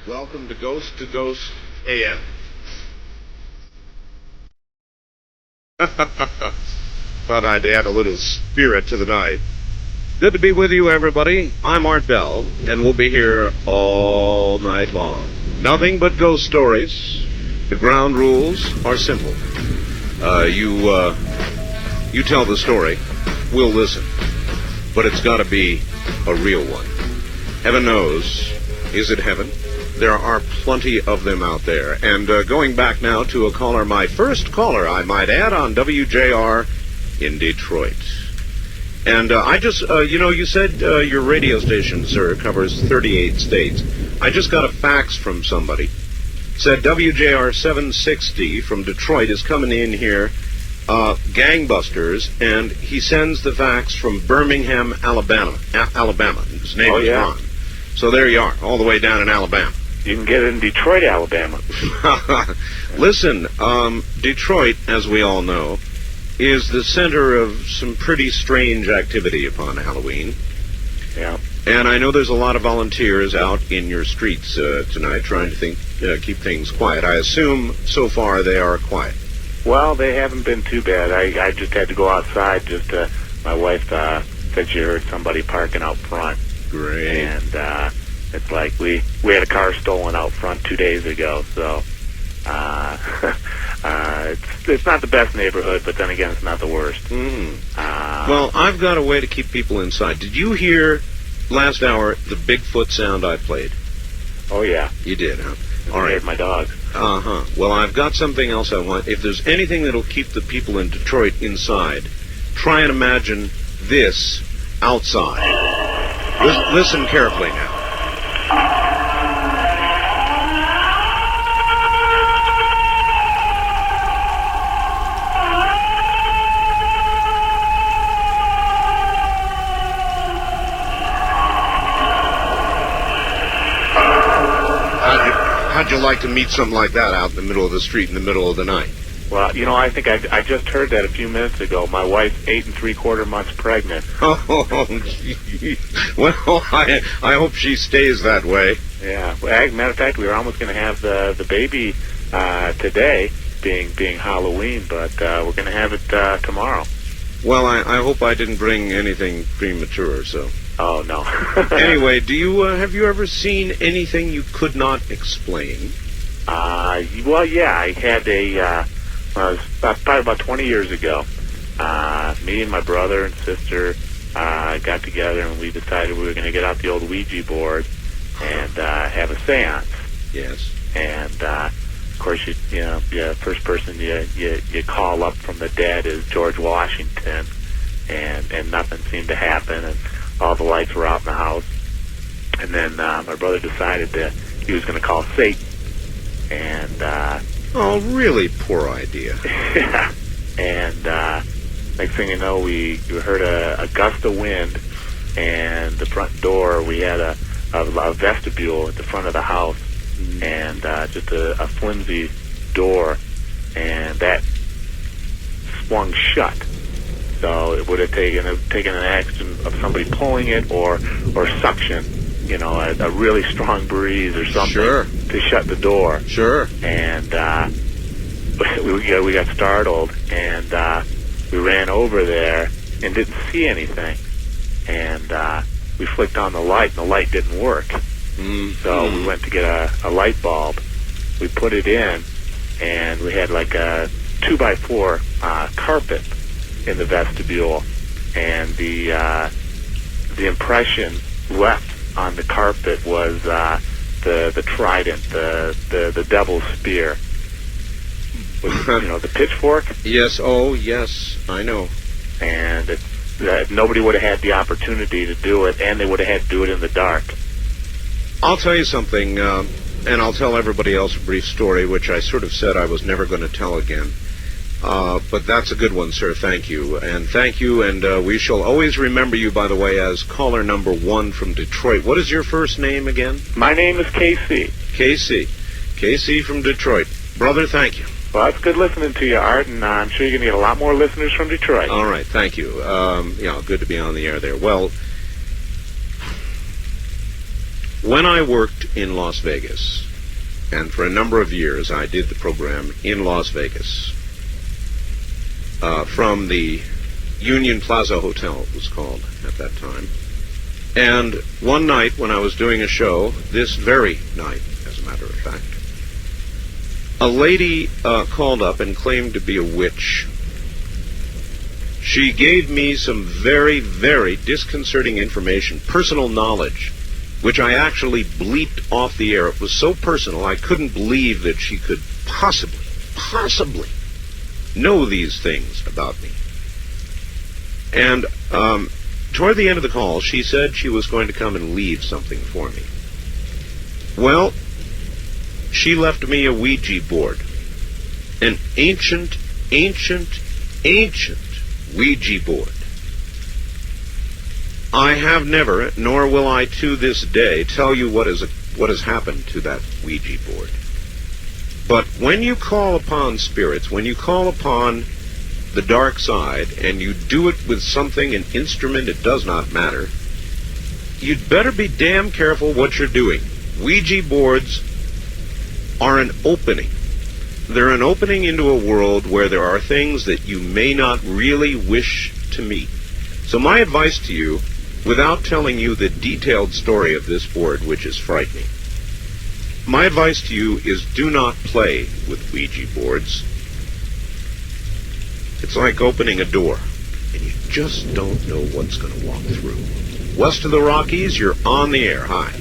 Welcome to Ghost AM. Thought I'd add a little spirit to the night. Good to be with you, everybody. I'm Art Bell, and we'll be here all night long. Nothing but ghost stories. The ground rules are simple. You tell the story. We'll listen. But it's got to be a real one. Heaven knows. Is it heaven? There are plenty of them out there. And going back now to a caller, my first caller, I might add, on WJR in Detroit. And I just, you said your radio station, sir, covers 38 states. I just got a fax from somebody. Said WJR 760 from Detroit is coming in here, gangbusters, and he sends the fax from Birmingham, Alabama. His name is Ron. So there you are, all the way down in Alabama. You can get it in Detroit, Alabama. Listen, Detroit, as we all know, is the center of some pretty strange activity upon Halloween. Yeah. And I know there's a lot of volunteers out in your streets tonight trying to keep things quiet. I assume so far they are quiet. Well, they haven't been too bad. I just had to go outside. My wife said she heard somebody parking out front. Great. And it's like we had a car stolen out front 2 days ago, so it's not the best neighborhood, but then again, it's not the worst. Well, I've got a way to keep people inside. Did you hear last hour the Bigfoot sound I played? Oh, yeah. You did, huh? All right. My dog. Uh-huh. Well, I've got something else I want. If there's anything that'll keep the people in Detroit inside, try and imagine this outside. Listen carefully now. How'd you like to meet something like that out in the middle of the street in the middle of the night? Well, I think I just heard that a few minutes ago. My wife's 8 3/4 months pregnant. Oh, well, I hope she stays that way. Yeah. Well, as a matter of fact, we were almost going to have the baby today, being Halloween, but we're going to have it tomorrow. Well, I hope I didn't bring anything premature, so. Oh, no. Anyway, have you ever seen anything you could not explain? Well, yeah, I had probably about 20 years ago, me and my brother and sister got together and we decided we were going to get out the old Ouija board and have a seance. Yes. And, of course, first person you call up from the dead is George Washington, and nothing seemed to happen, and all the lights were out in the house. And then my brother decided that he was going to call Satan. And oh, really poor idea. Yeah. And next thing you know, we heard a gust of wind, and the front door, we had a vestibule at the front of the house, and just a flimsy door, and that swung shut. So it would have taken an action of somebody pulling it or suction, a really strong breeze or something. Sure. To shut the door. Sure. And we got startled, and we ran over there and didn't see anything. And we flicked on the light, and the light didn't work. So we went to get a light bulb. We put it in, and we had like a 2x4 carpet in the vestibule, and the impression left on the carpet was the trident, the devil's spear, with, the pitchfork. Yes. Oh, yes. I know. And nobody would have had the opportunity to do it, and they would have had to do it in the dark. I'll tell you something, and I'll tell everybody else a brief story, which I sort of said I was never going to tell again. But that's a good one, sir. Thank you. And we shall always remember you, by the way, as caller number 1 from Detroit. What is your first name again? My name is KC. KC from Detroit. Brother, thank you. Well, it's good listening to you, Art, and I'm sure you're going to get a lot more listeners from Detroit. All right, thank you. Good to be on the air there. Well, when I worked in Las Vegas, and for a number of years I did the program in Las Vegas, from the Union Plaza Hotel, it was called at that time. And one night when I was doing a show, this very night, as a matter of fact, a lady called up and claimed to be a witch. She gave me some very, very disconcerting information, personal knowledge, which I actually bleeped off the air. It was so personal, I couldn't believe that she could possibly know these things about me. And toward the end of the call, she said she was going to come and leave something for me. Well, she left me a Ouija board. An ancient Ouija board. I have never, nor will I to this day, tell you what has happened to that Ouija board. But when you call upon spirits, when you call upon the dark side, and you do it with something, an instrument, it does not matter, you'd better be damn careful what you're doing. Ouija boards are an opening. They're an opening into a world where there are things that you may not really wish to meet. So my advice to you, without telling you the detailed story of this board, which is frightening, my advice to you is do not play with Ouija boards. It's like opening a door, and you just don't know what's going to walk through. West of the Rockies, you're on the air. Hi.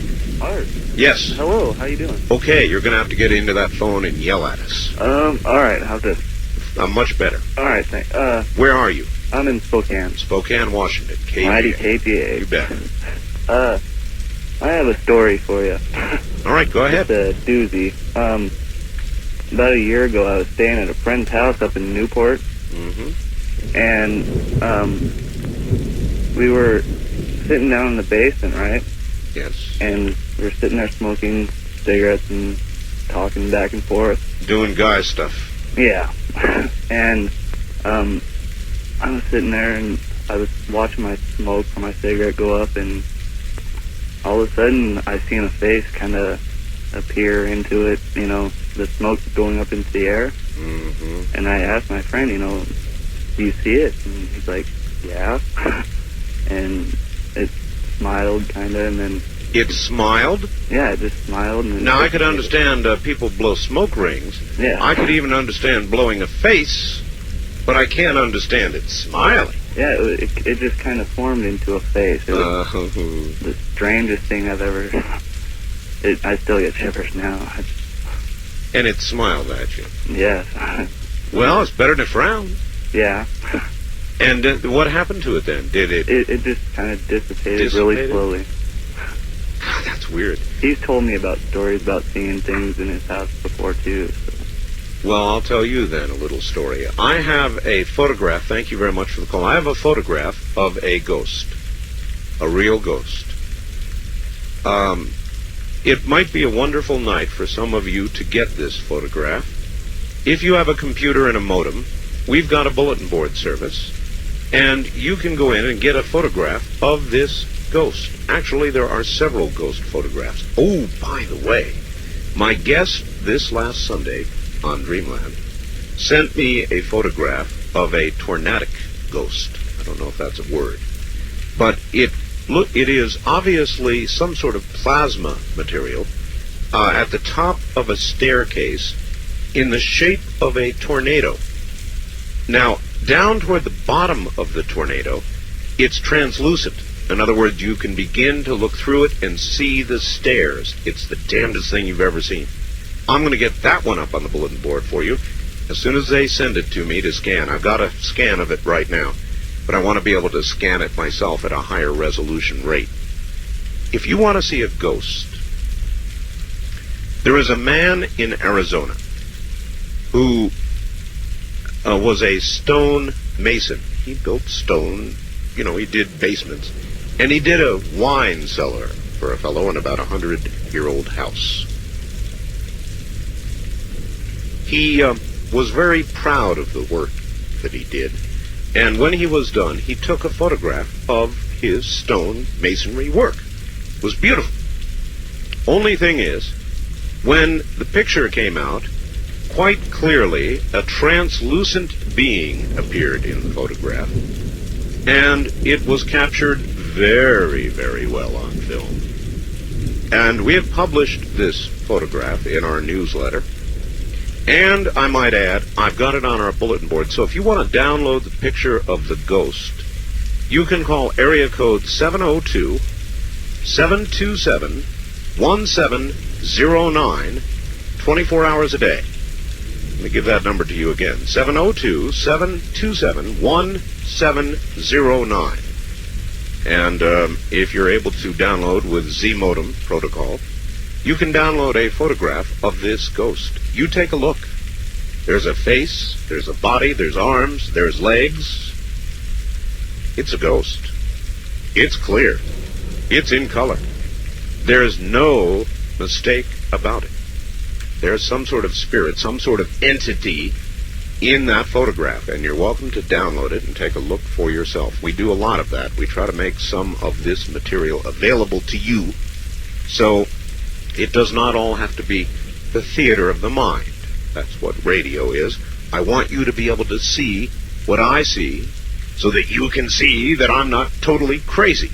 Art. Yes. Hello, how you doing? Okay, you're going to have to get into that phone and yell at us. Alright, how's this? Much better. Alright, thanks. Where are you? I'm in Spokane. Spokane, Washington. KPA. Mighty KPA. You bet. I have a story for you. All right, go ahead. It's a doozy. About a year ago, I was staying at a friend's house up in Newport. Mm-hmm. And, we were sitting down in the basement, right? Yes. And we were sitting there smoking cigarettes and talking back and forth. Doing guy stuff. Yeah. And, I was sitting there and I was watching my smoke from my cigarette go up, and all of a sudden I seen a face kind of appear into it, you know, the smoke going up into the air. Mm-hmm. And I asked my friend, you know, do you see it? And he's like, yeah. And it smiled kind of, and then... It smiled? Yeah, it just smiled. And then now, I could understand people blow smoke rings. Yeah. I could even understand blowing a face, but I can't understand it smiling. Yeah, it just kind of formed into a face. It was the strangest thing I've ever... I still get shivers now. And it smiled at you? Yes. Well, it's better than a frown. Yeah. And what happened to it then? Did it... It just kind of dissipated really slowly. God, that's weird. He's told me about stories about seeing things in his house before, too. So. Well, I'll tell you then a little story. I have a photograph. Thank you very much for the call. I have a photograph of a ghost. A real ghost. It might be a wonderful night for some of you to get this photograph. If you have a computer and a modem, we've got a bulletin board service, and you can go in and get a photograph of this ghost. Actually, there are several ghost photographs. Oh, by the way, my guest this last Sunday on Dreamland sent me a photograph of a tornadic ghost. I don't know if that's a word, but it is obviously some sort of plasma material at the top of a staircase in the shape of a tornado. Now, down toward the bottom of the tornado, it's translucent. In other words, you can begin to look through it and see the stairs. It's the damnedest thing you've ever seen. I'm going to get that one up on the bulletin board for you as soon as they send it to me to scan. I've got a scan of it right now, but I want to be able to scan it myself at a higher resolution rate. If you want to see a ghost, there is a man in Arizona who was a stone mason. He built stone, you know, he did basements. And he did a wine cellar for a fellow in about a 100-year-old house. He was very proud of the work that he did. And when he was done, he took a photograph of his stone masonry work. It was beautiful. Only thing is, when the picture came out, quite clearly a translucent being appeared in the photograph, and it was captured very, very well on film. And we have published this photograph in our newsletter. And I might add, I've got it on our bulletin board, so if you want to download the picture of the ghost, you can call area code 702-727-1709 24 hours a day. Let me give that number to you again, 702-727-1709. And if you're able to download with Z-Modem protocol, you can download a photograph of this ghost. You take a look. There's a face, there's a body, there's arms, there's legs. It's a ghost. It's clear. It's in color. There's no mistake about it. There's some sort of spirit, some sort of entity in that photograph, and you're welcome to download it and take a look for yourself. We do a lot of that. We try to make some of this material available to you, so it does not all have to be the theater of the mind. That's what radio is. I want you to be able to see what I see so that you can see that I'm not totally crazy.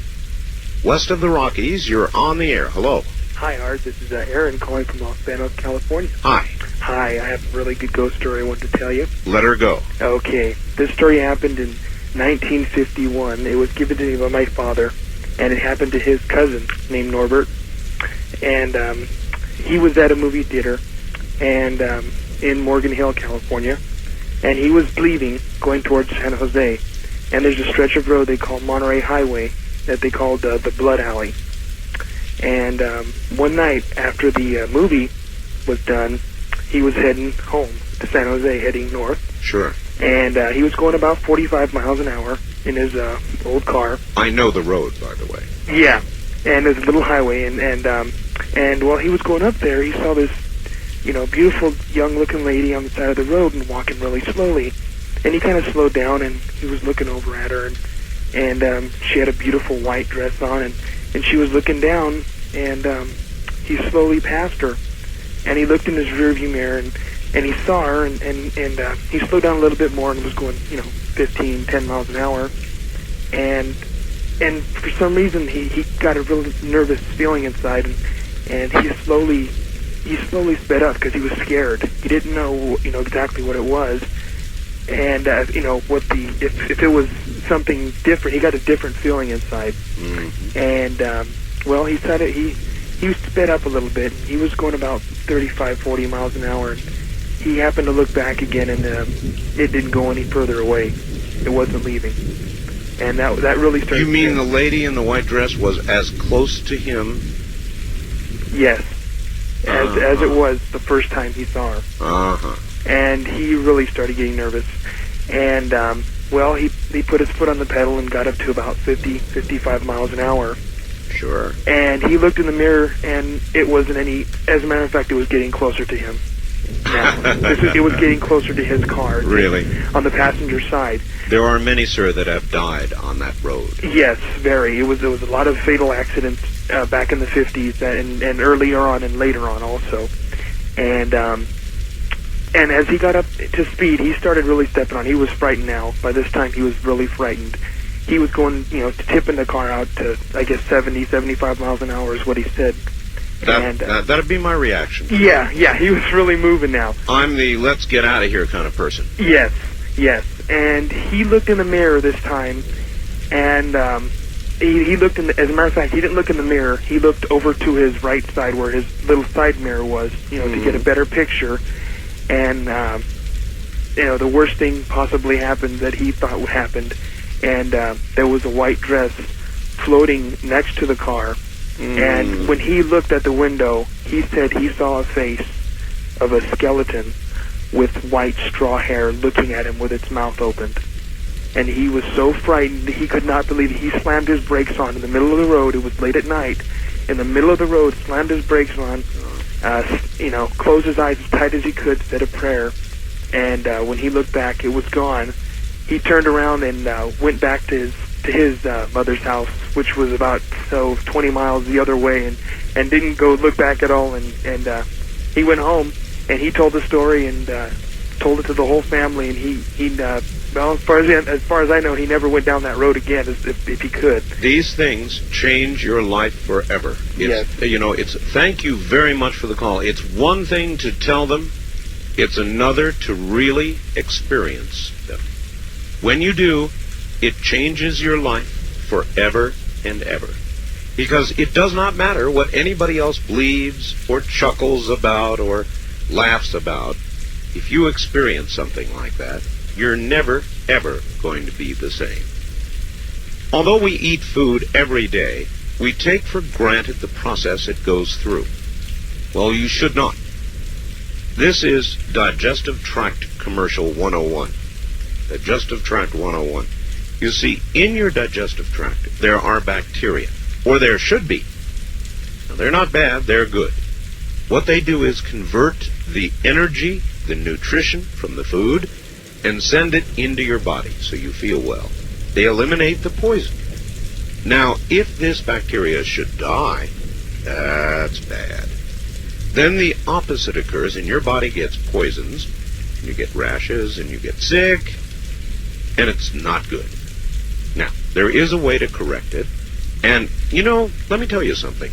West of the Rockies, you're on the air. Hello. Hi, Art. This is Aaron calling from Los Banos, California. Hi. Hi, I have a really good ghost story I wanted to tell you. Let her go. Okay. This story happened in 1951. It was given to me by my father, and it happened to his cousin named Norbert. And he was at a movie theater and in Morgan Hill, California, and he was leaving, going towards San Jose. And there's a stretch of road they call Monterey Highway that they called the Blood Alley. And one night after the movie was done, he was heading home to San Jose, heading north. Sure. And he was going about 45 miles an hour in his old car. I know the road, by the way. Yeah, and there's a little highway, and while he was going up there, he saw this, beautiful young-looking lady on the side of the road and walking really slowly. And he kind of slowed down, and he was looking over at her, and she had a beautiful white dress on, and she was looking down, and he slowly passed her, and he looked in his rearview mirror, and he saw her, and he slowed down a little bit more and was going, 10 miles an hour, and for some reason he got a real nervous feeling inside, and he slowly sped up because he was scared. He didn't know, exactly what it was, and if it was something different. He got a different feeling inside, and he said he sped up a little bit. He was going about 35, 40 miles an hour. And he happened to look back again, and it didn't go any further away. It wasn't leaving, and that really started. You mean the lady in the white dress was as close to him? Yes, as it was the first time he saw her. And he really started getting nervous, and he put his foot on the pedal and got up to about 50, 55 miles an hour. Sure. And he looked in the mirror, and it wasn't any. As a matter of fact, it was getting closer to him. Now, it was getting closer to his car. Really? On the passenger side. There are many, sir, that have died on that road. Yes, very. There was a lot of fatal accidents back in the 50s and earlier on and later on also. And as he got up to speed, he started really stepping on. He was frightened now. By this time, he was really frightened. He was going, tipping the car out to, I guess, 70, 75 miles an hour is what he said. That'd be my reaction. Yeah, he was really moving now. I'm the let's get out of here kind of person. Yes. And he looked in the mirror this time, and he looked in. As a matter of fact, he didn't look in the mirror. He looked over to his right side where his little side mirror was, to get a better picture. And the worst thing possibly happened that he thought would happen, and there was a white dress floating next to the car. And when he looked at the window, he said he saw a face of a skeleton with white straw hair looking at him with its mouth opened. And he was so frightened he could not believe it. He slammed his brakes on in the middle of the road. It was late at night. In the middle of the road, slammed his brakes on, closed his eyes as tight as he could, said a prayer. And when he looked back, it was gone. He turned around and went back to his mother's house, which was about 20 miles the other way, and and didn't go look back at all. And he went home and he told the story and told it to the whole family. And he well, as far as I know, he never went down that road again, if he could. These things change your life forever. Yes. It's thank you very much for the call. It's one thing to tell them, it's another to really experience them. When you do, it changes your life forever and ever. Because it does not matter what anybody else believes or chuckles about or laughs about. If you experience something like that, you're never, ever going to be the same. Although we eat food every day, we take for granted the process it goes through. Well, you should not. This is Digestive Tract Commercial 101. Digestive Tract 101. You see, in your digestive tract, there are bacteria, or there should be. Now, they're not bad, they're good. What they do is convert the energy, the nutrition from the food, and send it into your body so you feel well. They eliminate the poison. Now, if this bacteria should die, that's bad. Then the opposite occurs, and your body gets poisons, and you get rashes, and you get sick, and it's not good. Now, there is a way to correct it, and, let me tell you something.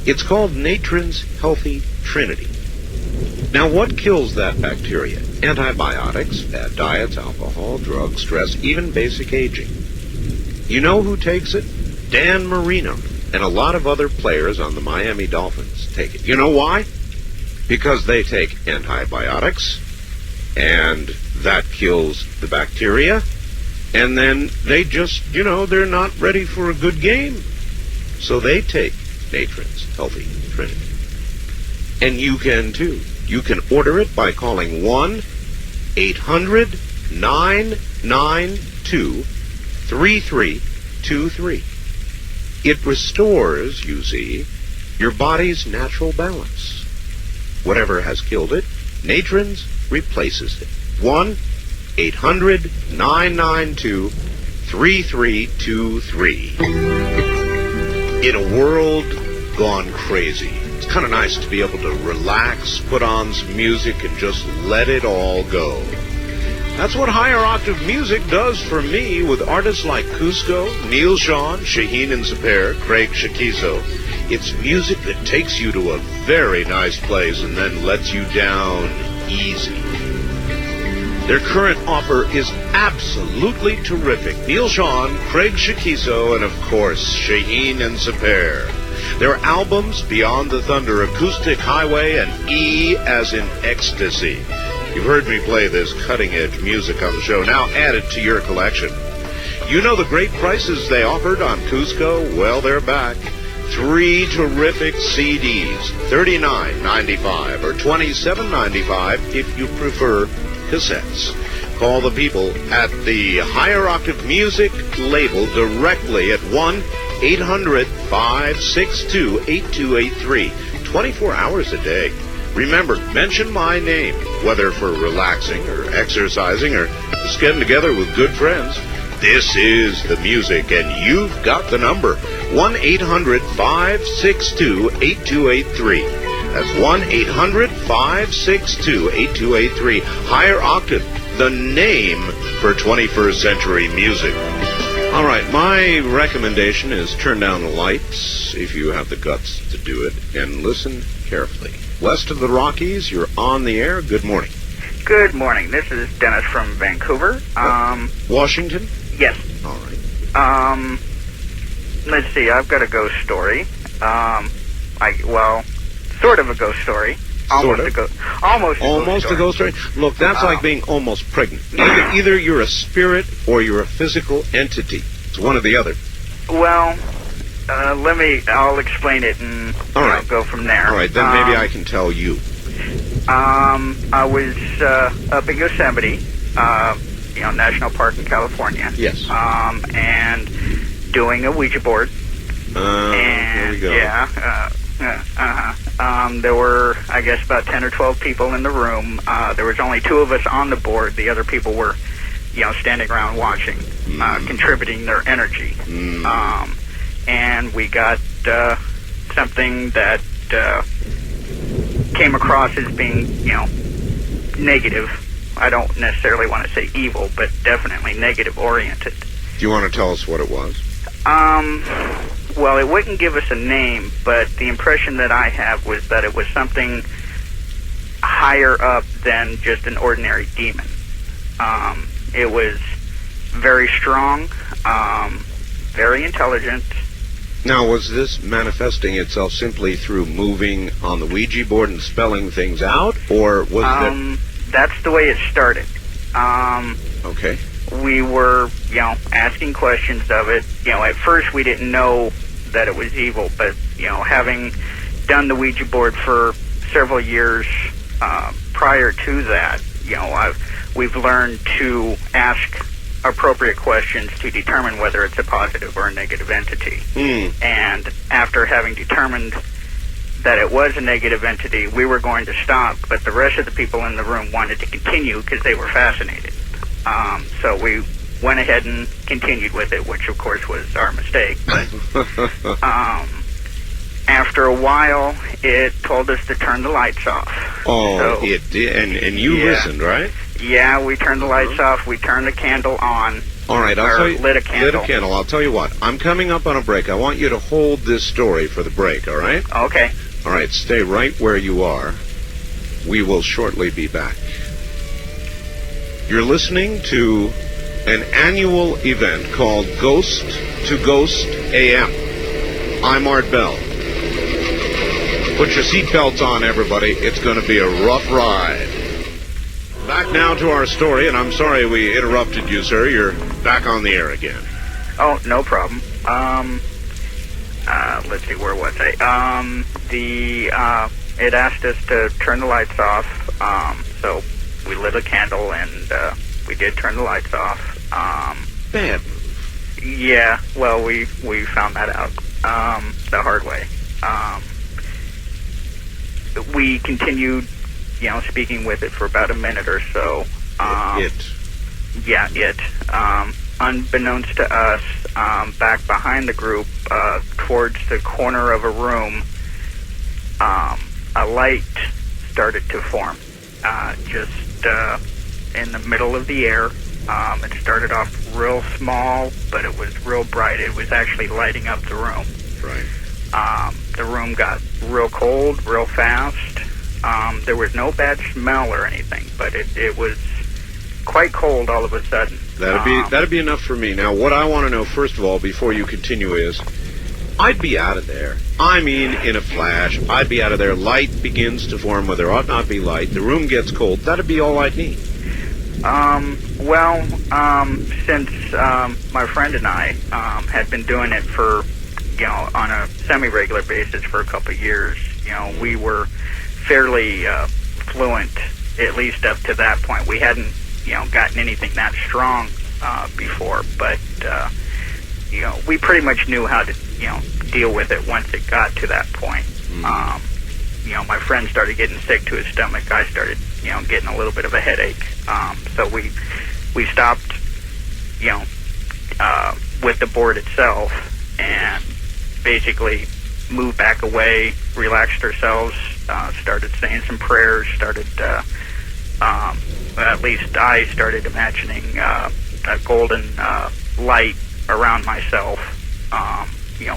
It's called Natron's Healthy Trinity. Now, what kills that bacteria? Antibiotics, bad diets, alcohol, drugs, stress, even basic aging. You know who takes it? Dan Marino and a lot of other players on the Miami Dolphins take it. You know why? Because they take antibiotics, and that kills the bacteria, and then they just, they're not ready for a good game. So they take Natron's Healthy Trinity. And you can too. You can order it by calling 1-800-992-3323. It restores, you see, your body's natural balance. Whatever has killed it, Natron's replaces it. 1-800-992-3323. In a world gone crazy, it's kind of nice to be able to relax, put on some music, and just let it all go. That's what higher octave music does for me with artists like Cusco, Neil Sean, Shaheen and Sapir, Craig Shakiso. It's music that takes you to a very nice place and then lets you down easy. Their current offer is absolutely terrific. Neil Sean, Craig Shakiso, and of course, Shaheen and Sapir. Their albums, Beyond the Thunder, Acoustic Highway, and E as in Ecstasy. You've heard me play this cutting-edge music on the show. Now add it to your collection. You know the great prices they offered on Cusco? Well, they're back. 3 terrific CDs, $39.95 or $27.95 if you prefer cassettes. Call the people at the Higher Octave Music label directly at 1-800-562-8283. 24 hours a day. Remember, mention my name, whether for relaxing or exercising or just getting together with good friends. This is the music, and you've got the number. 1-800-562-8283. That's 1-800-562-8283. Higher Octave, the name for 21st century music. All right, my recommendation is turn down the lights if you have the guts to do it, and listen carefully. West of the Rockies, you're on the air. Good morning. Good morning. This is Dennis from Vancouver. Washington? Yes. All right. Let's see. I've got a ghost story. Sort of a ghost story. Almost a ghost story. Look, that's like being almost pregnant. Either you're a spirit or you're a physical entity. It's one or the other. Well, I'll explain it and go from there. All right, then maybe I can tell you. I was up at Yosemite, National Park in California. Yes. And doing a Ouija board. There we go. Yeah. There were, I guess, about 10 or 12 people in the room. There was only 2 of us on the board. The other people were, standing around watching, contributing their energy. And we got something that came across as being, negative. I don't necessarily want to say evil, but definitely negative oriented. Do you want to tell us what it was? Well, it wouldn't give us a name, but the impression that I have was that it was something higher up than just an ordinary demon. It was very strong, very intelligent. Now, was this manifesting itself simply through moving on the Ouija board and spelling things out, or was there... That's the way it started. Okay. We were, asking questions of it. At first we didn't know that it was evil, but, having done the Ouija board for several years prior to that, we've learned to ask appropriate questions to determine whether it's a positive or a negative entity. And after having determined that it was a negative entity, we were going to stop, but the rest of the people in the room wanted to continue because they were fascinated. So we went ahead and continued with it, which of course was our mistake. But after a while, it told us to turn the lights off. Oh, so, it did, and you listened, right? Yeah, we turned the lights off. We turned the candle on. All right, I'll tell you. Lit a candle. Lit a candle. I'll tell you what. I'm coming up on a break. I want you to hold this story for the break. All right? Okay. All right. Stay right where you are. We will shortly be back. You're listening to an annual event called Ghost to Ghost AM. I'm Art Bell. Put your seatbelts on, everybody. It's going to be a rough ride. Back now to our story, and I'm sorry we interrupted you, sir. You're back on the air again. Oh, no problem. Let's see, where was I? It asked us to turn the lights off, so we lit a candle, and we did turn the lights off. Bad. Yeah, well, we found that out the hard way. We continued, speaking with it for about a minute or so. Yeah, it. Unbeknownst to us, back behind the group, towards the corner of a room, a light started to form, just in the middle of the air. It started off real small, but it was real bright. It was actually lighting up the room. Right. The room got real cold, real fast. There was no bad smell or anything, but it was quite cold all of a sudden. That'd be enough for me. Now, what I want to know, first of all, before you continue is, I'd be out of there. I mean, in a flash, I'd be out of there. Light begins to form where there ought not be light. The room gets cold. That'd be all I'd need. Since my friend and I had been doing it for, on a semi-regular basis for a couple of years, we were fairly fluent, at least up to that point. We hadn't, gotten anything that strong before, but, we pretty much knew how to, deal with it once it got to that point. My friend started getting sick to his stomach. I started, getting a little bit of a headache. So we stopped, with the board itself and basically moved back away, relaxed ourselves, started saying some prayers, started, at least I started imagining a golden light around myself,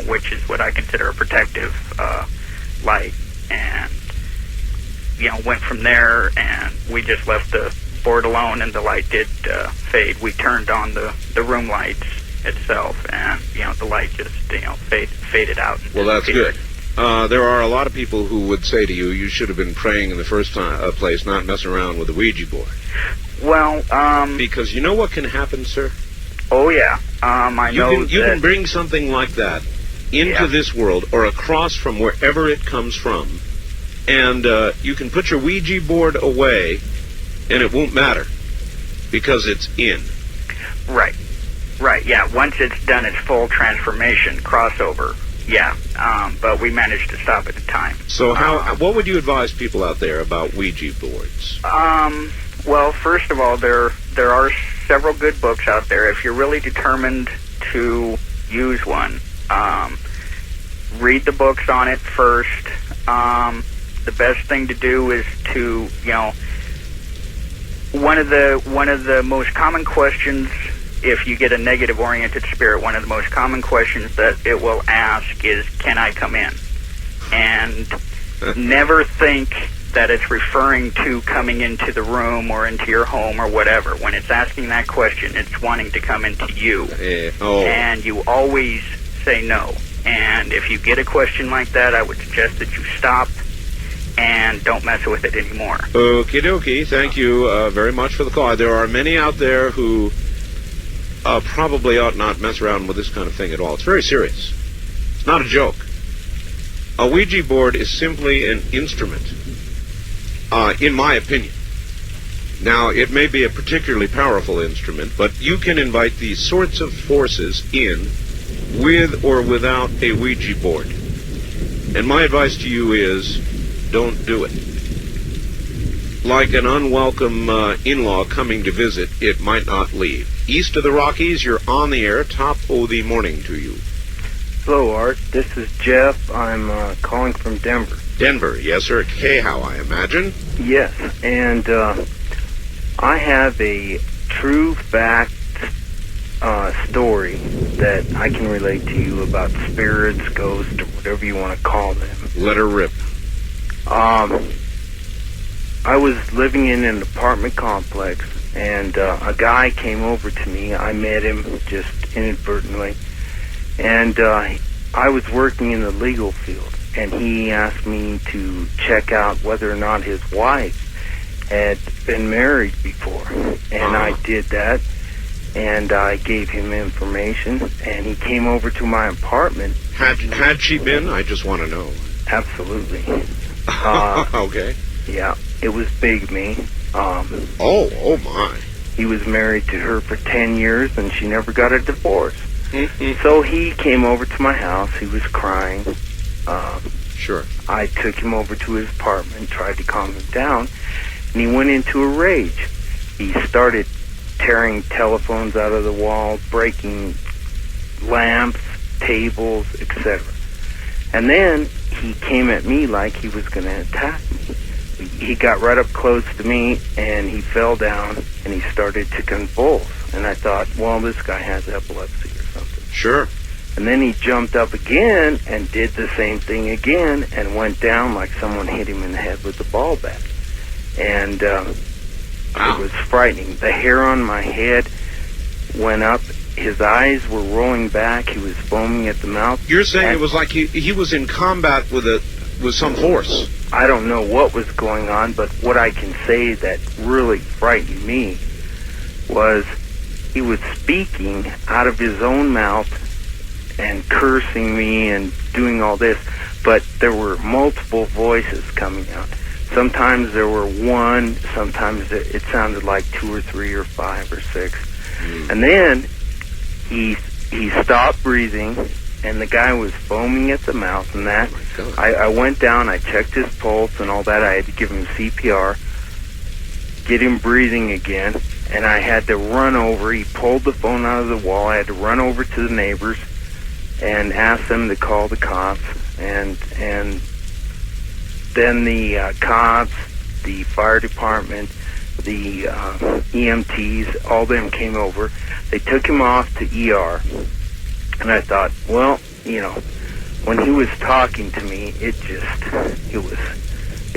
which is what I consider a protective light, and went from there, and we just left the board alone, and the light did fade. We turned on the room lights itself, and the light just faded out. Well, that's good. There are a lot of people who would say to you, you should have been praying in the first place, not messing around with the Ouija board. Well, because you know what can happen, sir? Oh yeah, I know you can bring something like that into this world or across from wherever it comes from, and you can put your Ouija board away, and it won't matter because it's in. Right. Yeah. Once it's done its full transformation crossover. Yeah. But we managed to stop at the time. So what would you advise people out there about Ouija boards? Well, first of all, there are several good books out there. If you're really determined to use one, read the books on it first. The best thing to do is to, one of the most common questions, if you get a negative-oriented spirit, one of the most common questions that it will ask is, can I come in? And never think that it's referring to coming into the room or into your home or whatever. When it's asking that question, it's wanting to come into you. And you always say no. And if you get a question like that, I would suggest that you stop and don't mess with it anymore. Okie dokie. Thank you very much for the call. There are many out there who probably ought not mess around with this kind of thing at all. It's very serious. It's not a joke. A Ouija board is simply an instrument, in my opinion. Now, it may be a particularly powerful instrument, but you can invite these sorts of forces in with or without a Ouija board. And my advice to you is, don't do it. Like an unwelcome in-law coming to visit, it might not leave. East of the Rockies, you're on the air. Top of the morning to you. Hello, Art. This is Jeff. I'm calling from Denver. Denver, yes, sir. K-How, I imagine. Yes, and I have a true fact story that I can relate to you about spirits, ghosts, or whatever you want to call them. Let her rip. I was living in an apartment complex, and a guy came over to me. I met him just inadvertently, and I was working in the legal field, and he asked me to check out whether or not his wife had been married before, and I did that, and I gave him information, and he came over to my apartment. Had she been? I just want to know. Absolutely. Okay. Yeah, it was bigamy. Oh my. He was married to her for 10 years, and she never got a divorce. Mm-hmm. So he came over to my house. He was crying. Sure. I took him over to his apartment, tried to calm him down, and he went into a rage. He started tearing telephones out of the wall, breaking lamps, tables, etc. And then he came at me like he was going to attack me. He got right up close to me, and he fell down, and he started to convulse. And I thought, well, this guy has epilepsy or something. Sure. And then he jumped up again and did the same thing again and went down like someone hit him in the head with a ball bat. And it was frightening. The hair on my head went up. His eyes were rolling back. He was foaming at the mouth. You're saying it was like he was in combat with some horse. I don't know what was going on, but what I can say that really frightened me was he was speaking out of his own mouth and cursing me and doing all this, but there were multiple voices coming out. Sometimes there were one, sometimes it sounded like two or three or five or six. And then he stopped breathing, and the guy was foaming at the mouth, and that. I went down, I checked his pulse and all that. I had to give him CPR, get him breathing again, and I had to run over. He pulled the phone out of the wall. I had to run over to the neighbors and ask them to call the cops, and then the cops, the fire department, the EMTs, all them came over. They took him off to ER, and I thought, well, when he was talking to me, it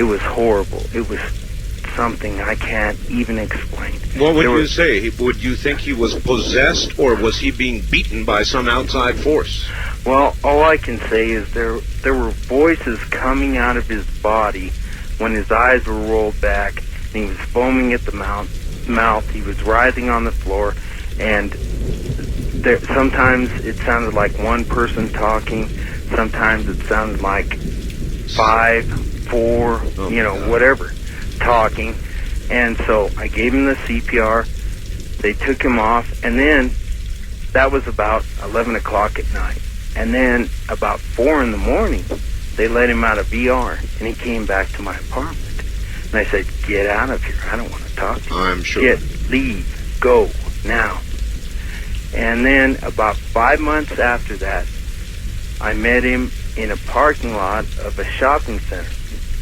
was horrible. It was something I can't even explain. What would you say? Would you think he was possessed, or was he being beaten by some outside force? Well, all I can say is there were voices coming out of his body when his eyes were rolled back, and he was foaming at the mouth. He was writhing on the floor, and sometimes it sounded like one person talking. Sometimes it sounded like 5, 4, whatever, talking. And so I gave him the CPR. They took him off, and then that was about 11 o'clock at night. And then about 4 in the morning, they let him out of ER, and he came back to my apartment. And I said, get out of here. I don't want to talk to you. I'm sure. Leave, go, now. And then about 5 months after that, I met him in a parking lot of a shopping center.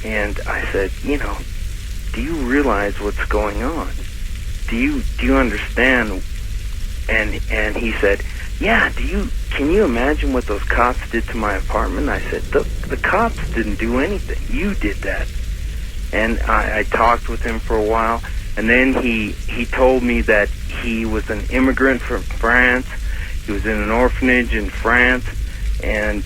And I said, do you realize what's going on? Do you understand? And he said, yeah, can you imagine what those cops did to my apartment? I said, the cops didn't do anything. You did that. And I talked with him for a while, and then he told me that he was an immigrant from France. He was in an orphanage in France, and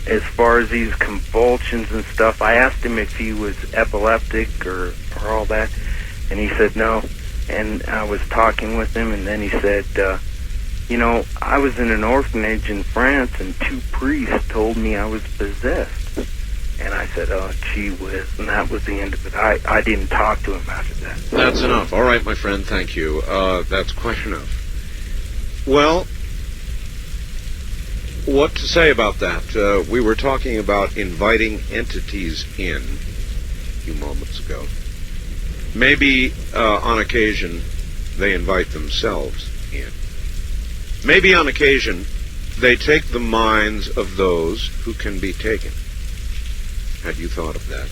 as far as these convulsions and stuff, I asked him if he was epileptic or all that, and he said no. And I was talking with him, and then he said, I was in an orphanage in France, and 2 priests told me I was possessed. And I said, oh, gee whiz, and that was the end of it. I didn't talk to him after that. That's enough. All right, my friend, thank you. That's quite enough. Well, what to say about that? We were talking about inviting entities in a few moments ago. Maybe on occasion they invite themselves in. Maybe on occasion they take the minds of those who can be taken. Had you thought of that?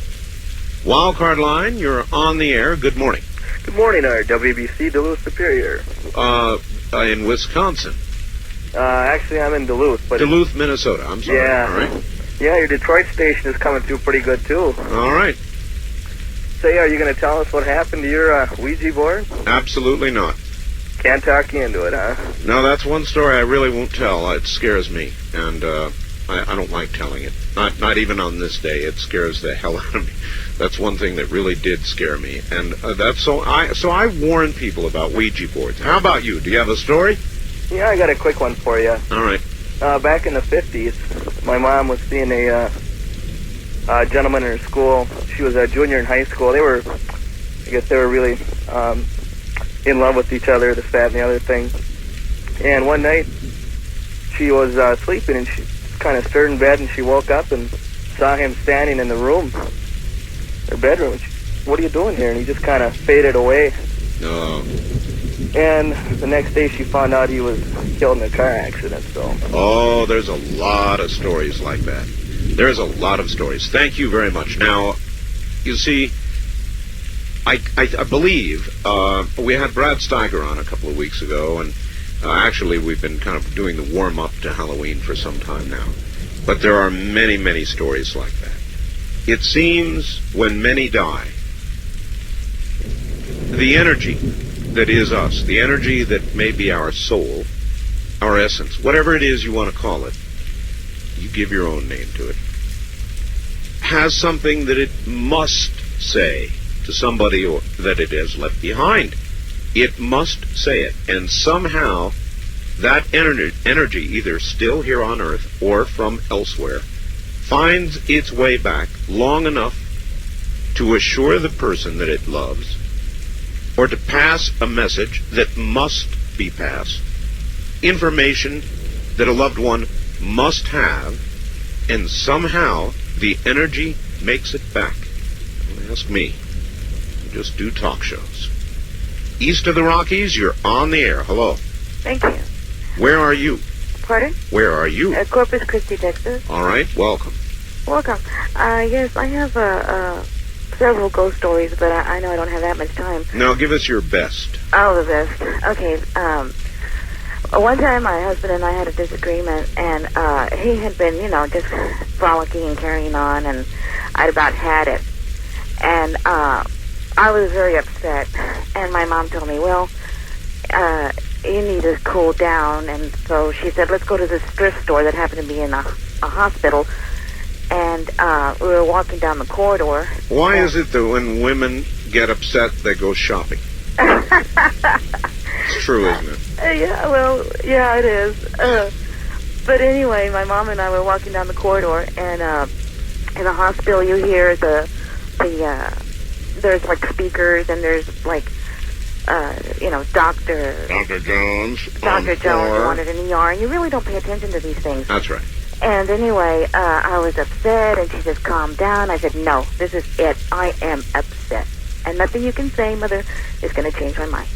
Wildcard line, you're on the air. Good morning. Good morning, WBC Duluth Superior. In Wisconsin. Actually, I'm in Duluth. But Duluth, Minnesota. I'm sorry. Yeah. All right. Yeah, your Detroit station is coming through pretty good, too. All right. Say, are you going to tell us what happened to your Ouija board? Absolutely not. Can't talk you into it, huh? No, that's one story I really won't tell. It scares me, and I don't like telling it. Not even on this day. It scares the hell out of me. That's one thing that really did scare me, and that's so I warn people about Ouija boards. How about you? Do you have a story? Yeah, I got a quick one for you. All right. Back in the 50s, my mom was seeing a gentleman in her school. She was a junior in high school. I guess they were really in love with each other, this, that, and the other thing. And one night, she was sleeping, and she kind of stirred in bed, and she woke up and saw him standing in the room, her bedroom. What are you doing here? And he just kind of faded away. No. And the next day, she found out he was killed in a car accident. So. Oh, there's a lot of stories like that. There's a lot of stories. Thank you very much. Now, you see, I believe we had Brad Steiger on a couple of weeks ago, and actually we've been kind of doing the warm-up to Halloween for some time now. But there are many, many stories like that. It seems when many die, the energy that is us, the energy that may be our soul, our essence, whatever it is you want to call it, you give your own name to it, has something that it must say to somebody that it has left behind. It must say it. And somehow that energy, either still here on Earth or from elsewhere, finds its way back long enough to assure the person that it loves, or to pass a message that must be passed, information that a loved one must have, and somehow the energy makes it back. Don't ask me. I just do talk shows. East of the Rockies, you're on the air. Hello. Thank you. Where are you? Pardon? Where are you? Corpus Christi, Texas. All right, welcome. Welcome. Yes, I have several ghost stories, but I know I don't have that much time. Now, give us your best. Oh, the best. Okay. One time my husband and I had a disagreement, and he had been, just frolicking and carrying on, and I'd about had it. And I was very upset, and my mom told me, well, you need to cool down. And so she said, let's go to this thrift store that happened to be in a hospital. And we were walking down the corridor. Why is it that when women get upset, they go shopping? It's true, isn't it? Yeah, it is. But anyway, my mom and I were walking down the corridor, and in the hospital, you hear there's like speakers, and there's like, Dr. Jones. Dr. Jones wanted an ER, and you really don't pay attention to these things. That's right. And anyway, I was upset, and she just calmed down. I said, no, this is it. I am upset. And nothing you can say, Mother, is going to change my mind.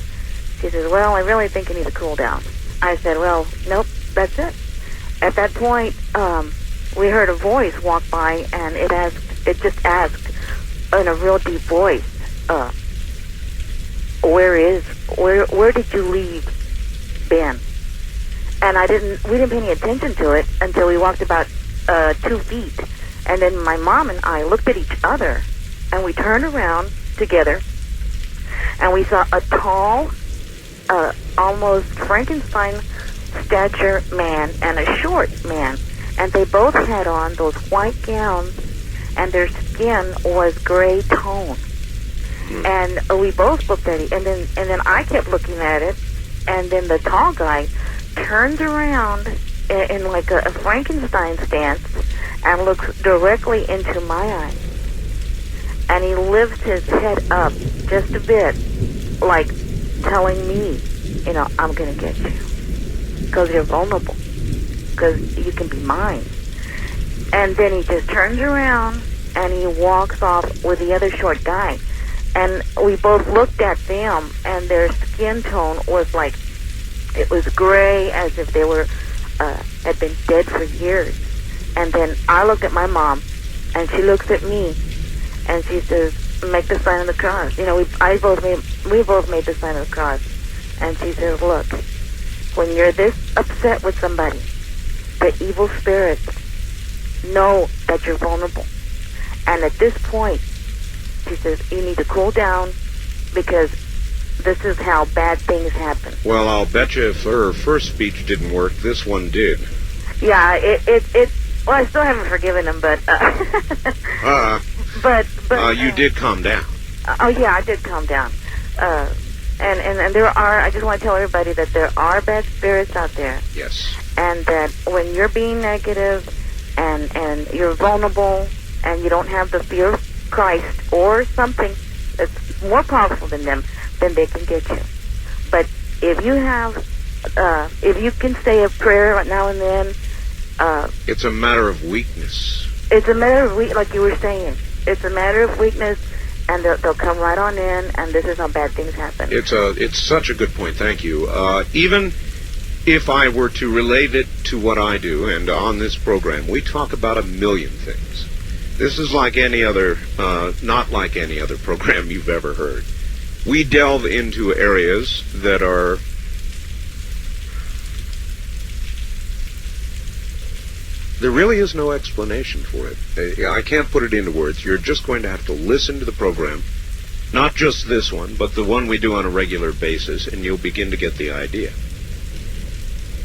She says, well, I really think you need to cool down. I said, well, nope, that's it. At that point, we heard a voice walk by, and it just asked in a real deep voice, where did you leave Ben? And we didn't pay any attention to it until we walked about 2 feet. And then my mom and I looked at each other, and we turned around together, and we saw a tall, almost Frankenstein stature man and a short man. And they both had on those white gowns, and their skin was gray tone. And we both looked at it, and then I kept looking at it, and then the tall guy turns around in like a Frankenstein stance and looks directly into my eyes. And he lifts his head up just a bit, like telling me, I'm going to get you. Because you're vulnerable. Because you can be mine. And then he just turns around and he walks off with the other short guy. And we both looked at them, and their skin tone was like, it was gray, as if they were had been dead for years. And then I looked at my mom, and she looks at me, and she says, "Make the sign of the cross." We both made the sign of the cross. And she says, "Look, when you're this upset with somebody, the evil spirits know that you're vulnerable. And at this point," she says, "you need to cool down, because this is how bad things happen." Well, I'll bet you if her first speech didn't work, this one did. Yeah, well, I still haven't forgiven him, but... you did calm down. Oh, yeah, I did calm down. And there are, I just want to tell everybody that there are bad spirits out there. Yes. And that when you're being negative and you're vulnerable and you don't have the fear of Christ or something that's more powerful than them, then they can get you. But if you have, if you can say a prayer now and then... it's a matter of weakness. It's a matter of weakness, like you were saying. It's a matter of weakness, and they'll come right on in, and this is how bad things happen. It's such a good point, thank you. Even if I were to relate it to what I do, and on this program, we talk about a million things. This is like any other, not like any other program you've ever heard. We delve into areas that are... There really is no explanation for it. I can't put it into words. You're just going to have to listen to the program, not just this one, but the one we do on a regular basis, and you'll begin to get the idea.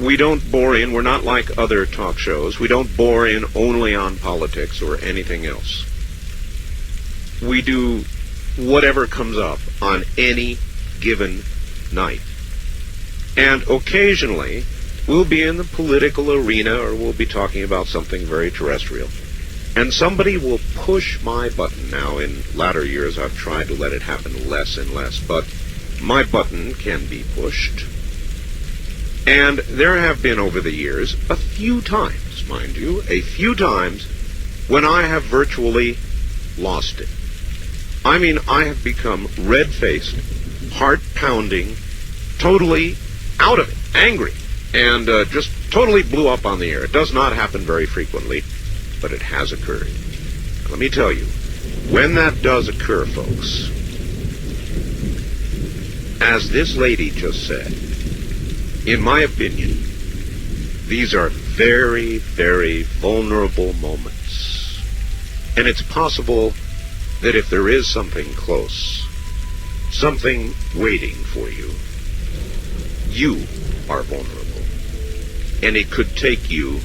We don't bore in. We're not like other talk shows. We don't bore in only on politics or anything else. We do whatever comes up on any given night. And occasionally, we'll be in the political arena, or we'll be talking about something very terrestrial. And somebody will push my button. Now, in latter years, I've tried to let it happen less and less, but my button can be pushed. And there have been, over the years, a few times, mind you, a few times when I have virtually lost it. I mean, I have become red-faced, heart-pounding, totally out of it, angry, and just totally blew up on the air. It does not happen very frequently, but it has occurred. Let me tell you, when that does occur, folks, as this lady just said, in my opinion, these are very, very vulnerable moments. And it's possible that if there is something close, something waiting for you, you are vulnerable. And it could take you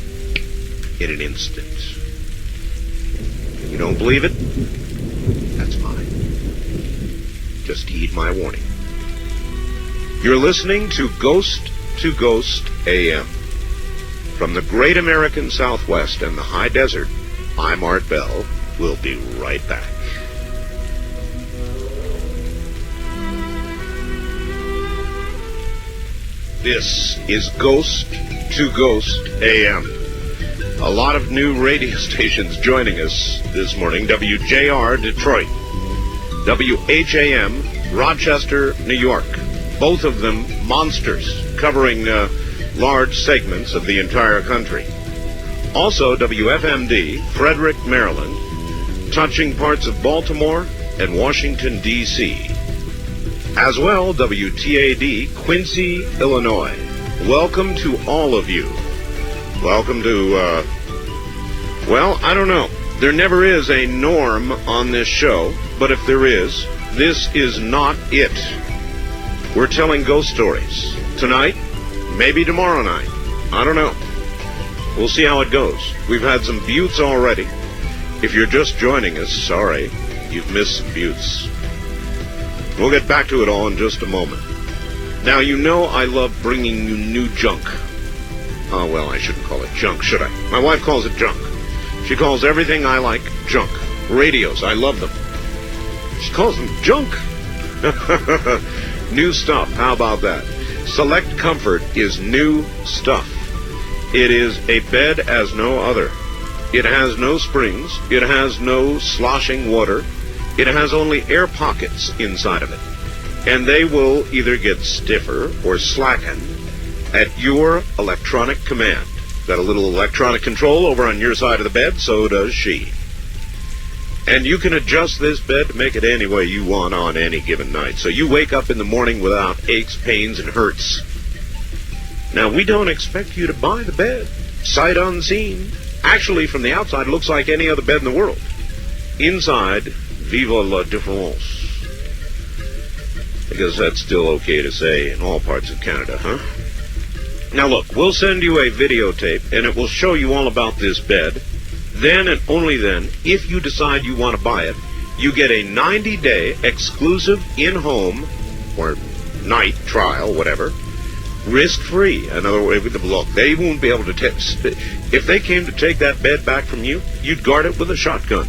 in an instant. You don't believe it? That's fine. Just heed my warning. You're listening to Ghost AM. From the great American Southwest and the high desert, I'm Art Bell. We'll be right back. This is Ghost AM. A lot of new radio stations joining us this morning. WJR Detroit, WHAM Rochester, New York. Both of them monsters, covering large segments of the entire country. Also, WFMD, Frederick, Maryland, touching parts of Baltimore and Washington, D.C. As well, WTAD, Quincy, Illinois. Welcome to all of you. Welcome to, well, I don't know. There never is a norm on this show, but if there is, this is not it. We're telling ghost stories. Tonight, maybe tomorrow night. I don't know. We'll see how it goes. We've had some buttes already. If you're just joining us, sorry, you've missed some buttes. We'll get back to it all in just a moment. Now, you know I love bringing you new junk. Oh, well, I shouldn't call it junk, should I? My wife calls it junk. She calls everything I like junk. Radios, I love them. She calls them junk. New stuff, how about that? Select Comfort is new stuff. It is a bed as no other. It has no springs. It has no sloshing water. It has only air pockets inside of it. And they will either get stiffer or slacken at your electronic command. Got a little electronic control over on your side of the bed, so does she. And you can adjust this bed to make it any way you want on any given night. So you wake up in the morning without aches, pains, and hurts. Now, we don't expect you to buy the bed. Sight unseen. Actually, from the outside, it looks like any other bed in the world. Inside, vive la différence. I guess that's still okay to say in all parts of Canada, huh? Now look, we'll send you a videotape, and it will show you all about this bed. Then and only then, if you decide you want to buy it, you get a 90-day exclusive in-home or night trial, whatever, risk-free. In other words, look, they won't be able to if they came to take that bed back from you, you'd guard it with a shotgun.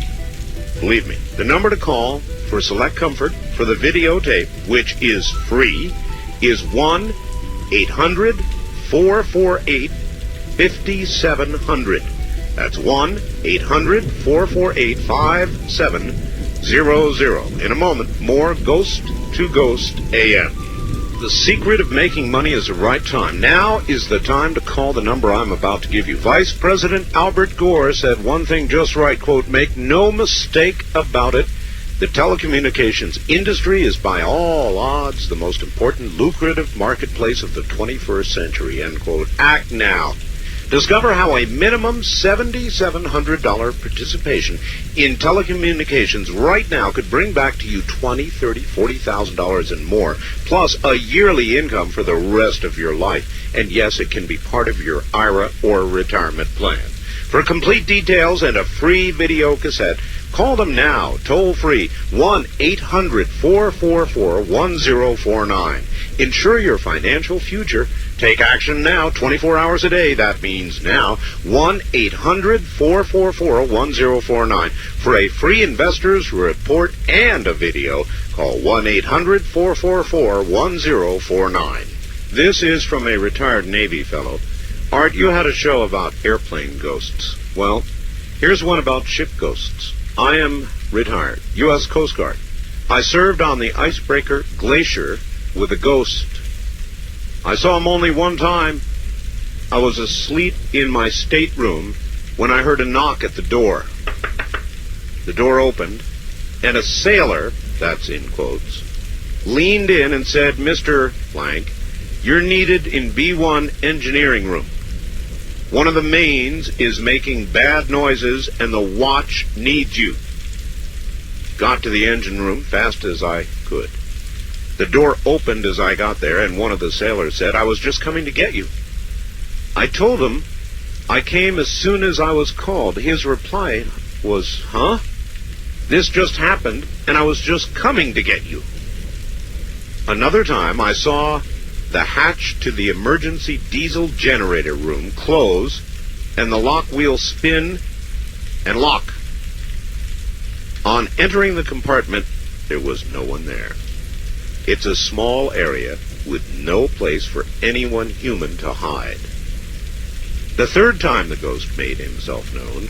Believe me. The number to call for Select Comfort for the videotape, which is free, is 1-800-448-5700. That's 1-800-448-5700. In a moment, more Ghost to Ghost AM. The secret of making money is the right time. Now is the time to call the number I'm about to give you. Vice President Albert Gore said one thing just right, quote, "Make no mistake about it. The telecommunications industry is by all odds the most important lucrative marketplace of the 21st century," end quote. Act now. Discover how a minimum $7,700 participation in telecommunications right now could bring back to you $20,000, $30,000, $40,000 and more, plus a yearly income for the rest of your life. And yes, it can be part of your IRA or retirement plan. For complete details and a free video cassette, call them now, toll-free, 1-800-444-1049. Ensure your financial future. Take action now, 24 hours a day. That means now, 1-800-444-1049. For a free investor's report and a video, call 1-800-444-1049. This is from a retired Navy fellow. Art, you had a show about airplane ghosts. Well, here's one about ship ghosts. I am retired, U.S. Coast Guard. I served on the icebreaker Glacier with a ghost. I saw him only one time. I was asleep in my stateroom when I heard a knock at the door. The door opened, and a sailor, that's in quotes, leaned in and said, "Mr. Blank, you're needed in B1 engineering room. One of the mains is making bad noises, and the watch needs you." Got to the engine room fast as I could. The door opened as I got there, and one of the sailors said, "I was just coming to get you." I told him I came as soon as I was called. His reply was, "Huh? This just happened, and I was just coming to get you." Another time, I saw the hatch to the emergency diesel generator room close, and the lock wheel spin and lock. On entering the compartment, there was no one there. It's a small area with no place for anyone human to hide. The third time the ghost made himself known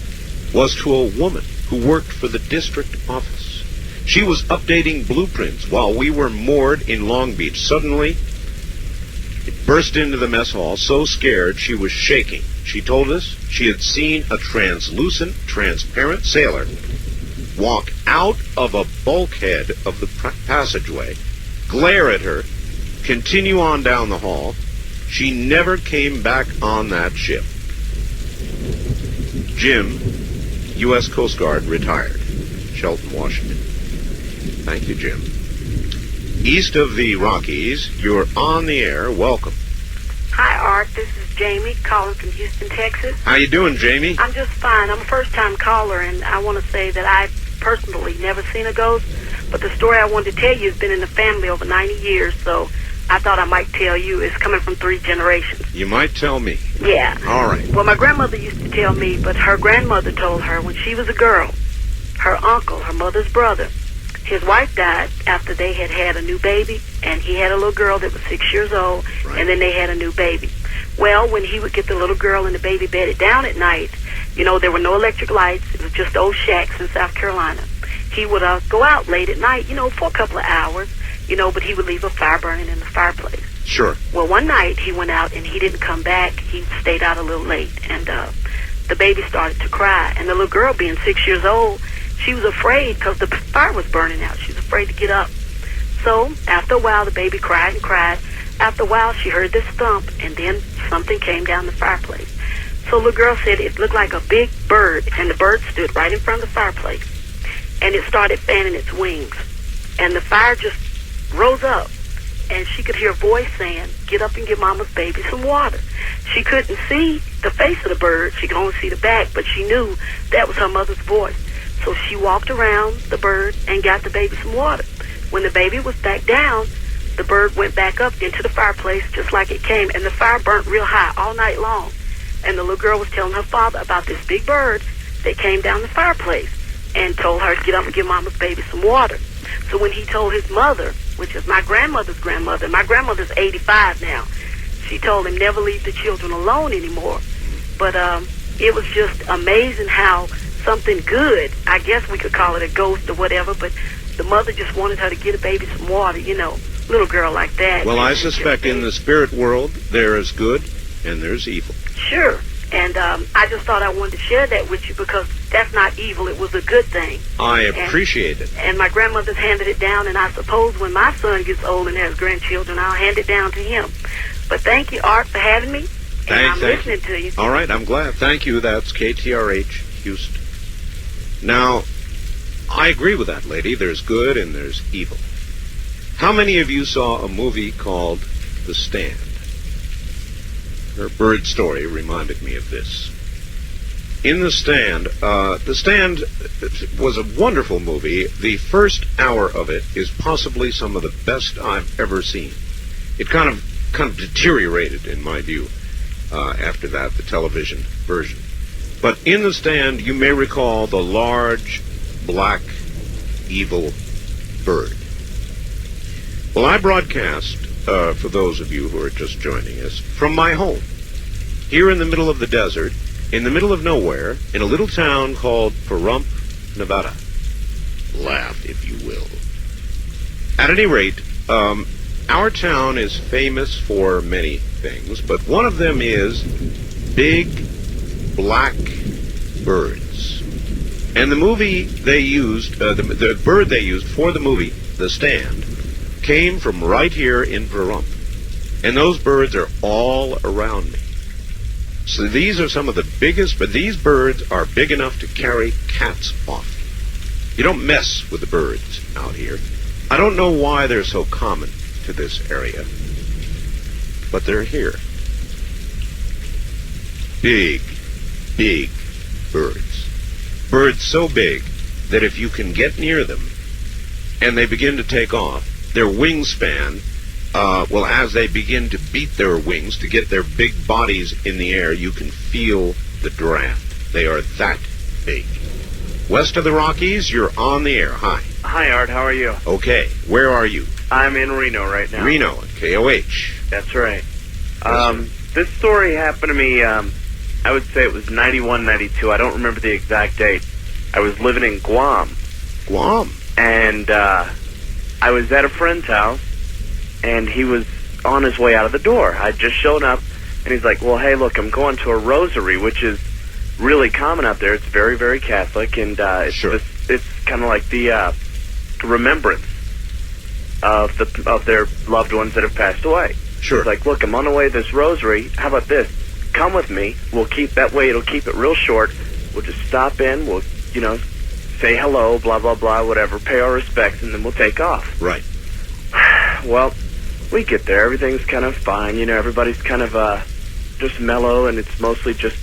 was to a woman who worked for the district office. She was updating blueprints while we were moored in Long Beach. Suddenly, it burst into the mess hall so scared she was shaking. She told us she had seen a transparent sailor walk out of a bulkhead of the passageway, glare at her, continue on down the hall. She never came back on that ship. Jim, U.S. Coast Guard, retired. Shelton, Washington. Thank you, Jim. East of the Rockies, you're on the air. Welcome. Hi, Art. This is Jamie calling from Houston, Texas. How you doing, Jamie? I'm just fine. I'm a first-time caller, and I want to say that I've personally never seen a ghost, but the story I wanted to tell you has been in the family over 90 years, so I thought I might tell you. It's coming from 3 generations. You might tell me. Yeah. All right. Well, my grandmother used to tell me, but her grandmother told her when she was a girl, her uncle, her mother's brother, his wife died after they had had a new baby, and he had a little girl that was 6 years old, Right. and then they had a new baby. Well, when he would get the little girl and the baby bedded down at night, you know, there were no electric lights. It was just old shacks in South Carolina. He would go out late at night, you know, for a couple of hours, you know, but he would leave a fire burning in the fireplace. Sure. Well, one night he went out and he didn't come back. He stayed out a little late, and the baby started to cry. And the little girl, being 6 years old, she was afraid because the fire was burning out. She was afraid to get up. So after a while, the baby cried and cried. After a while, she heard this thump, and then something came down the fireplace. So the little girl said it looked like a big bird, and the bird stood right in front of the fireplace. And it started fanning its wings. And the fire just rose up, and she could hear a voice saying, "Get up and give Mama's baby some water." She couldn't see the face of the bird. She could only see the back, but she knew that was her mother's voice. So she walked around the bird and got the baby some water. When the baby was back down, the bird went back up into the fireplace just like it came, and the fire burnt real high all night long. And the little girl was telling her father about this big bird that came down the fireplace and told her to get up and give Mama's baby some water. So when he told his mother, which is my grandmother's grandmother, my grandmother's 85 now, she told him never leave the children alone anymore. But it was just amazing how something good, I guess we could call it a ghost or whatever, but the mother just wanted her to get a baby some water, you know, little girl like that. Well, I suspect in the spirit world there is good and there's evil. Sure. And I just thought I wanted to share that with you because that's not evil. It was a good thing. I appreciate it. And my grandmother's handed it down, and I suppose when my son gets old and has grandchildren, I'll hand it down to him. But thank you, Art, for having me. And I'm listening to you. All right, I'm glad. Thank you. That's KTRH, Houston. Now, I agree with that lady. There's good and there's evil. How many of you saw a movie called The Stand? Her bird story reminded me of this. In The Stand was a wonderful movie. The first hour of it is possibly some of the best I've ever seen. It kind of deteriorated, in my view, after that, the television version. But in The Stand, you may recall the large, black, evil bird. Well, I broadcast, for those of you who are just joining us, from my home, here in the middle of the desert, in the middle of nowhere, in a little town called Pahrump, Nevada. Laugh, if you will. At any rate, our town is famous for many things, but one of them is big, black birds. And the movie they used, the bird they used for the movie, The Stand, came from right here in Pahrump. And those birds are all around me. So these are some of the biggest, but these birds are big enough to carry cats off. You don't mess with the birds out here. I don't know why they're so common to this area, but they're here. Big, big birds. Birds so big that if you can get near them and they begin to take off, their wingspan, as they begin to beat their wings to get their big bodies in the air, you can feel the draft. They are that big. West of the Rockies, you're on the air. Hi. Hi, Art. How are you? Okay. Where are you? I'm in Reno right now. Reno, KOH. That's right. This story happened to me, I would say it was 91, 92. I don't remember the exact date. I was living in Guam. Guam? And I was at a friend's house, and he was on his way out of the door. I'd just shown up, and he's like, well, hey, look, I'm going to a rosary, which is really common out there. It's very, very Catholic, and it's kind of like the remembrance of their loved ones that have passed away. Sure. He's like, look, I'm on the way to this rosary. How about this? Come with me. We'll keep that way. It'll keep it real short. We'll just stop in. We'll, say hello, blah, blah, blah, whatever, pay our respects, and then we'll take off. Right. Well, we get there. Everything's kind of fine. Everybody's kind of just mellow, and it's mostly just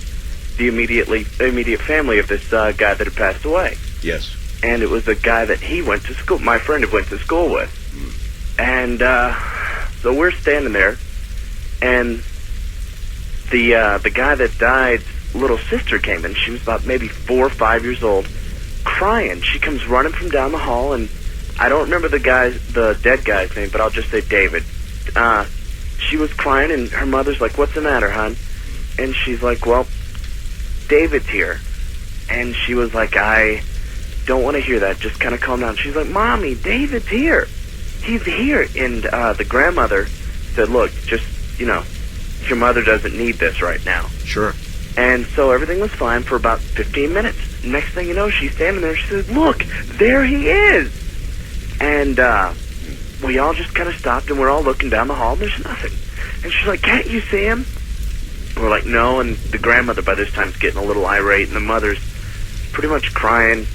the immediate family of this guy that had passed away. Yes. And it was a guy that he went to school, my friend had went to school with. And so we're standing there, and the guy that died's little sister came in. She was about maybe 4 or 5 years old, crying. She comes running from down the hall, and I don't remember the dead guy's name, but I'll just say David. She was crying, and her mother's like, what's the matter, hon? And she's like, well, David's here. And she was like, I don't want to hear that. Just kind of calm down. She's like, Mommy, David's here. He's here. And the grandmother said, look, just, your mother doesn't need this right now. Sure. And so everything was fine for about 15 minutes. Next thing you know, she's standing there. She says, look, there he is. And we all just kind of stopped, and we're all looking down the hall, and there's nothing. And she's like, can't you see him? And we're like, no. And the grandmother by this time is getting a little irate, and the mother's pretty much crying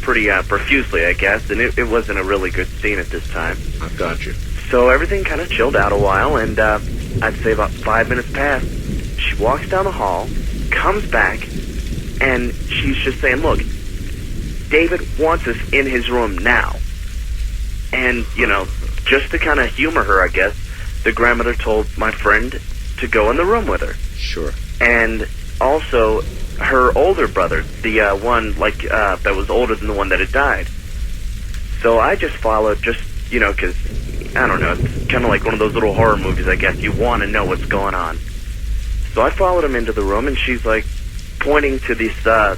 pretty profusely, I guess. And it wasn't a really good scene at this time. I've got you. So everything kind of chilled out a while, and I'd say about 5 minutes passed. She walks down the hall, comes back, and she's just saying, look, David wants us in his room now. And, just to kind of humor her, I guess, the grandmother told my friend to go in the room with her. Sure. And also, her older brother, the one, that was older than the one that had died. So I just followed, because, I don't know, it's kind of like one of those little horror movies, I guess. You want to know what's going on. So I followed him into the room, and she's, like, pointing to these, I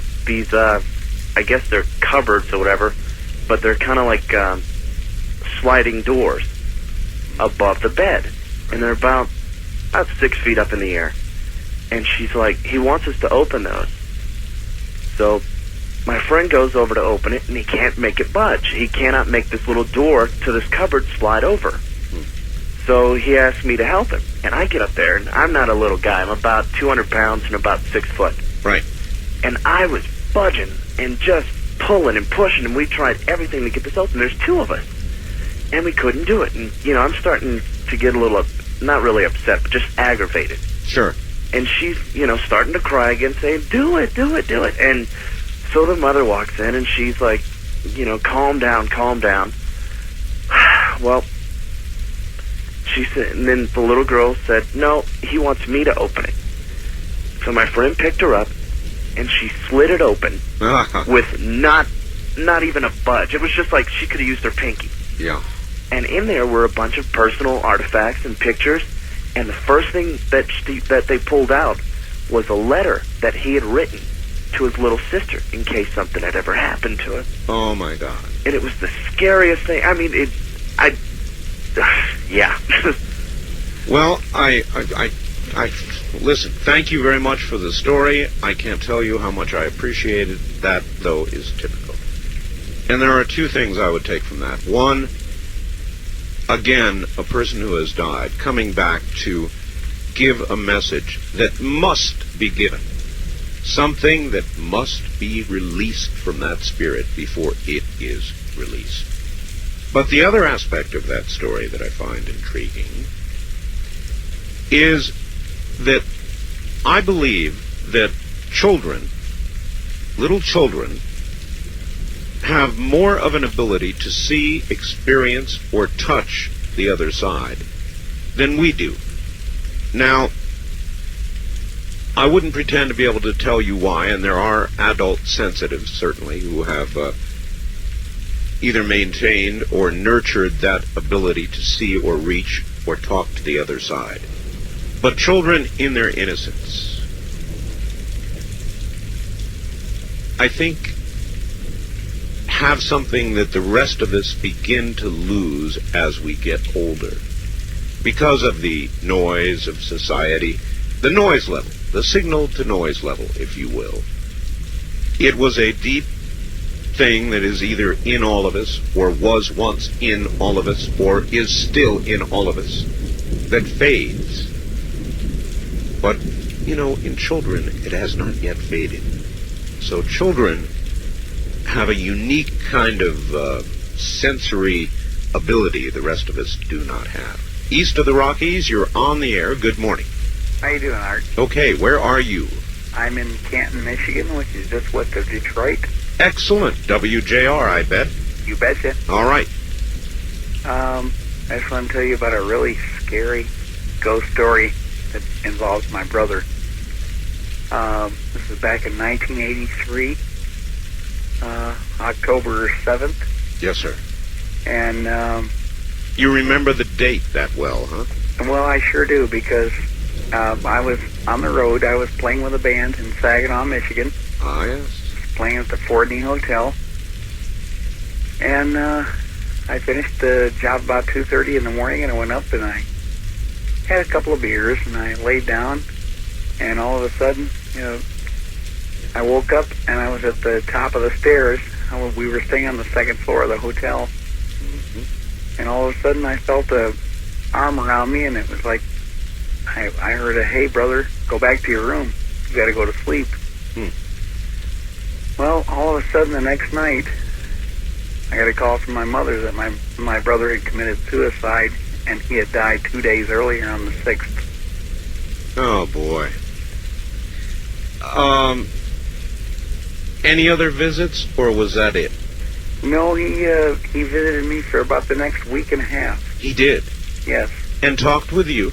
guess they're cupboards or whatever, but they're kind of like sliding doors above the bed. And they're about 6 feet up in the air. And she's like, he wants us to open those. So my friend goes over to open it, and he can't make it budge. He cannot make this little door to this cupboard slide over. So he asked me to help him. And I get up there, and I'm not a little guy. I'm about 200 pounds and about 6 foot. Right. And I was budging and just pulling and pushing, and we tried everything to get this open. There's 2 of us. And we couldn't do it. And, I'm starting to get a little, not really upset, but just aggravated. Sure. And she's, starting to cry again, saying, do it, do it, do it. And so the mother walks in, and she's like, calm down, calm down. Well, she said, and then the little girl said, no, he wants me to open it. So my friend picked her up, and she slid it open with not even a budge. It was just like she could have used her pinky. Yeah. And in there were a bunch of personal artifacts and pictures, and the first thing that they pulled out was a letter that he had written to his little sister in case something had ever happened to him. Oh, my God. And it was the scariest thing. I mean, yeah. Well, I listen, thank you very much for the story. I can't tell you how much I appreciate it. That, though, is typical. And there are 2 things I would take from that. One, again, a person who has died coming back to give a message that must be given. Something that must be released from that spirit before it is released. But the other aspect of that story that I find intriguing is that I believe that children, little children, have more of an ability to see, experience, or touch the other side than we do. Now, I wouldn't pretend to be able to tell you why, and there are adult sensitives, certainly, who have either maintained or nurtured that ability to see or reach or talk to the other side. But children, in their innocence, I think, have something that the rest of us begin to lose as we get older. because of the noise of society, the noise level, the signal-to-noise level, if you will. It was a deep thing that is either in all of us, or was once in all of us, or is still in all of us, that fades. But, in children, it has not yet faded. So children have a unique kind of sensory ability the rest of us do not have. East of the Rockies, you're on the air. Good morning. How you doing, Art? Okay, where are you? I'm in Canton, Michigan, which is just west of Detroit. Excellent. WJR, I bet. You betcha. All right. I just want to tell you about a really scary ghost story that involves my brother. This was back in 1983, October 7th. Yes, sir. And, you remember the date that well, huh? well, I sure do, because I was on the road. I was playing with a band in Saginaw, Michigan. Ah, yes. Playing at the Fordney Hotel. And I finished the job about 2:30 in the morning, and I went up and I had a couple of beers, and I laid down, and all of a sudden, I woke up and I was at the top of the stairs. We were staying on the second floor of the hotel. And all of a sudden I felt a arm around me, and it was like, I heard a, "Hey, brother, go back to your room. You got to go to sleep." Well, all of a sudden the next night, I got a call from my mother that my brother had committed suicide, and he had died 2 days earlier on the 6th. Oh, boy. Any other visits, or was that it? No, he visited me for about the next week and a half. He did? Yes. And talked with you?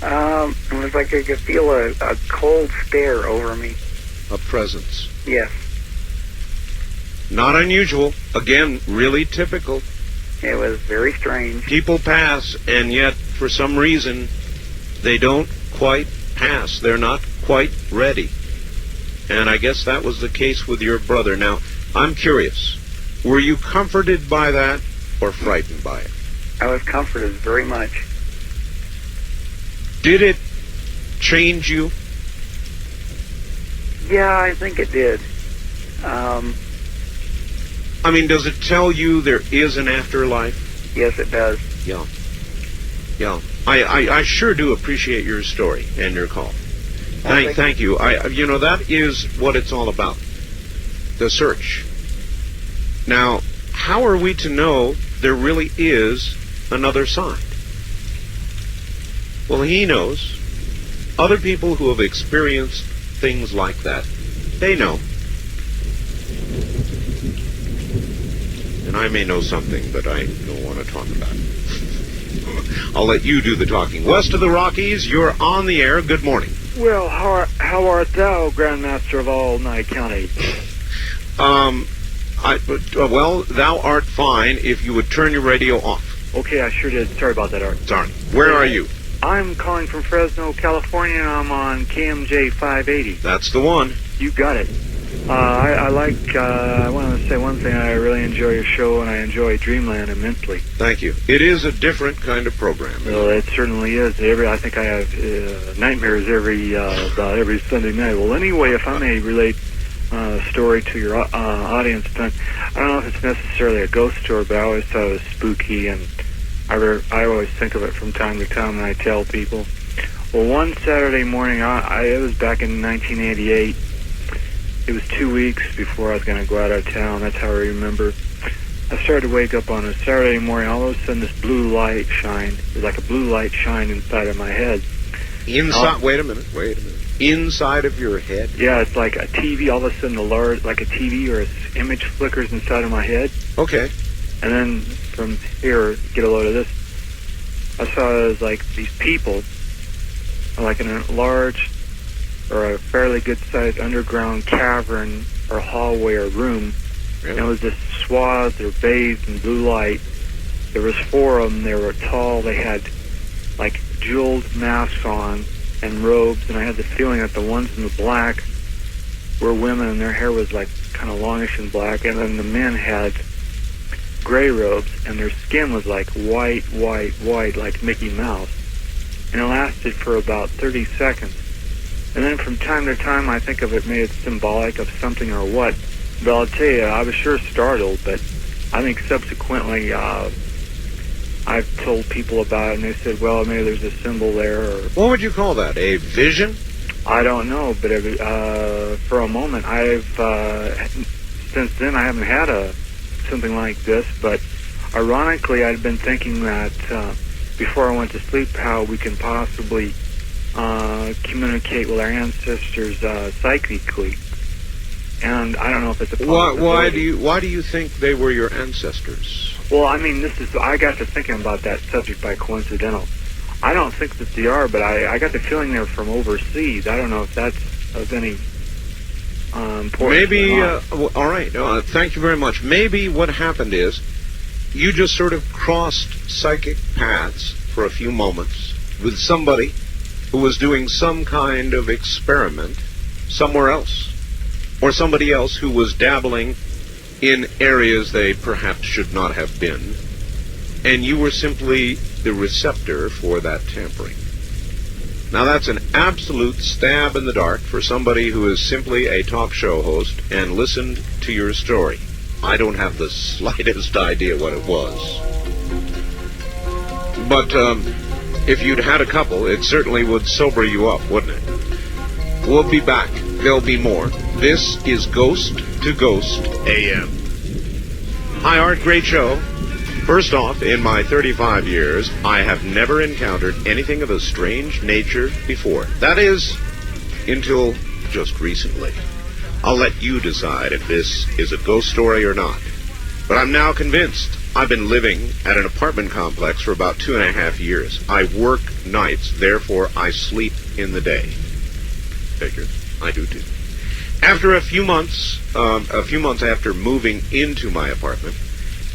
It was like I could feel a cold stare over me. A presence. Yes. Not unusual. Again, really typical. It was very strange. People pass, and yet, for some reason, they don't quite pass. They're not quite ready. And I guess that was the case with your brother. Now, I'm curious. Were you comforted by that or frightened by it? I was comforted very much. Did it change you? Yeah, I think it did. I mean, does it tell you there is an afterlife? Yes, it does. Yeah. Yeah. I sure do appreciate your story and your call. Thank you. That is what it's all about. The search. Now, how are we to know there really is another side? Well, he knows. Other people who have experienced things like that, they know. And I may know something, but I don't want to talk about it. I'll let you do the talking. West of the Rockies, you're on the air. Good morning. Well, how art thou, Grandmaster of all Nye County? Well, thou art fine if you would turn your radio off. Okay, I sure did. Sorry about that, Art. Sorry. Where are you? I'm calling from Fresno, California, and I'm on KMJ 580. That's the one. You got it. I want to say one thing. I really enjoy your show, and I enjoy Dreamland immensely. Thank you. It is a different kind of program. Well, it certainly is. I think I have nightmares about every Sunday night. Well, anyway, if I may relate a story to your audience, I don't know if it's necessarily a ghost story, but I always thought it was spooky, and I always think of it from time to time, and I tell people. Well, one Saturday morning, it was back in 1988. It was 2 weeks before I was going to go out of town. That's how I remember. I started to wake up on a Saturday morning. All of a sudden, this blue light shined. It was like a blue light shined inside of my head. Inside? Wait a minute. Inside of your head? Yeah, it's like a TV. All of a sudden, like a TV or an image flickers inside of my head. Okay. And then from here, get a load of this. I saw it was like these people, like in a large or a fairly good-sized underground cavern or hallway or room. Really? And it was this swath. They were bathed in blue light. There was 4 of them. They were tall. They had like jeweled masks on and robes. And I had the feeling that the ones in the black were women, and their hair was like kind of longish and black. And then the men had gray robes, and their skin was like white, like Mickey Mouse. And it lasted for about 30 seconds. And then from time to time, I think of it maybe it's symbolic of something or what. But I'll tell you, I was sure startled, but I think subsequently I've told people about it, and they said, well, maybe there's a symbol there. Or what would you call that, a vision? I don't know, but for a moment, since then I haven't had something like this, but ironically I'd been thinking that before I went to sleep how we can possibly communicate with our ancestors psychically. And I don't know if it's a possibility. Why do you think they were your ancestors? Well, I mean, I got to thinking about that subject by coincidental. I don't think that they are, but I got the feeling they're from overseas. I don't know if that's of any importance. Maybe, all right, thank you very much. Maybe what happened is you just sort of crossed psychic paths for a few moments with somebody who was doing some kind of experiment somewhere else, or somebody else who was dabbling in areas they perhaps should not have been, and you were simply the receptor for that tampering. Now that's an absolute stab in the dark for somebody who is simply a talk show host and listened to your story. I don't have the slightest idea what it was. But if you'd had a couple, it certainly would sober you up, wouldn't it? We'll be back. There'll be more. This is Ghost to Ghost AM. Hi, Art. Great show. First off, in my 35 years, I have never encountered anything of a strange nature before. That is, until just recently. I'll let you decide if this is a ghost story or not. But I'm now convinced. I've been living at an apartment complex for about 2.5 years. I work nights, therefore I sleep in the day. Figure, I do too. After a few months after moving into my apartment,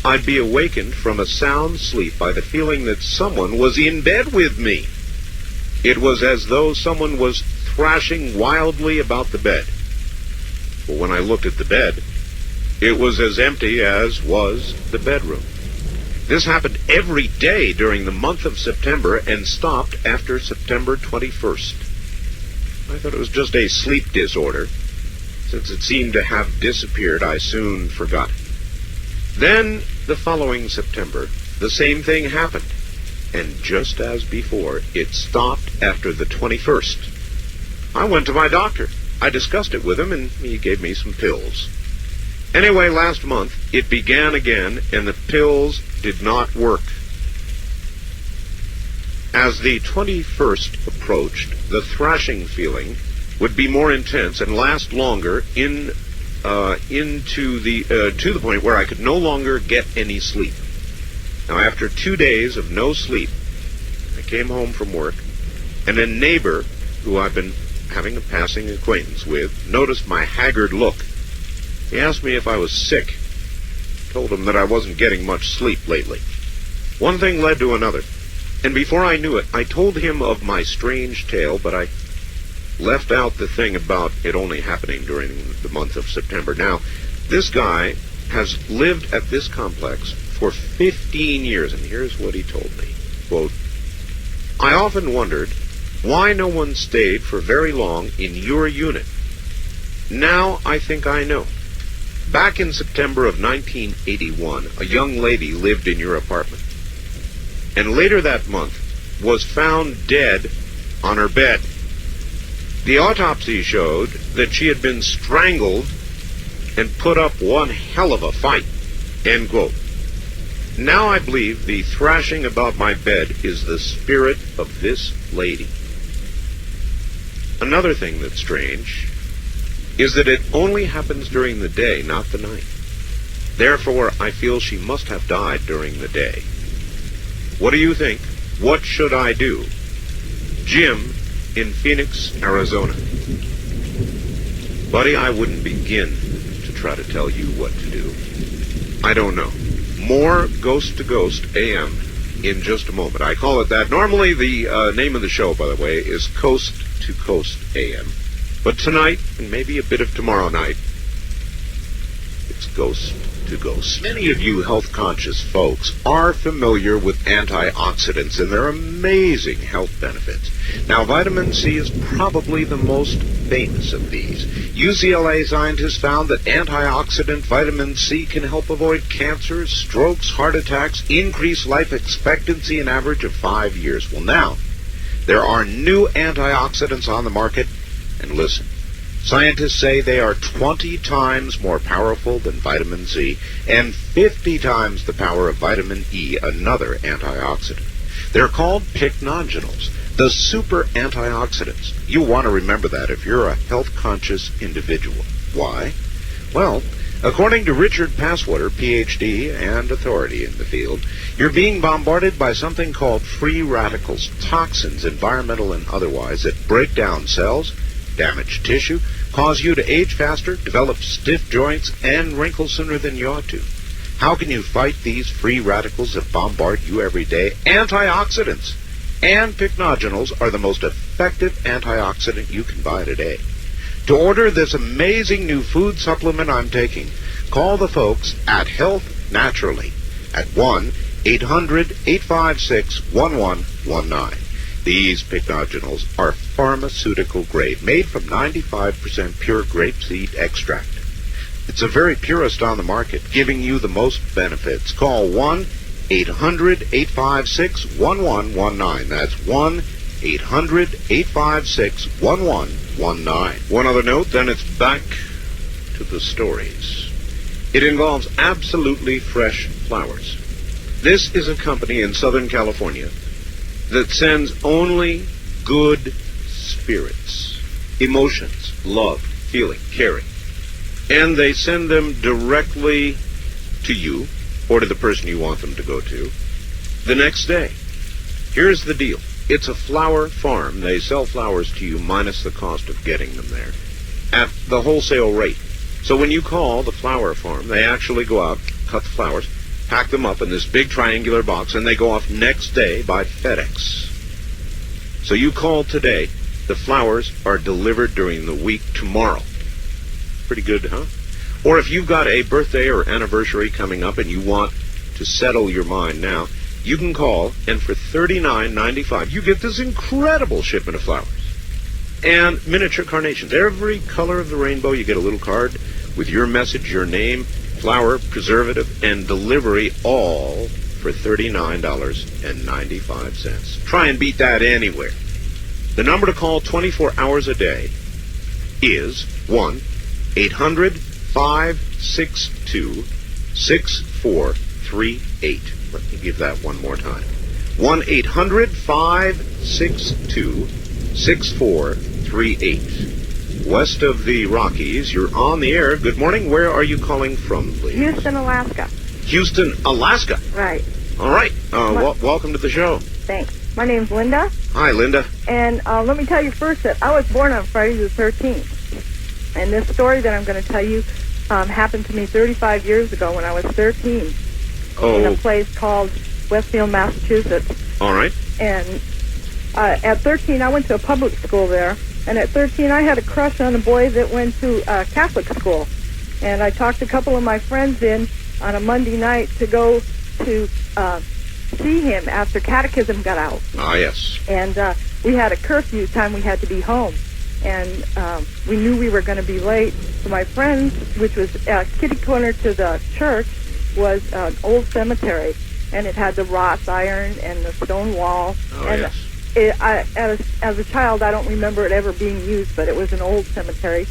I'd be awakened from a sound sleep by the feeling that someone was in bed with me. It was as though someone was thrashing wildly about the bed. But when I looked at the bed, it was as empty as was the bedroom. This happened every day during the month of September and stopped after September 21st. I thought it was just a sleep disorder. Since it seemed to have disappeared, I soon forgot. Then, the following September, the same thing happened. And just as before, it stopped after the 21st. I went to my doctor. I discussed it with him, and he gave me some pills. Anyway, last month, it began again, and the pills did not work. As the 21st approached, the thrashing feeling would be more intense and last longer to the point where I could no longer get any sleep. Now, after 2 days of no sleep, I came home from work, and a neighbor who I've been having a passing acquaintance with noticed my haggard look. He asked me if I was sick. I told him that I wasn't getting much sleep lately. One thing led to another, and before I knew it, I told him of my strange tale, but I left out the thing about it only happening during the month of September. Now, this guy has lived at this complex for 15 years, and here's what he told me. Quote, I often wondered why no one stayed for very long in your unit. Now I think I know. Back in September of 1981, a young lady lived in your apartment, and later that month was found dead on her bed. The autopsy showed that she had been strangled and put up one hell of a fight. End quote. Now I believe the thrashing about my bed is the spirit of this lady. Another thing that's strange is that it only happens during the day, not the night. Therefore, I feel she must have died during the day. What do you think? What should I do? Jim in Phoenix, Arizona. Buddy, I wouldn't begin to try to tell you what to do. I don't know. More Ghost to Ghost AM in just a moment. I call it that. Normally the name of the show, by the way, is Coast to Coast AM. But tonight, and maybe a bit of tomorrow night, it's Ghost to go. Many of you health-conscious folks are familiar with antioxidants and their amazing health benefits. Now, vitamin C is probably the most famous of these. UCLA scientists found that antioxidant vitamin C can help avoid cancers, strokes, heart attacks, increase life expectancy an average of 5 years. Well, now, there are new antioxidants on the market, and listen. Scientists say they are 20 times more powerful than vitamin C and 50 times the power of vitamin E, another antioxidant. They're called pycnogenals, the super antioxidants. You want to remember that if you're a health-conscious individual. Why? Well, according to Richard Passwater, Ph.D. and authority in the field, you're being bombarded by something called free radicals, toxins, environmental and otherwise, that break down cells, damage tissue, cause you to age faster, develop stiff joints, and wrinkle sooner than you ought to. How can you fight these free radicals that bombard you every day? Antioxidants and pycnogenals are the most effective antioxidant you can buy today. To order this amazing new food supplement I'm taking, call the folks at Health Naturally at 1-800-856-1119. These pycnogenals are pharmaceutical grade, made from 95% pure grapeseed extract. It's the very purest on the market, giving you the most benefits. Call 1-800-856-1119. That's 1-800-856-1119. One other note, then it's back to the stories. It involves absolutely fresh flowers. This is a company in Southern California that sends only good spirits, emotions, love, feeling, caring. And they send them directly to you or to the person you want them to go to the next day. Here's the deal. It's a flower farm. They sell flowers to you minus the cost of getting them there at the wholesale rate. So when you call the flower farm, they actually go out, cut the flowers, pack them up in this big triangular box, and they go off next day by FedEx. So you call today. The flowers are delivered during the week tomorrow. Pretty good, huh? Or if you've got a birthday or anniversary coming up and you want to settle your mind now, you can call, and for $39.95, you get this incredible shipment of flowers. And miniature carnations. Every color of the rainbow, you get a little card with your message, your name, flower, preservative, and delivery, all for $39.95. Try and beat that anywhere. The number to call 24 hours a day is 1-800-562-6438. Let me give that one more time. 1-800-562-6438. West of the Rockies, you're on the air. Good morning. Where are you calling from, please? Houston, Alaska. Houston, Alaska. Right. All right. Welcome to the show. Thanks. My name's Linda. Hi, Linda. And let me tell you first that I was born on Friday the 13th. And this story that I'm going to tell you happened to me 35 years ago when I was 13 in a place called Westfield, Massachusetts. All right. And at 13, I went to a public school there. And at 13, I had a crush on a boy that went to Catholic school. And I talked a couple of my friends in on a Monday night to go to see him after catechism got out. Ah, yes. And we had a curfew time. We had to be home. And we knew we were going to be late. So my friends, which was kitty corner to the church, was an old cemetery. And it had the wrought iron and the stone wall. Oh, and yes. As a child, I don't remember it ever being used, but it was an old cemetery.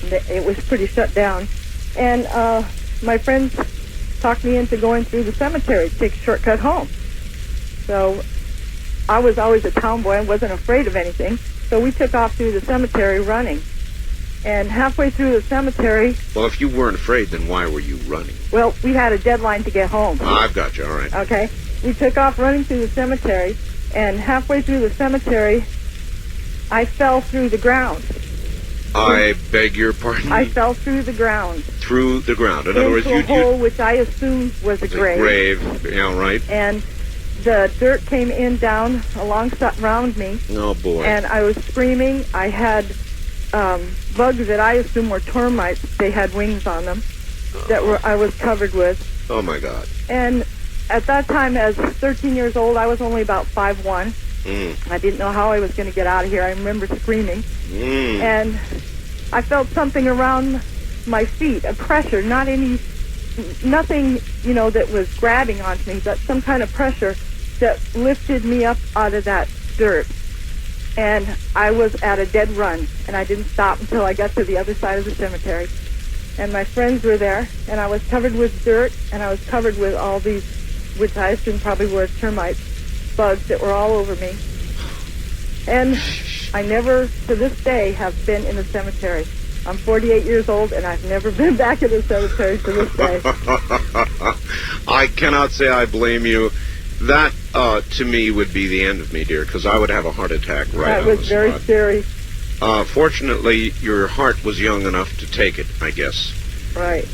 It was pretty shut down. And my friends talked me into going through the cemetery to take a shortcut home. So I was always a tomboy and wasn't afraid of anything. So we took off through the cemetery running. And halfway through the cemetery... Well, if you weren't afraid, then why were you running? Well, we had a deadline to get home. I've got you. All right. Okay. We took off running through the cemetery. And halfway through the cemetery, I fell through the ground. I beg your pardon? I fell through the ground. Through the ground. In other words, into a hole which I assumed was a grave. Grave, yeah, right. And the dirt came in down around me. Oh, boy. And I was screaming. I had bugs that I assumed were termites. They had wings on them. that I was covered with. Oh, my God. And at that time, as 13 years old, I was only about 5'1". I didn't know how I was going to get out of here. I remember screaming. And I felt something around my feet, a pressure, nothing, that was grabbing onto me, but some kind of pressure that lifted me up out of that dirt. And I was at a dead run, and I didn't stop until I got to the other side of the cemetery. And my friends were there, and I was covered with dirt, and I was covered with all these, which I assume probably were termites, bugs that were all over me. And I never, to this day, have been in the cemetery. I'm 48 years old, and I've never been back in the cemetery to this day. I cannot say I blame you. That, to me, would be the end of me, dear, because I would have a heart attack right on the spot. That was very scary. Fortunately, your heart was young enough to take it, I guess. Right.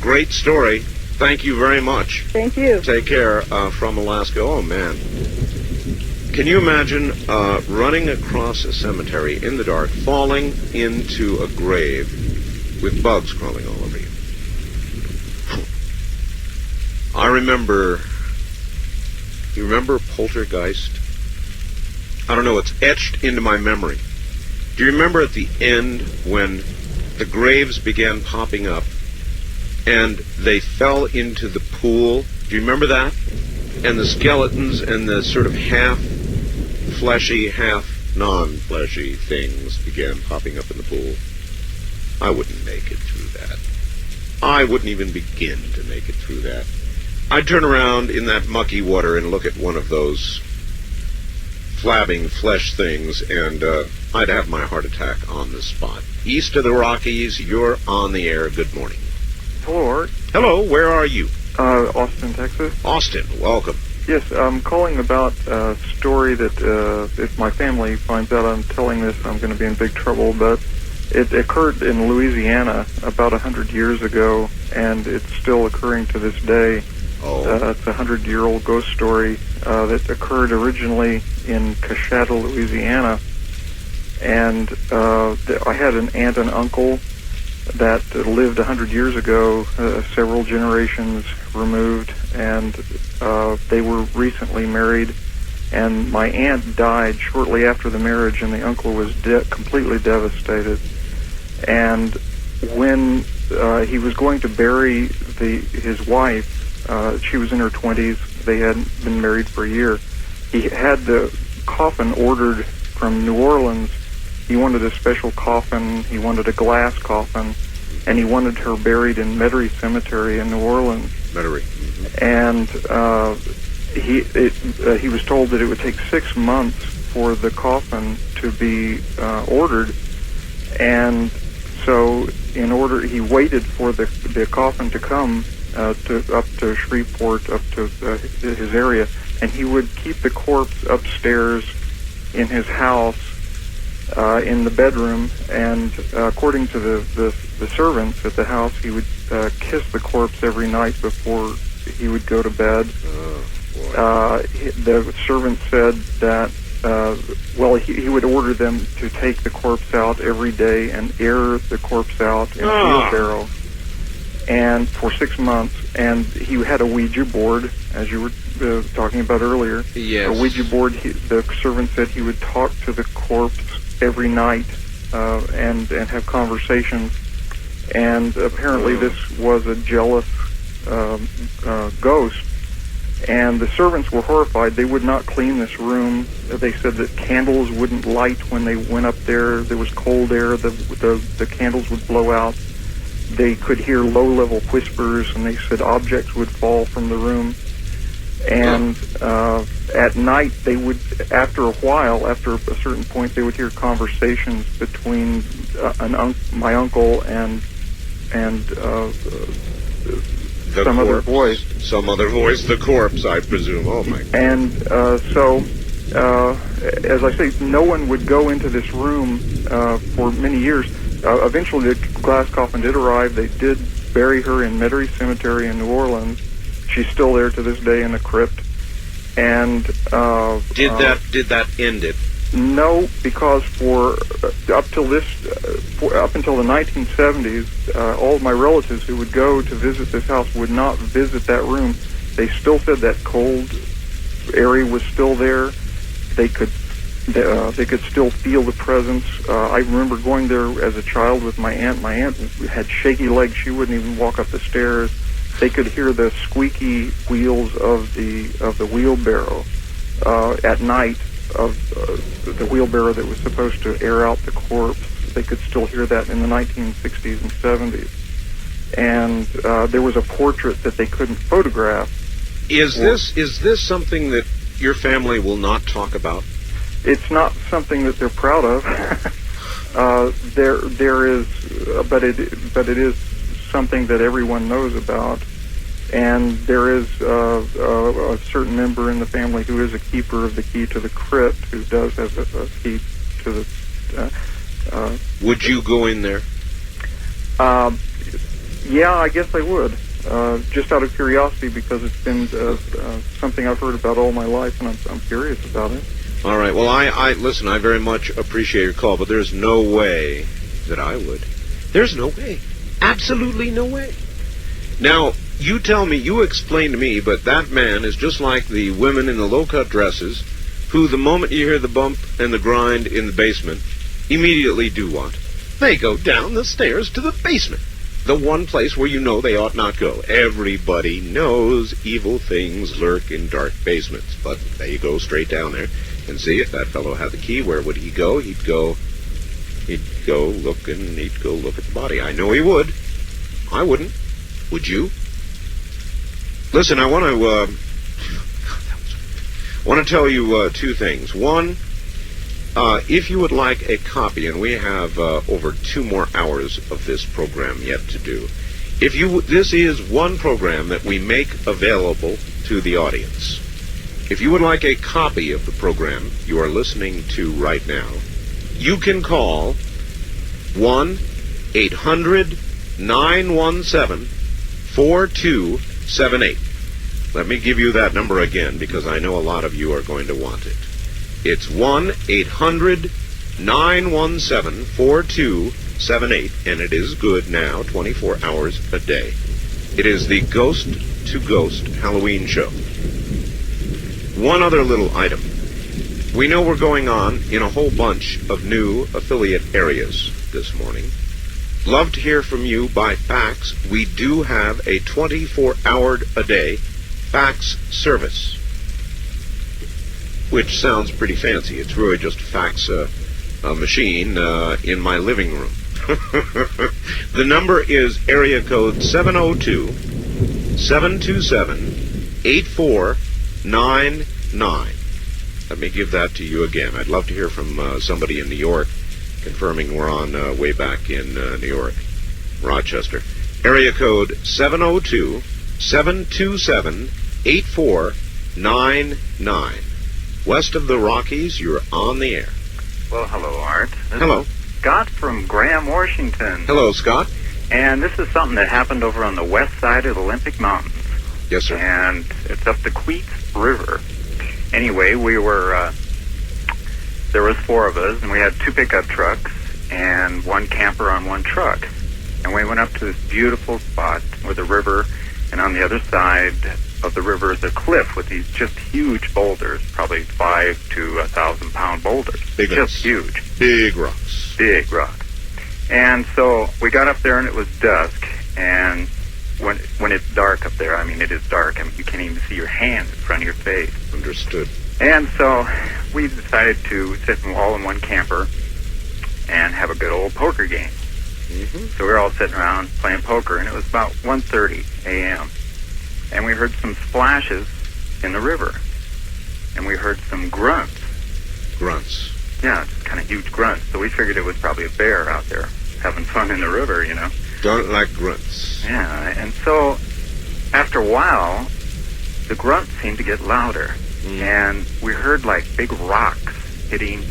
Great story. Thank you very much. Thank you. Take care. From Alaska. Oh, man. Can you imagine running across a cemetery in the dark, falling into a grave with bugs crawling all over you? I remember... You remember Poltergeist? I don't know, it's etched into my memory. Do you remember at the end when the graves began popping up and they fell into the pool? Do you remember that? And the skeletons and the sort of half fleshy, half non-fleshy things began popping up in the pool. I wouldn't make it through that. I wouldn't even begin to make it through that. I'd turn around in that mucky water and look at one of those flabbing flesh things, and I'd have my heart attack on the spot. East of the Rockies, you're on the air. Good morning. Hello, Art. Hello, where are you? Austin, Texas. Austin, welcome. Yes, I'm calling about a story that if my family finds out I'm telling this, I'm going to be in big trouble, but it occurred in Louisiana about 100 years ago, and it's still occurring to this day. It's a 100-year-old ghost story that occurred originally in Coshada, Louisiana. And I had an aunt and uncle that lived 100 years ago, several generations removed, and they were recently married. And my aunt died shortly after the marriage, and the uncle was completely devastated. And when he was going to bury his wife, she was in her 20s. They hadn't been married for a year. He had the coffin ordered from New Orleans. He wanted a special coffin. He wanted a glass coffin, and he wanted her buried in Metairie Cemetery in New Orleans. Metairie. And he was told that it would take 6 months for the coffin to be ordered, and so he waited for the coffin to come up to Shreveport, up to his area, and he would keep the corpse upstairs in his house in the bedroom, and according to the servants at the house, he would kiss the corpse every night before he would go to bed. The servant said that he would order them to take the corpse out every day and air the corpse out in a wheelbarrow, and for 6 months. And he had a Ouija board, as you were talking about earlier. Yes. A Ouija board. The servant said he would talk to the corpse every night and have conversations. And apparently this was a jealous ghost. And the servants were horrified. They would not clean this room. They said that candles wouldn't light when they went up there. There was cold air. The candles would blow out. They could hear low-level whispers, and they said objects would fall from the room. And at night, they would, after a while, after a certain point, they would hear conversations between my uncle and some other voice. Some other voice, the corpse, I presume. Oh, my God. And as I say, no one would go into this room for many years. Eventually, the glass coffin did arrive. They did bury her in Metairie Cemetery in New Orleans. She's still there to this day in the crypt. And did that end it? No, because up until the 1970s, all of my relatives who would go to visit this house would not visit that room. They still said that cold area was still there. They could still feel the presence. I remember going there as a child with my aunt. My aunt had shaky legs; she wouldn't even walk up the stairs. They could hear the squeaky wheels of the wheelbarrow at night. Of the wheelbarrow that was supposed to air out the corpse. They could still hear that in the 1960s and 70s. And there was a portrait that they couldn't photograph. Is this something that your family will not talk about? It's not something that they're proud of. There is, but it is something that everyone knows about. And there is a certain member in the family who is a keeper of the key to the crypt, who does have a key to the... Would you go in there? Yeah, I guess I would. Just out of curiosity, because it's been something I've heard about all my life, and I'm curious about it. All right. Well, I listen, I very much appreciate your call, but there's no way that I would. There's no way. Absolutely no way. Now, you tell me, you explain to me, but that man is just like the women in the low-cut dresses, who the moment you hear the bump and the grind in the basement, immediately do what? They go down the stairs to the basement, the one place where you know they ought not go. Everybody knows evil things lurk in dark basements, but they go straight down there. And see, if that fellow had the key, where would he go? He'd go look at the body. I know he would. I wouldn't. Would you? Listen, I want to tell you two things. One, if you would like a copy, and we have over 2 more hours of this program yet to do. This is one program that we make available to the audience. If you would like a copy of the program you are listening to right now, you can call 1-800-917-4278. Let me give you that number again, because I know a lot of you are going to want it. It's 1-800-917-4278, and it is good now, 24 hours a day. It is the Ghost to Ghost Halloween show. One other little item. We know we're going on in a whole bunch of new affiliate areas this morning. Love to hear from you by fax. We do have a 24-hour-a-day fax service, which sounds pretty fancy. It's really just a fax machine in my living room. The number is area code 702-727-8499. Let me give that to you again. I'd love to hear from somebody in New York, confirming we're on way back in New York, Rochester. Area code 702-727-8499. West of the Rockies, you're on the air. Well, hello, Art. Hello. Scott from Graham, Washington. Hello, Scott. And this is something that happened over on the west side of the Olympic Mountains. Yes, sir. And it's up the Queets River. Anyway, we were, there was 4 of us, and we had 2 pickup trucks and 1 camper on 1 truck. And we went up to this beautiful spot with a river, and on the other side of the river is a cliff with these just huge boulders, probably 5 to 1,000-pound boulders. Big just rocks. Huge. Big rocks. Big rocks. And so we got up there, and it was dusk, and when it's dark up there, I mean, it is dark. I mean, you can't even see your hand in front of your face. Understood. And so we decided to sit all in 1 camper and have a good old poker game. Mm-hmm. So we were all sitting around playing poker, and it was about 1:30 a.m. And we heard some splashes in the river. And we heard some grunts. Grunts. Yeah, just kind of huge grunts. So we figured it was probably a bear out there having fun in the river, you know. Don't like grunts. Yeah, and so after a while, the grunts seemed to get louder. And we heard like big rocks hitting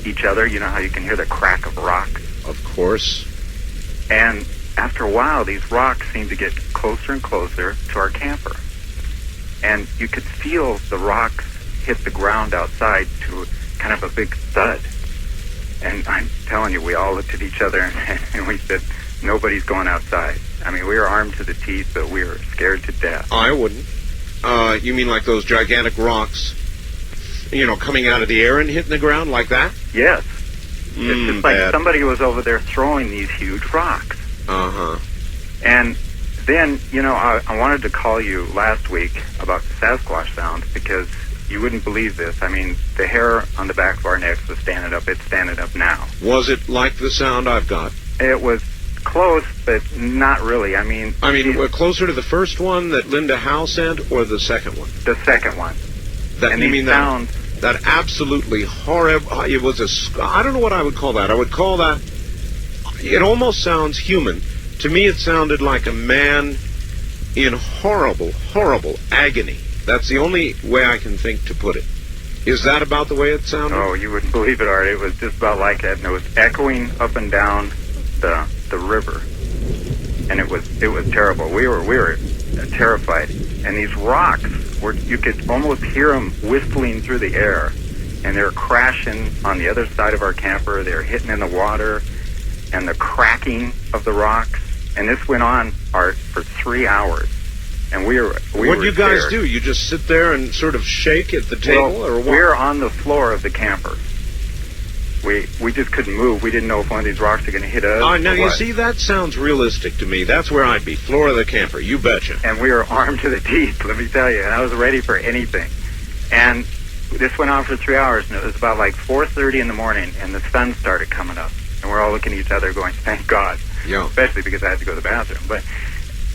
each other. You know how you can hear the crack of rocks? Of course. And after a while, these rocks seemed to get closer and closer to our camper. And you could feel the rocks hit the ground outside to kind of a big thud. And I'm telling you, we all looked at each other and we said, nobody's going outside. I mean, we were armed to the teeth, but we were scared to death. I wouldn't. You mean like those gigantic rocks, coming out of the air and hitting the ground like that? Yes. It's just like somebody was over there throwing these huge rocks. Uh-huh. And then, I wanted to call you last week about the Sasquatch sound because you wouldn't believe this. I mean, the hair on the back of our necks was standing up. It's standing up now. Was it like the sound I've got? It was close, but not really. I mean, closer to the first one that Linda Howe sent, or the second one? The second one. And you mean that absolutely horrible? It was I don't know what I would call that. I would call that. It almost sounds human. To me, it sounded like a man in horrible, horrible agony. That's the only way I can think to put it. Is that about the way it sounded? Oh, you wouldn't believe it, Art. It was just about like that, and it was echoing up and down the river, and it was terrible. We were terrified, and these rocks you could almost hear them whistling through the air, and they were crashing on the other side of our camper. They were hitting in the water, and the cracking of the rocks, and this went on, Art, for 3 hours. And we were What do you guys scared. do? You just sit there and sort of shake at the table, or what? We're on the floor of the camper. We just couldn't move. We didn't know if one of these rocks are going to hit us. Now, you see, that sounds realistic to me. That's where I'd be, floor of the camper. You betcha. And we were armed to the teeth, let me tell you. And I was ready for anything. And this went on for 3 hours, and it was about like 4:30 in the morning, and the sun started coming up. And we're all looking at each other going, thank God. Yeah. Especially because I had to go to the bathroom. But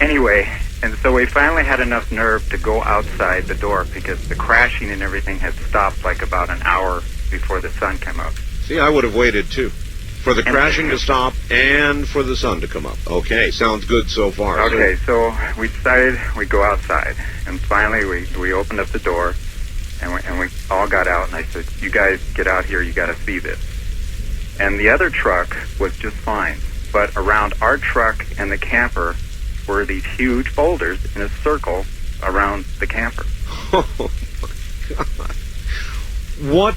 anyway, and so we finally had enough nerve to go outside the door because the crashing and everything had stopped like about an hour before the sun came up. See, I would have waited, too, for the crashing to stop and for the sun to come up. Okay, sounds good so far. Okay, so we decided we'd go outside. And finally, we opened up the door, and we all got out, and I said, you guys get out here, you got to see this. And the other truck was just fine. But around our truck and the camper were these huge boulders in a circle around the camper. Oh, my God. What,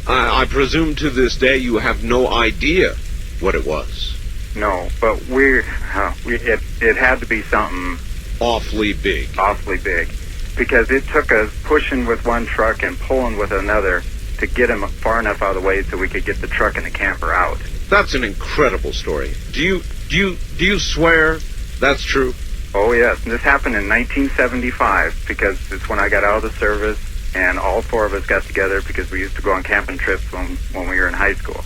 I presume to this day you have no idea what it was. No, but it had to be something awfully big. Awfully big. Because it took us pushing with one truck and pulling with another to get him far enough out of the way so we could get the truck and the camper out. That's an incredible story. Do you swear that's true? Oh, yes. And this happened in 1975 because it's when I got out of the service, and all four of us got together because we used to go on camping trips when we were in high school.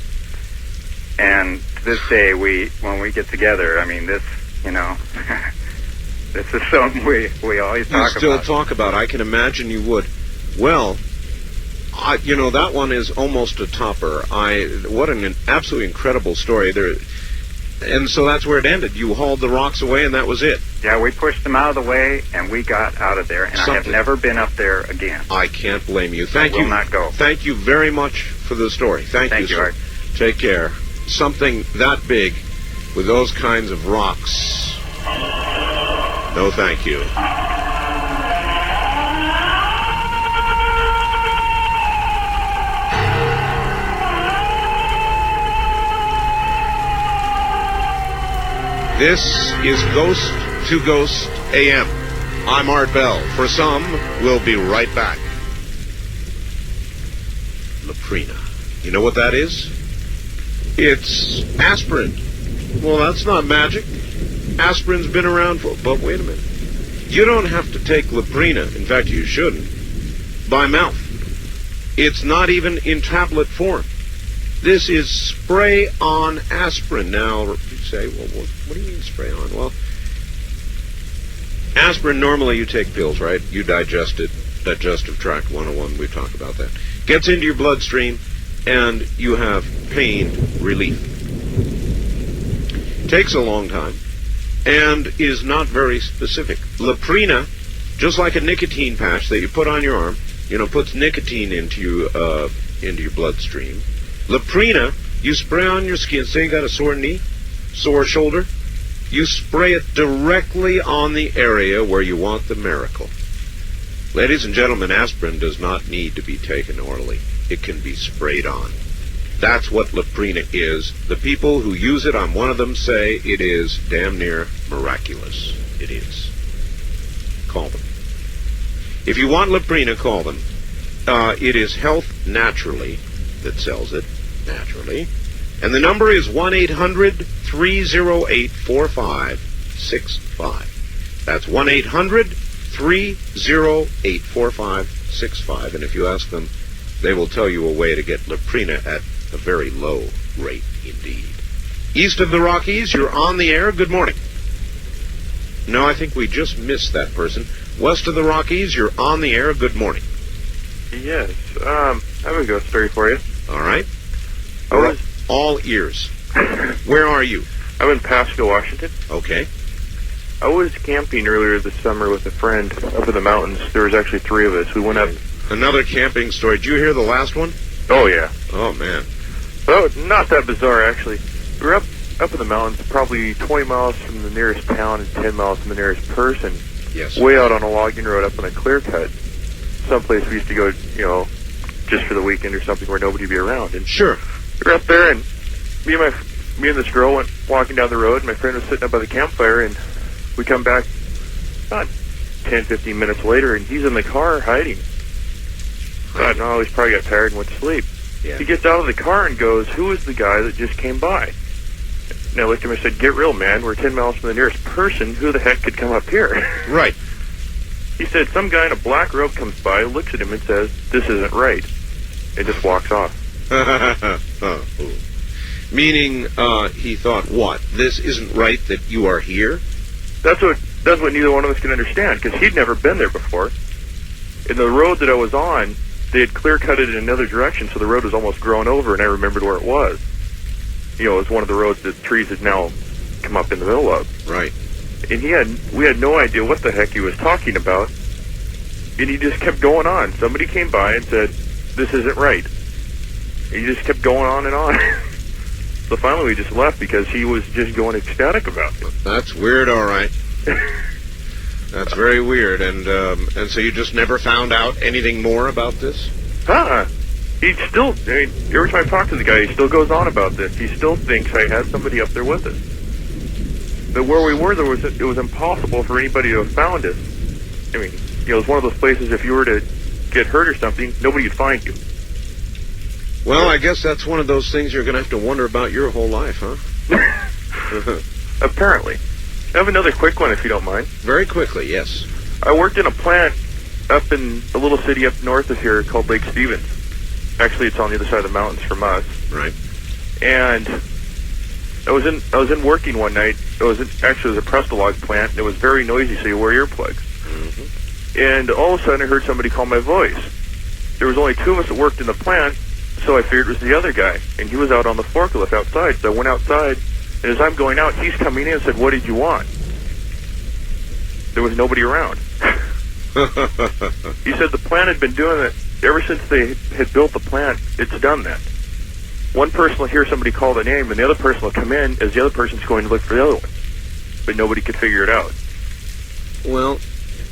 And to this day, when we get together, I mean, this, this is something we always talk about. You still talk about. I can imagine you would. Well, that one is almost a topper. What an absolutely incredible story. And so that's where it ended. You hauled the rocks away, and that was it. Yeah, we pushed them out of the way, and we got out of there. And I have never been up there again. I can't blame you. Thank you. I will not go. Thank you very much for the story. Thank you, sir. Art. Take care. Something that big with those kinds of rocks. No, thank you. This is Ghost to Ghost AM. I'm Art Bell. For some, we'll be right back. Laprina. You know what that is? It's aspirin. Well, that's not magic. Aspirin's been around for... But wait a minute. You don't have to take Laprina. In fact, you shouldn't. By mouth. It's not even in tablet form. This is spray-on aspirin. Now, you say, well, what do you mean spray-on? Well, aspirin, normally you take pills, right? You digest it. Digestive tract 101, we've talked about that. Gets into your bloodstream, and you have pain relief. Takes a long time, and is not very specific. Laprina, just like a nicotine patch that you put on your arm, puts nicotine into your bloodstream. Laprina, you spray on your skin. Say you got a sore knee, sore shoulder. You spray it directly on the area where you want the miracle. Ladies and gentlemen, aspirin does not need to be taken orally. it can be sprayed on. That's what Leprina is. The people who use it on one of them say it is damn near miraculous. It is. Call them. If you want Leprina, call them. It is Health Naturally that sells it, naturally. And the number is 1-800-308-4565. That's 1-800-308-4565. And if you ask them, they will tell you a way to get Leprina at a very low rate indeed. East of the Rockies, you're on the air. Good morning. No, I think we just missed that person. West of the Rockies, you're on the air. Good morning. Yes, I have a ghost story for you. All right. All ears. Where are you? I'm in Pasco, Washington. Okay. I was camping earlier this summer with a friend up in the mountains. There was actually 3 of us. We went up. Another camping story. Did you hear the last one? Oh, yeah. Oh, man. Oh, not that bizarre, actually. We were up in the mountains, probably 20 miles from the nearest town and 10 miles from the nearest person. Yes. Way out on a logging road up on a clear cut. Someplace we used to go, just for the weekend or something where nobody would be around. And sure. We were up there, and me and this girl went walking down the road, and my friend was sitting up by the campfire, and we come back about 10, 15 minutes later, and he's in the car hiding. I know, he's probably got tired and went to sleep. Yeah. He gets out of the car and goes, "Who is the guy that just came by?" And I looked at him and said, "Get real, man. We're 10 miles from the nearest person. Who the heck could come up here?" Right. He said, "Some guy in a black robe comes by, looks at him and says, 'This isn't right,' and just walks off." Meaning, he thought, what? This isn't right that you are here? That's what neither one of us can understand, because he'd never been there before. In the road that I was on, they had clear-cut it in another direction, so the road was almost grown over, and I remembered where it was. It was one of the roads that trees had now come up in the middle of. Right. And we had no idea what the heck he was talking about, and he just kept going on. Somebody came by and said, "This isn't right." And he just kept going on and on. So finally we just left because he was just going ecstatic about it. That's weird, all right. That's very weird. And so you just never found out anything more about this? He still, every time I talk to the guy, he still goes on about this. He still thinks I had somebody up there with us. But where we were, it was impossible for anybody to have found us. I mean, it was one of those places, if you were to get hurt or something, nobody would find you. Well, I guess that's one of those things you're going to have to wonder about your whole life, huh? Apparently. I have another quick one, if you don't mind. Very quickly, yes. I worked in a plant up in a little city up north of here called Lake Stevens. Actually, it's on the other side of the mountains from us. Right. And I was in working one night. It was a Prestolog plant, and it was very noisy, so you wear earplugs. Mm-hmm. And all of a sudden, I heard somebody call my voice. There was only 2 of us that worked in the plant, so I figured it was the other guy, and he was out on the forklift outside. So I went outside, and as I'm going out, he's coming in and said, "What did you want?" There was nobody around. He said the plant had been doing it ever since they had built the plant. It's done that. One person will hear somebody call the name, and the other person will come in as the other person's going to look for the other one. But nobody could figure it out. Well,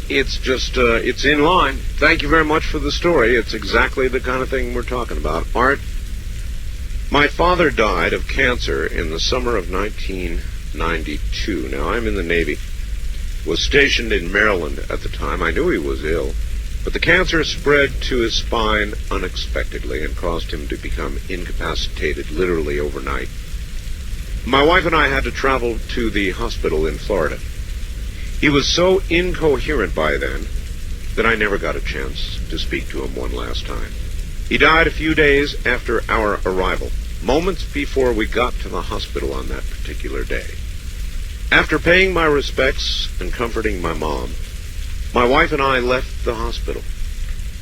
it's just, it's in line. Thank you very much for the story. It's exactly the kind of thing we're talking about. Art, my father died of cancer in the summer of 1992. Now, I'm in the Navy. Was stationed in Maryland at the time. I knew he was ill. But the cancer spread to his spine unexpectedly and caused him to become incapacitated literally overnight. My wife and I had to travel to the hospital in Florida. He was so incoherent by then that I never got a chance to speak to him one last time. He died a few days after our arrival, moments before we got to the hospital on that particular day. After paying my respects and comforting my mom, my wife and I left the hospital.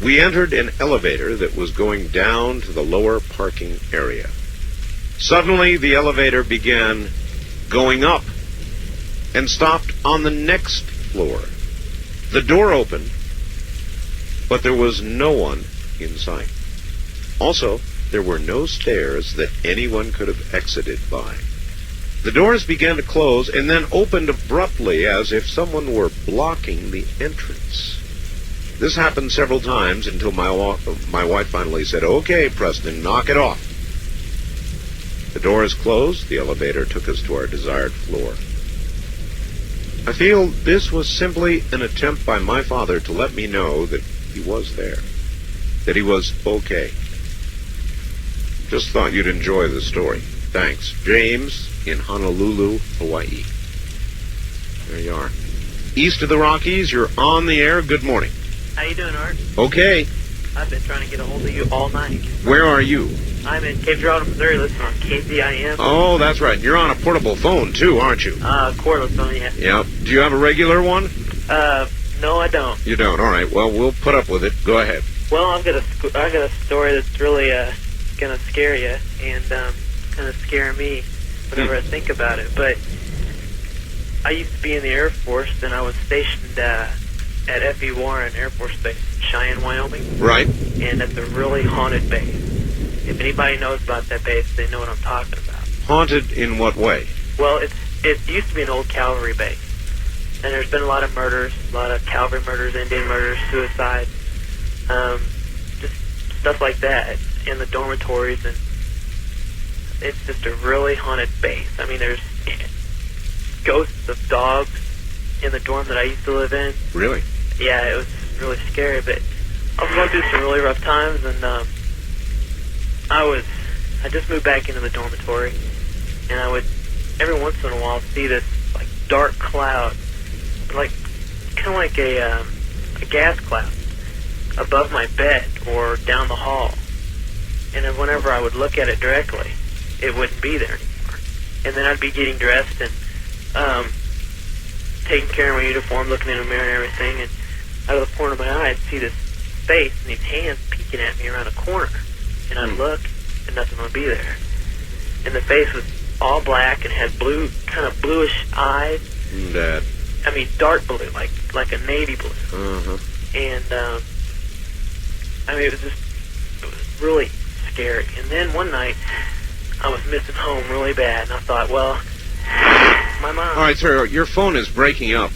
We entered an elevator that was going down to the lower parking area. Suddenly, the elevator began going up and stopped on the next floor. The door opened, but there was no one in sight. Also, there were no stairs that anyone could have exited by. The doors began to close and then opened abruptly as if someone were blocking the entrance. This happened several times until my wife finally said, "Okay, Preston, knock it off." The doors closed. The elevator took us to our desired floor. I feel this was simply an attempt by my father to let me know that he was there, that he was okay. Just thought you'd enjoy the story. Thanks. James in Honolulu, Hawaii. There you are. East of the Rockies, you're on the air. Good morning. How you doing, Art? Okay. I've been trying to get a hold of you all night. Where are you? I'm in Cape Girardeau, Missouri, listening on KZIM. Oh, that's right. You're on a portable phone, too, aren't you? Cordless phone, yeah. Yep. Do you have a regular one? No, I don't. You don't. All right. Well, we'll put up with it. Go ahead. Well, I got a story that's really gonna scare you and kind of scare me whenever I think about it. But I used to be in the Air Force, and I was stationed at F.E. Warren Air Force Base, Cheyenne, Wyoming. Right. And that's a really haunted base. If anybody knows about that base, they know what I'm talking about. Haunted in what way? Well, it used to be an old cavalry base, and there's been a lot of murders, a lot of cavalry murders, Indian murders, suicides, just stuff like that in the dormitories, and it's just a really haunted base. I mean, there's ghosts of dogs in the dorm that I used to live in. Really? Yeah, it was really scary, but I was going through some really rough times, and I just moved back into the dormitory, and I would every once in a while see this like dark cloud, like kind of like a gas cloud above my bed or down the hall, and then whenever I would look at it directly, it wouldn't be there anymore. And then I'd be getting dressed and taking care of my uniform, looking in the mirror and everything, and out of the corner of my eye, I'd see this face and these hands peeking at me around a corner. And I'd look, and nothing would be there. And the face was all black and had blue, kind of bluish eyes. That. I mean, dark blue, like a navy blue. Uh-huh. And I mean, it was really scary. And then one night, I was missing home really bad, and I thought, well, my mom. All right, sir, your phone is breaking up.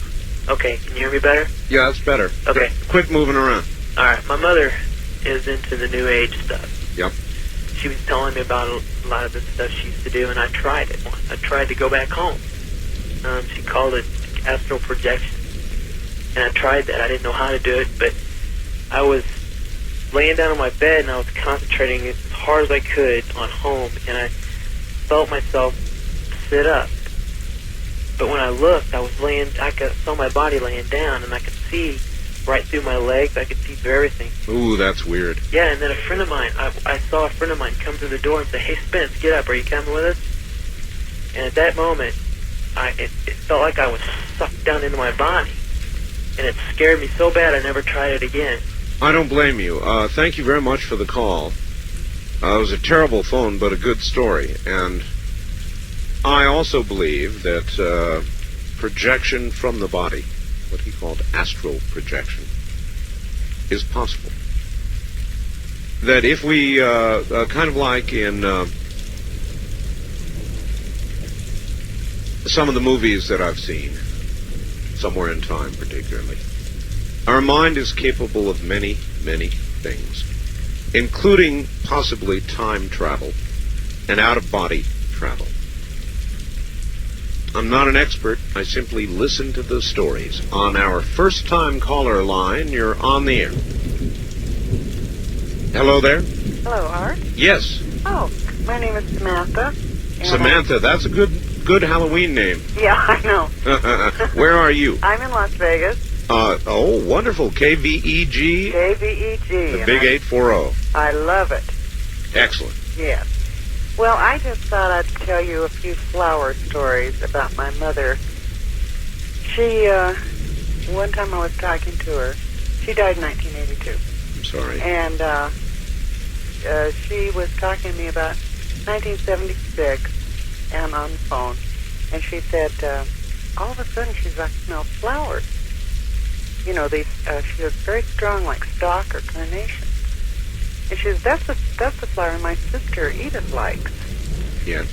Okay, can you hear me better? Yeah, that's better. Okay. Quit moving around. All right, my mother is into the New Age stuff. Yep. She was telling me about a lot of the stuff she used to do, and I tried it once. I tried to go back home. She called it astral projection, and I tried that. I didn't know how to do it, but I was laying down on my bed, and I was concentrating as hard as I could on home, and I felt myself sit up. But when I looked, I saw my body laying down, and I could see right through my legs. I could see through everything. Ooh, that's weird. Yeah, and then a friend of mine, I saw a friend of mine come through the door and say, "Hey, Spence, get up. Are you coming with us?" And at that moment, it felt like I was sucked down into my body. And it scared me so bad I never tried it again. I don't blame you. Thank you very much for the call. It was a terrible phone, but a good story. And I also believe that projection from the body, what he called astral projection, is possible. That if we, kind of like in some of the movies that I've seen, Somewhere in Time particularly, our mind is capable of many, many things, including possibly time travel and out-of-body travel. I'm not an expert. I simply listen to the stories. On our first-time caller line, you're on the air. Hello there. Hello, Art. Yes. Oh, my name is Samantha. Samantha, that's a good Halloween name. Yeah, I know. Where are you? I'm in Las Vegas. Oh, wonderful. KVEG? KVEG. The big 840. I love it. Excellent. Yes. Well, I just thought I'd tell you a few flower stories about my mother. She, one time I was talking to her. She died in 1982. I'm sorry. And she was talking to me about 1976 and on the phone. And she said, all of a sudden she's like, smell flowers. You know, these, she was very strong, like stock or carnation. And she says, that's the flower my sister Edith likes. Yeah.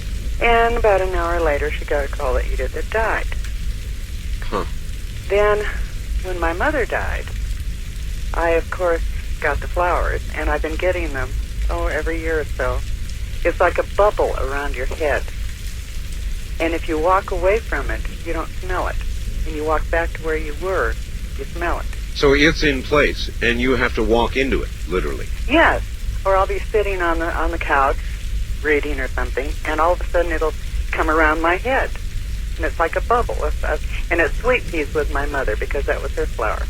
And about an hour later, she got a call that Edith had died. Huh. Then, when my mother died, I, of course, got the flowers, and I've been getting them, every year or so. It's like a bubble around your head. And if you walk away from it, you don't smell it. And you walk back to where you were, you smell it. So it's in place, and you have to walk into it, literally. Yes. Or I'll be sitting on the couch, reading or something, and all of a sudden it'll come around my head. And it's like a bubble. And it's sweet peas with my mother, because that was her flower.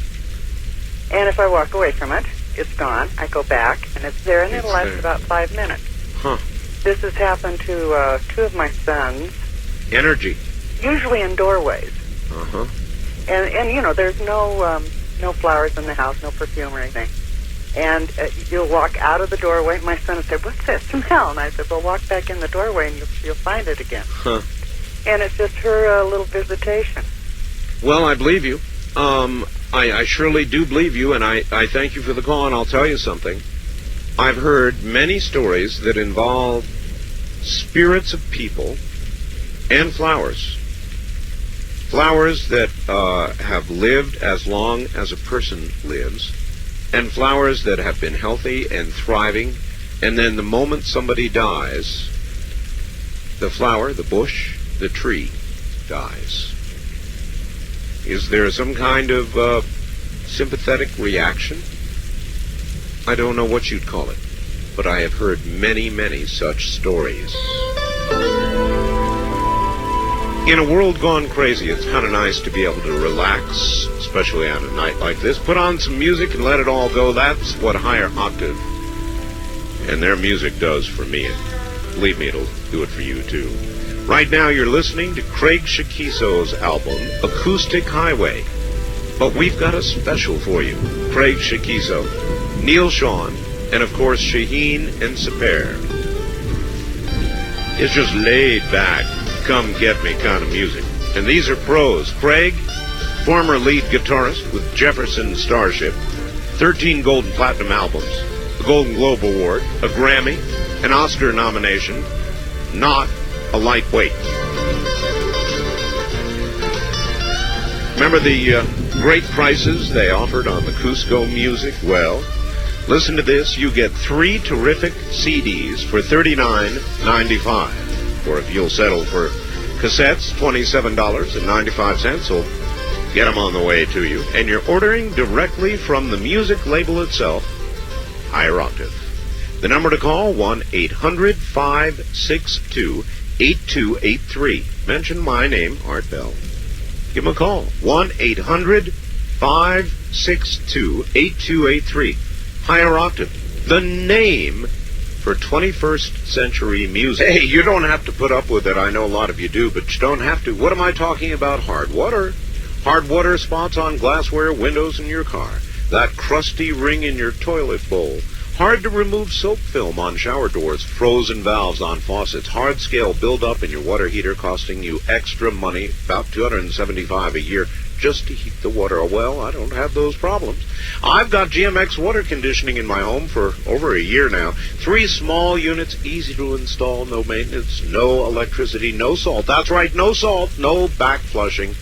And if I walk away from it, it's gone. I go back, and it's there, and it'll last about 5 minutes. Huh. This has happened to 2 of my sons. Energy. Usually in doorways. Uh-huh. And you know, there's no flowers in the house, no perfume or anything. And you'll walk out of the doorway. My son will say, "What's that smell?" And I said, "Well, walk back in the doorway and you'll find it again." Huh. And it's just her little visitation. Well, I believe you. I surely do believe you, and I thank you for the call, and I'll tell you something. I've heard many stories that involve spirits of people and flowers. Flowers that have lived as long as a person lives, and flowers that have been healthy and thriving, and then the moment somebody dies, the flower, the bush, the tree dies. Is there some kind of sympathetic reaction? I don't know what you'd call it, but I have heard many, many such stories. In a world gone crazy, it's kind of nice to be able to relax, especially on a night like this. Put on some music and let it all go. That's what Higher Octave and their music does for me. And believe me, it'll do it for you, too. Right now, you're listening to Craig Shakiso's album, Acoustic Highway. But we've got a special for you. Craig Shakiso, Neil Sean, and of course, Shaheen and Saper. It's just laid back, come get me kind of music. And these are pros. Craig, former lead guitarist with Jefferson Starship, 13 Gold and Platinum albums, a Golden Globe Award, a Grammy, an Oscar nomination, not a lightweight. Remember the great prices they offered on the Cusco music? Well, listen to this. You get 3 terrific CDs for $39.95. Or if you'll settle for cassettes, $27.95. So get them on the way to you. And you're ordering directly from the music label itself, Higher Octave. The number to call, 1-800-562-8283. Mention my name, Art Bell. Give them a call, 1-800-562-8283. Higher Octave, the name for 21st century music. Hey, you don't have to put up with it. I know a lot of you do, but you don't have to. What am I talking about? Hard water. Hard water spots on glassware, windows in your car. That crusty ring in your toilet bowl. Hard to remove soap film on shower doors, frozen valves on faucets, hard scale buildup in your water heater costing you extra money, about $275 a year, just to heat the water. Well, I don't have those problems. I've got GMX water conditioning in my home for over a year now. 3 small units, easy to install, no maintenance, no electricity, no salt. That's right, no salt, no back flushing.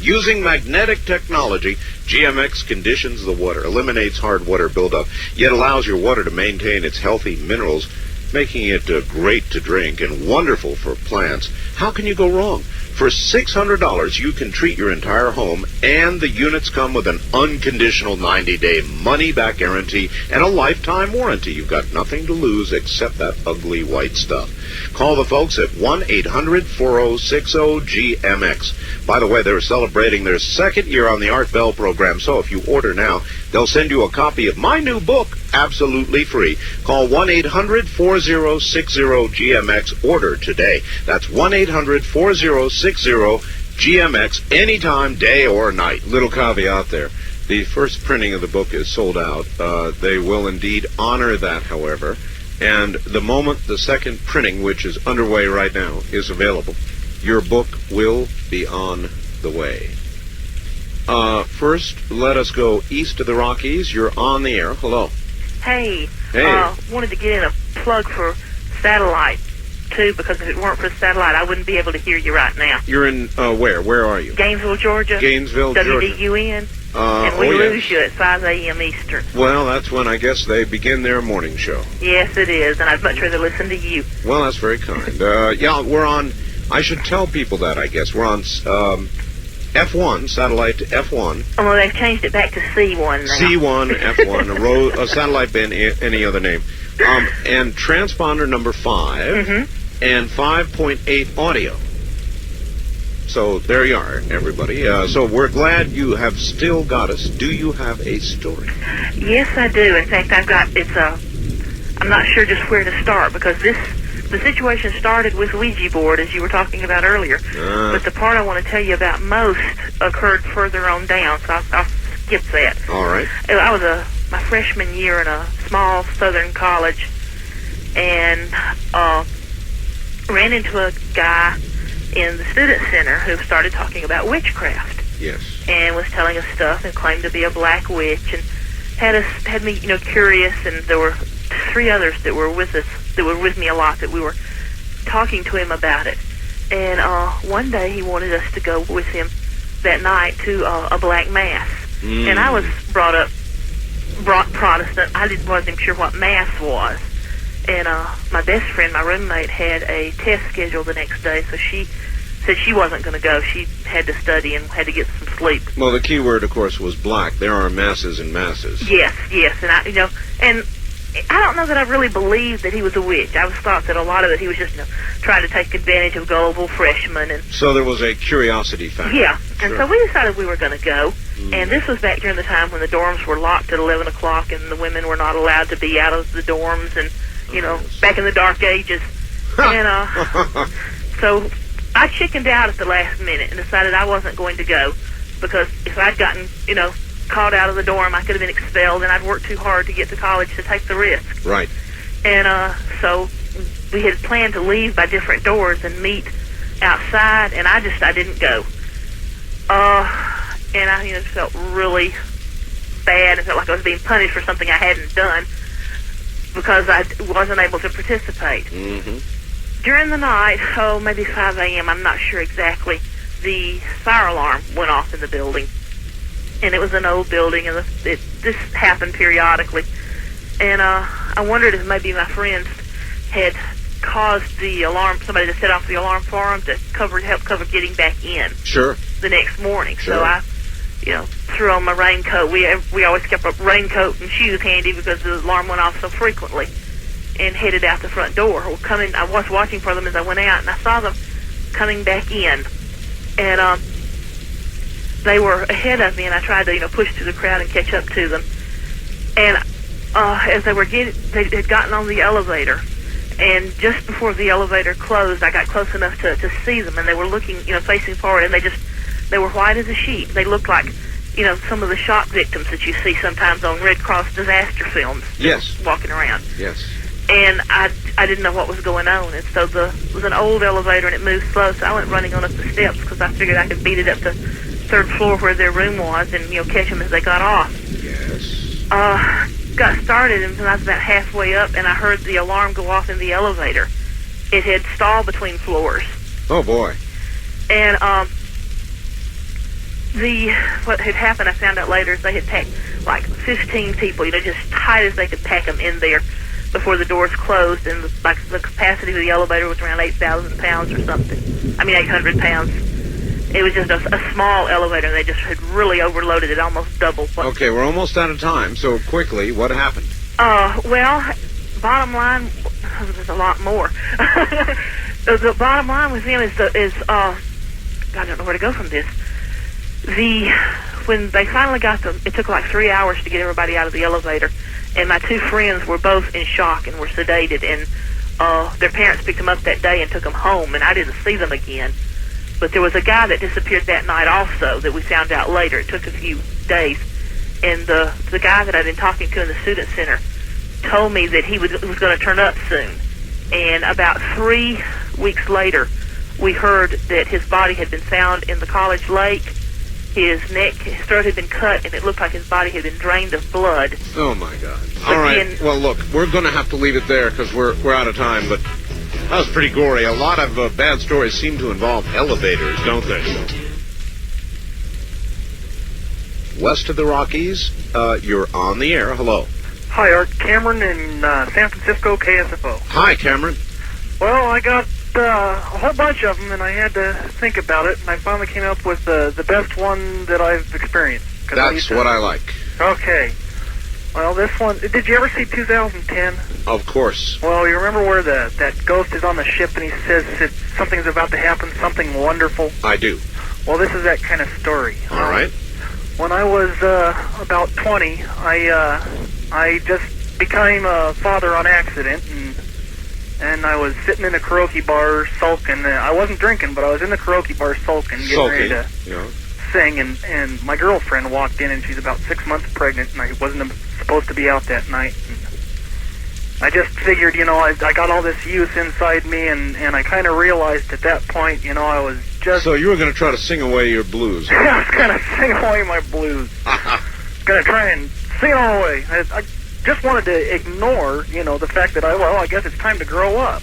Using magnetic technology, GMX conditions the water, eliminates hard water buildup, yet allows your water to maintain its healthy minerals, making it great to drink and wonderful for plants. How can you go wrong? For $600, you can treat your entire home, and the units come with an unconditional 90-day money-back guarantee and a lifetime warranty. You've got nothing to lose except that ugly white stuff. Call the folks at 1-800-4060-GMX. By the way, they're celebrating their 2nd year on the Art Bell program, so if you order now, they'll send you a copy of my new book, absolutely free. Call 1-800-4060-GMX. Order today. That's 1-800-4060-GMX, anytime, day or night. Little caveat there. The first printing of the book is sold out. They will indeed honor that, however. And the moment the second printing, which is underway right now, is available, your book will be on the way. First, let us go east of the Rockies. You're on the air. Hello. Hey. Hey. Wanted to get in a plug for satellite, too, because if it weren't for satellite, I wouldn't be able to hear you right now. You're in, where? Where are you? Gainesville, Georgia. Gainesville, Georgia. WDUN. And we oh, lose yes. you at 5 a.m. Eastern. Well, that's when I guess they begin their morning show. Yes, it is, and I'd much rather listen to you. Well, that's very kind. Yeah, we're on, I should tell people that, I guess. We're on F1, satellite F1. Oh, well, they've changed it back to C1 now. C1, F1, a satellite band, any other name. And transponder number 5, and 5.8 audio. So there you are, everybody. So we're glad you have still got us. Do you have a story? Yes, I do. In fact, I'm not sure just where to start, because the situation started with Ouija board, as you were talking about earlier. But the part I want to tell you about most occurred further on down, so I'll skip that. All right. I was my freshman year in a small southern college, and ran into a guy in the student center who started talking about witchcraft. Yes. And was telling us stuff and claimed to be a black witch, and had me curious. And there were 3 others that were with us, that were with me a lot, that we were talking to him about it. And one day he wanted us to go with him that night to a black mass. And I was brought Protestant. I wasn't sure what mass was. And my best friend, my roommate, had a test scheduled the next day, so she said she wasn't going to go. She had to study and had to get some sleep. Well, the key word, of course, was black. There are masses and masses. Yes, and I don't know that I really believed that he was a witch. I was thought that a lot of it, he was just trying to take advantage of gullible freshmen. And So there was a curiosity factor. yeah, and Sure. so we decided we were going to go. And this was back during the time when the dorms were locked at 11 o'clock and the women were not allowed to be out of the dorms, and back in the dark ages. And so I chickened out at the last minute and decided I wasn't going to go, because if I'd gotten, called out of the dorm, I could have been expelled, and I'd worked too hard to get to college to take the risk. Right. And so we had planned to leave by different doors and meet outside, and I didn't go. And I felt really bad. I felt like I was being punished for something I hadn't done, because I wasn't able to participate. During the night, maybe 5 a.m., I'm not sure exactly, the fire alarm went off in the building. And it was an old building, and this happened periodically. And I wondered if maybe my friends had caused the alarm, somebody to set off the alarm for them to help cover getting back in. Sure. The next morning. Sure. So I, threw on my raincoat. We always kept a raincoat and shoes handy because the alarm went off so frequently, and headed out the front door. I was watching for them as I went out, and I saw them coming back in. And they were ahead of me, and I tried to, push through the crowd and catch up to them. And as they had gotten on the elevator, and just before the elevator closed, I got close enough to see them, and they were looking, facing forward, and they were white as a sheet. They looked like, some of the shock victims that you see sometimes on Red Cross disaster films. Yes. Walking around. Yes. And I didn't know what was going on, and so it was an old elevator, and it moved slow, so I went running on up the steps, because I figured I could beat it up to 3rd floor where their room was, and catch them as they got off. Yes. Got started, and I was about halfway up, and I heard the alarm go off in the elevator. It had stalled between floors. Oh boy. And what had happened, I found out later, is they had packed like 15 people, just tight as they could pack them in there before the doors closed, and the capacity of the elevator was around 8,000 pounds or something. 800 pounds. It was just a small elevator, and they just had really overloaded it, almost double. Okay, we're almost out of time, so quickly, what happened? Well, bottom line, there's a lot more. The bottom line with them is I don't know where to go from this. When they finally got them, it took like 3 hours to get everybody out of the elevator, and my 2 friends were both in shock and were sedated, and their parents picked them up that day and took them home, and I didn't see them again. But there was a guy that disappeared that night also that we found out later. It took a few days. And the guy that I'd been talking to in the student center told me that he was going to turn up soon. And about 3 weeks later, we heard that his body had been found in the college lake. His throat had been cut, and it looked like his body had been drained of blood. Oh, my God. All right. Well, look, we're going to have to leave it there because we're out of time, but that was pretty gory. A lot of bad stories seem to involve elevators, don't they? west of the Rockies. You're on the air. Hello. Hi, Art. Cameron in San Francisco, KSFO. Hi, Cameron. Well, I got a whole bunch of them, and I had to think about it, and I finally came up with the best one that I've experienced. That's what I like. Okay. Well, this one, did you ever see 2010? Of course. Well, you remember where that ghost is on the ship and he says that something's about to happen, something wonderful? I do. Well, this is that kind of story. All right. When I was about 20, I just became a father on accident, and I was sitting in a karaoke bar sulking. I wasn't drinking, but I was in the karaoke bar sulking, getting ready to sing, and my girlfriend walked in, and she's about 6 months pregnant, and I wasn't supposed to be out that night. And I just figured, I got all this youth inside me, and I kind of realized at that point, I was just... So you were going to try to sing away your blues. Huh? I was going to sing away my blues. Going to try and sing it all away. I just wanted to ignore, the fact that I guess it's time to grow up.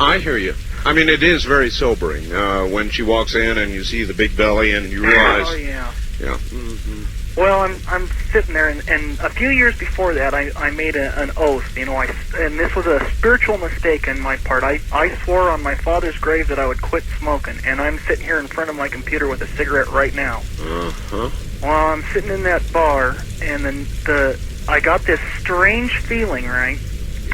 I hear you. I mean, it is very sobering when she walks in and you see the big belly and you realize... Oh, yeah. Yeah. Mm-hmm. Well, I'm sitting there, and a few years before that, I made an oath, and this was a spiritual mistake on my part. I swore on my father's grave that I would quit smoking, and I'm sitting here in front of my computer with a cigarette right now. Uh-huh. Well, I'm sitting in that bar, and then I got this strange feeling, right,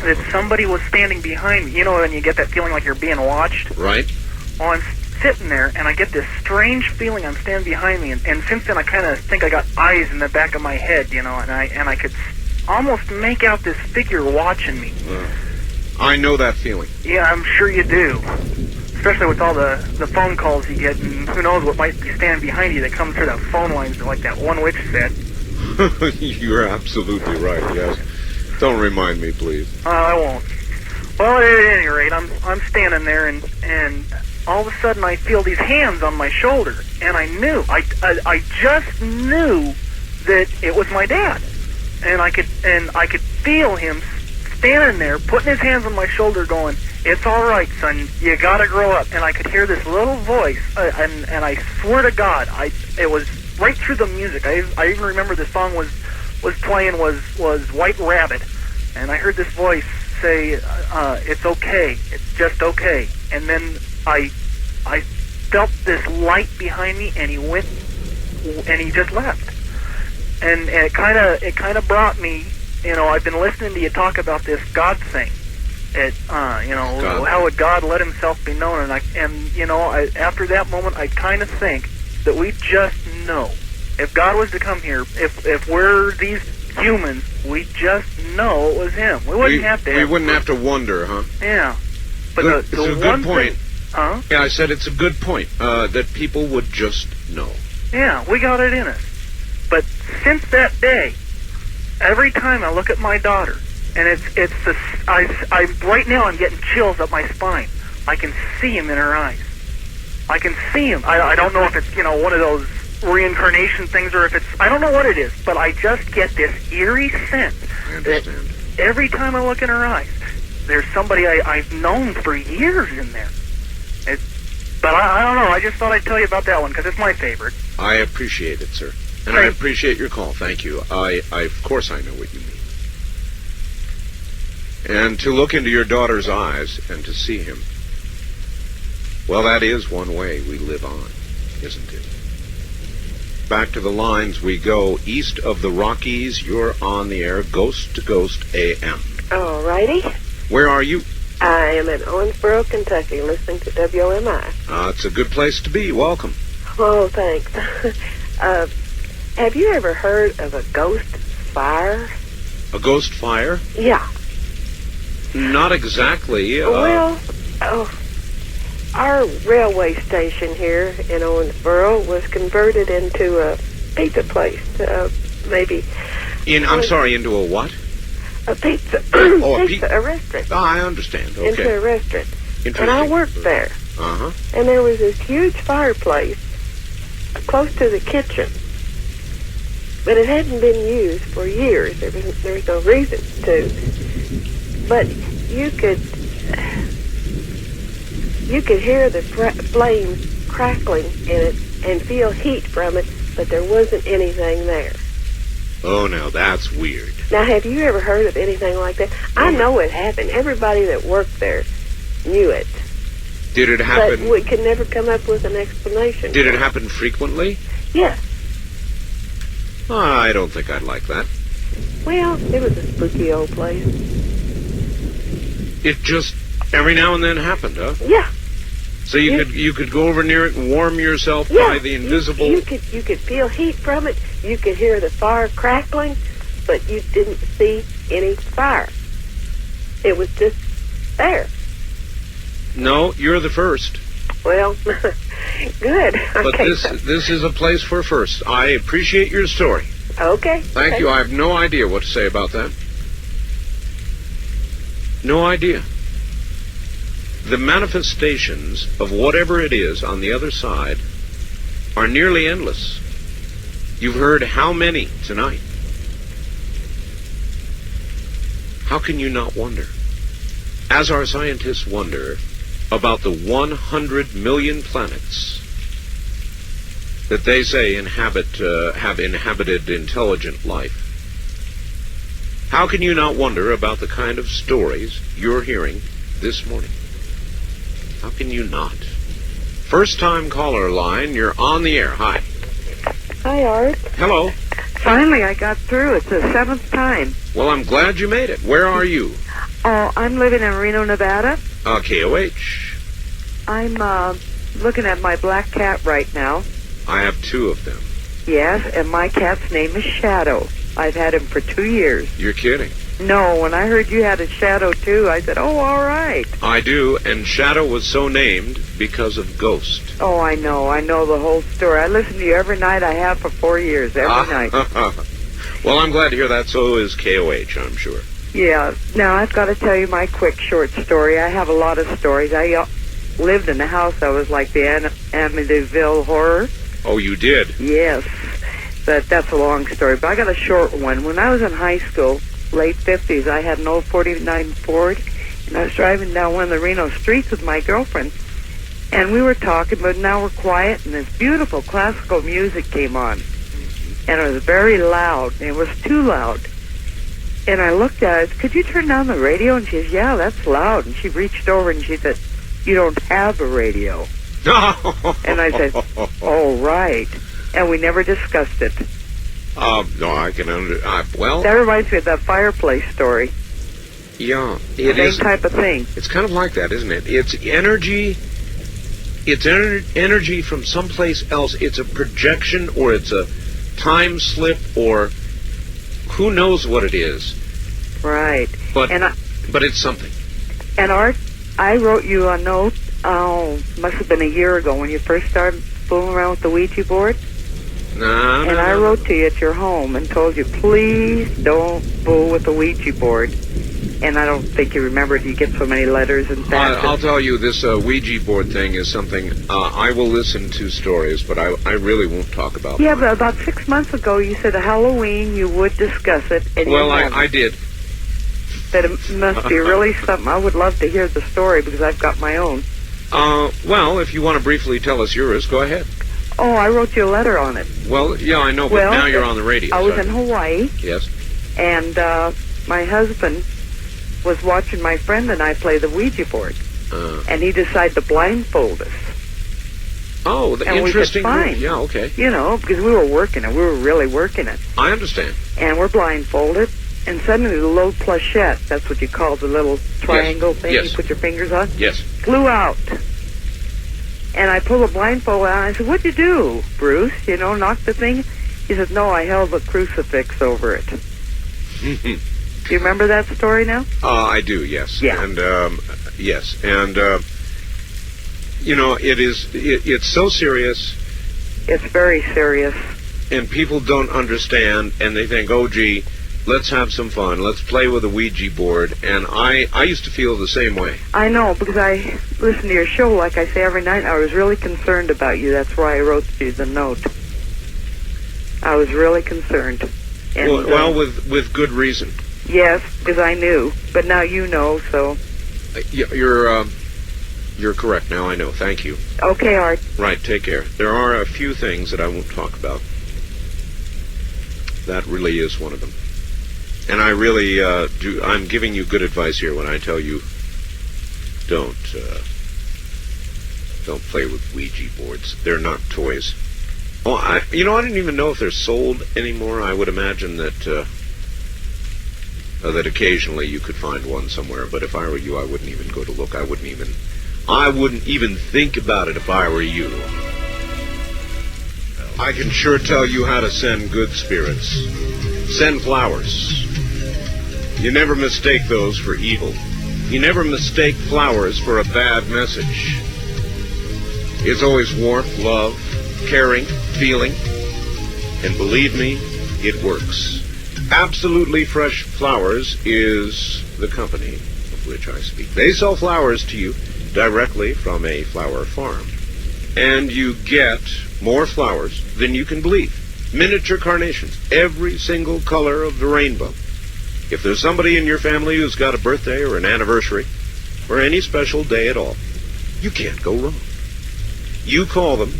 that somebody was standing behind me. You know when you get that feeling like you're being watched? Right. Well, I'm sitting there, and I get this strange feeling I'm standing behind me, and since then I kind of think I got eyes in the back of my head, and I could almost make out this figure watching me. I know that feeling. Yeah, I'm sure you do. Especially with all the phone calls you get, and who knows what might be standing behind you that comes through the phone lines like that one witch said. You're absolutely right, yes. Don't remind me, please. I won't. Well, at any rate, I'm standing there, and all of a sudden I feel these hands on my shoulder, and I just knew that it was my dad, and I could feel him standing there, putting his hands on my shoulder, going, "It's all right, son. You gotta grow up." And I could hear this little voice, and I swear to God, it was right through the music. I even remember the song was playing was White Rabbit, and I heard this voice say, "It's okay. It's just okay." And then I felt this light behind me, and he just left. And it kind of brought me, I've been listening to you talk about this God thing. How would God let himself be known? And after that moment, I kind of think that we just know. If God was to come here, if we're these humans, we just know it was him. We wouldn't have to. We wouldn't have to wonder, huh? Yeah. But it's a good point. Huh? Yeah, I said it's a good point that people would just know. Yeah, we got it in us. But since that day, every time I look at my daughter, and right now I'm getting chills up my spine. I can see him in her eyes. I can see him. I don't know if it's one of those reincarnation things or if it's, I don't know what it is, but I just get this eerie sense that every time I look in her eyes, there's somebody I've known for years in there. But I don't know. I just thought I'd tell you about that one because it's my favorite. I appreciate it, sir. And I appreciate your call. Thank you. Of course I know what you mean. And to look into your daughter's eyes and to see him, well, that is one way we live on, isn't it? Back to the lines we go. East of the Rockies, you're on the air, Ghost to Ghost AM. All righty. Where are you? I am in Owensboro, Kentucky, listening to WMI. It's a good place to be. Welcome. Oh, thanks. Have you ever heard of a ghost fire? A ghost fire? Yeah. Not exactly. Our railway station here in Owensboro was converted into a pizza place. Maybe. I'm sorry, into a what? A pizza. A restaurant. I understand. Okay. Into a restaurant. And I worked there. Uh-huh. And there was this huge fireplace close to the kitchen. But it hadn't been used for years. There was no reason to. But you could hear the flames crackling in it and feel heat from it, but there wasn't anything there. Oh, now that's weird. Now, have you ever heard of anything like that? I know it happened. Everybody that worked there knew it. Did it happen? But we could never come up with an explanation. Did it happen frequently? Yeah. I don't think I'd like that. Well, it was a spooky old place. It just every now and then happened, huh? Yeah. So you could go over near it and warm yourself by the invisible. You could feel heat from it. You could hear the fire crackling, but you didn't see any fire. It was just there. No, you're the first. Well, good. But this is a place for first. I appreciate your story. Okay. Thank you. I have no idea what to say about that. No idea. The manifestations of whatever it is on the other side are nearly endless. You've heard how many tonight? How can you not wonder? As our scientists wonder about the 100 million planets that they say have inhabited intelligent life, how can you not wonder about the kind of stories you're hearing this morning? How can you not? First-time caller line, you're on the air. Hi. Hi, Art. Hello. Finally, I got through. It's the 7th time. Well, I'm glad you made it. Where are you? Oh, I'm living in Reno, Nevada. KOH. I'm looking at my black cat right now. I have 2 of them. Yes, and my cat's name is Shadow. I've had him for 2 years. You're kidding. No, when I heard you had a Shadow, too, I said, oh, all right. I do, and Shadow was so named because of Ghost. Oh, I know the whole story. I listen to you every night. I have for 4 years, every night. Well, I'm glad to hear that. So is KOH, I'm sure. Yeah. Now, I've got to tell you my quick short story. I have a lot of stories. I lived in a house that was like the Amityville Horror. Oh, you did? Yes. But that's a long story. But I got a short one. When I was in high school, late 50s, I had an old 49 Ford, and I was driving down one of the Reno streets with my girlfriend, and we were talking, but now we're quiet, and this beautiful classical music came on, and it was very loud, and it was too loud. And I looked at her, could you turn down the radio? And she said, yeah, that's loud. And she reached over and she said, you don't have a radio. And I said, oh, right. And we never discussed it. No, I can well... That reminds me of that fireplace story. Yeah, it is. Same type of thing. It's kind of like that, isn't it? It's energy. It's energy from someplace else. It's a projection, or it's a time slip, or who knows what it is. Right. But it's something. And Art, I wrote you a note, must have been a year ago when you first started fooling around with the Ouija board. And I wrote to you at your home and told you, please don't fool with the Ouija board. And I don't think you remembered. You get so many letters and faxes. I'll tell you, this Ouija board thing is something, I will listen to stories, but I really won't talk about Yeah, but about 6 months ago, you said at Halloween you would discuss it. And well, I did. That it must be really something. I would love to hear the story because I've got my own. Well, if you want to briefly tell us yours, go ahead. Oh, I wrote you a letter on it. Well, yeah, I know, but now you're on the radio. I was in Hawaii. Yes. And my husband was watching my friend and I play the Ouija board. And he decided to blindfold us. Oh, interesting. And we could find, yeah, okay. You know, because we were working it. We were really working it. I understand. And we're blindfolded. And suddenly the little planchette, that's what you call the little triangle thing you put your fingers on, flew out. And I pulled the blindfold out, and I said, what'd you do, Bruce? You know, knock the thing? He said, no, I held the crucifix over it. Do you remember that story now? I do, yes. Yeah. And, yes. And, you know, it's so serious. It's very serious. And people don't understand, and they think, oh, gee, let's have some fun. Let's play with a Ouija board. And I used to feel the same way. I know, because I listen to your show, like I say every night. I was really concerned about you. That's why I wrote you the note. I was really concerned. And, well, with good reason. Yes, because I knew. But now you know, so... You're correct now, I know. Thank you. Okay, Art. Right, take care. There are a few things that I won't talk about. That really is one of them. And I really I'm giving you good advice here when I tell you don't play with Ouija boards. They're not toys. Oh, I didn't even know if they're sold anymore. I would imagine that that occasionally you could find one somewhere. But if I were you, I wouldn't even go to look. I wouldn't even think about it if I were you. I can sure tell you how to send good spirits. Send flowers. You never mistake those for evil. You never mistake flowers for a bad message. It's always warmth, love, caring, feeling. And believe me, it works. Absolutely Fresh Flowers is the company of which I speak. They sell flowers to you directly from a flower farm. And you get more flowers than you can believe. Miniature carnations, every single color of the rainbow. If there's somebody in your family who's got a birthday or an anniversary, or any special day at all, you can't go wrong. You call them,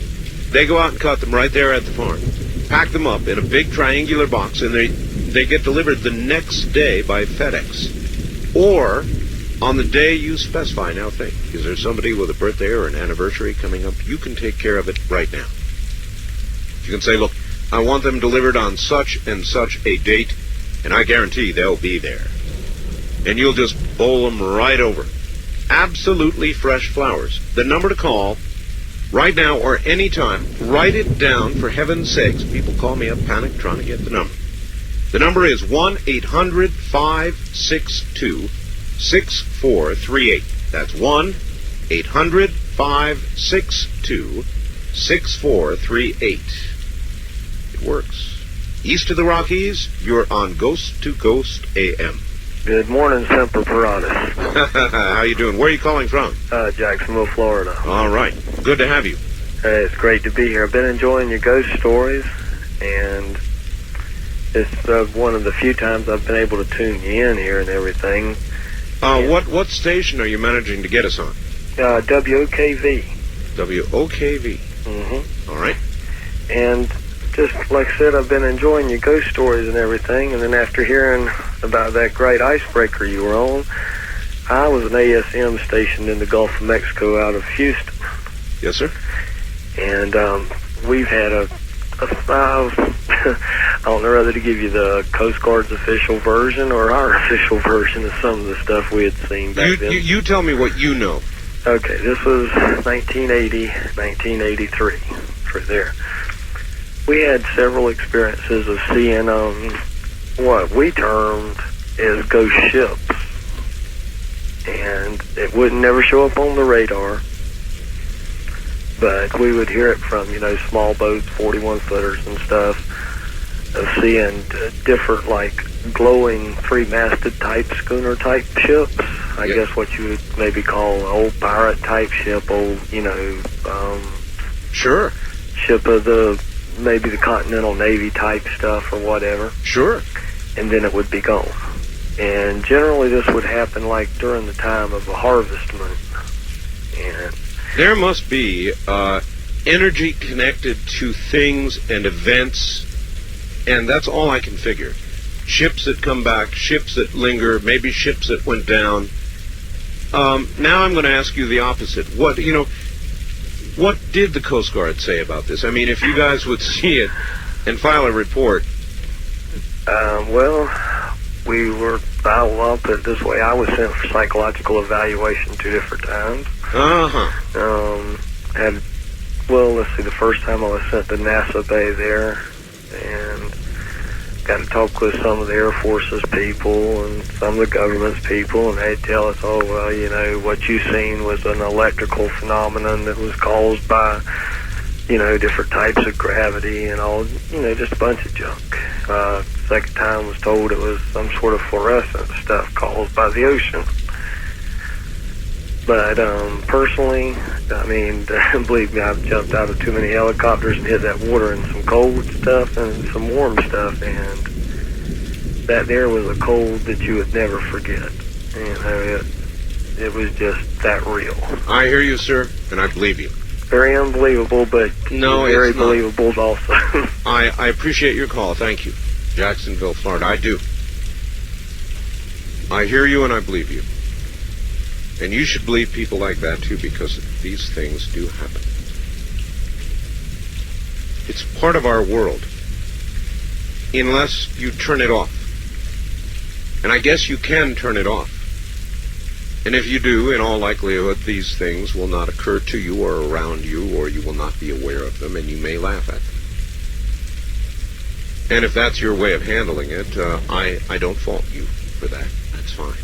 they go out and cut them right there at the farm, pack them up in a big triangular box, and they get delivered the next day by FedEx. Or on the day you specify. Now think, is there somebody with a birthday or an anniversary coming up? You can take care of it right now. You can say, look, I want them delivered on such and such a date, and I guarantee they'll be there. And you'll just bowl them right over. Absolutely Fresh Flowers. The number to call right now or any time, write it down for heaven's sakes. People call me up panic trying to get the number. The number is 1-800-562-6438. That's 1-800-562-6438. It works. East of the Rockies, you're on Ghost to Ghost AM. Good morning, Semper Paratus. How you doing? Where are you calling from? Jacksonville, Florida. All right. Good to have you. Hey, it's great to be here. I've been enjoying your ghost stories, and it's one of the few times I've been able to tune you in here and everything. What station are you managing to get us on? WOKV. WOKV. Mm-hmm. All right. And just like I said, I've been enjoying your ghost stories and everything, and then after hearing about that great icebreaker you were on, I was an ASM stationed in the Gulf of Mexico out of Houston. Yes, sir. And we've had I don't know whether to give you the Coast Guard's official version or our official version of some of the stuff we had seen back then. You tell me what you know. Okay, this was 1980, 1983, for there. We had several experiences of seeing what we termed as ghost ships. And it would never show up on the radar, but we would hear it from, small boats, 41-footers and stuff, of seeing different, like, glowing three-masted type schooner-type ships. I guess what you would maybe call an old pirate-type ship, Sure. Ship of maybe the Continental Navy type stuff or whatever. Sure. And then it would be gone. And generally this would happen like during the time of a harvest moon. And there must be energy connected to things and events, and that's all I can figure. Ships that come back, ships that linger, maybe ships that went down. Now I'm going to ask you the opposite. What did the Coast Guard say about this? I mean, if you guys would see it and file a report. I'll put it this way. I was sent for psychological evaluation 2 different times. The first time I was sent to NASA Bay there, and got to talk with some of the Air Force's people and some of the government's people, and they'd tell us, what you seen was an electrical phenomenon that was caused by, different types of gravity and all, just a bunch of junk. Second time was told it was some sort of fluorescent stuff caused by the ocean. But personally, believe me, I've jumped out of too many helicopters and hit that water in some cold stuff and some warm stuff, and that there was a cold that you would never forget. It was just that real. I hear you, sir, and I believe you. Very unbelievable, but very believable also. I appreciate your call. Thank you. Jacksonville, Florida. I do. I hear you and I believe you. And you should believe people like that, too, because these things do happen. It's part of our world. Unless you turn it off. And I guess you can turn it off. And if you do, in all likelihood, these things will not occur to you or around you, or you will not be aware of them, and you may laugh at them. And if that's your way of handling it, I don't fault you for that. That's fine.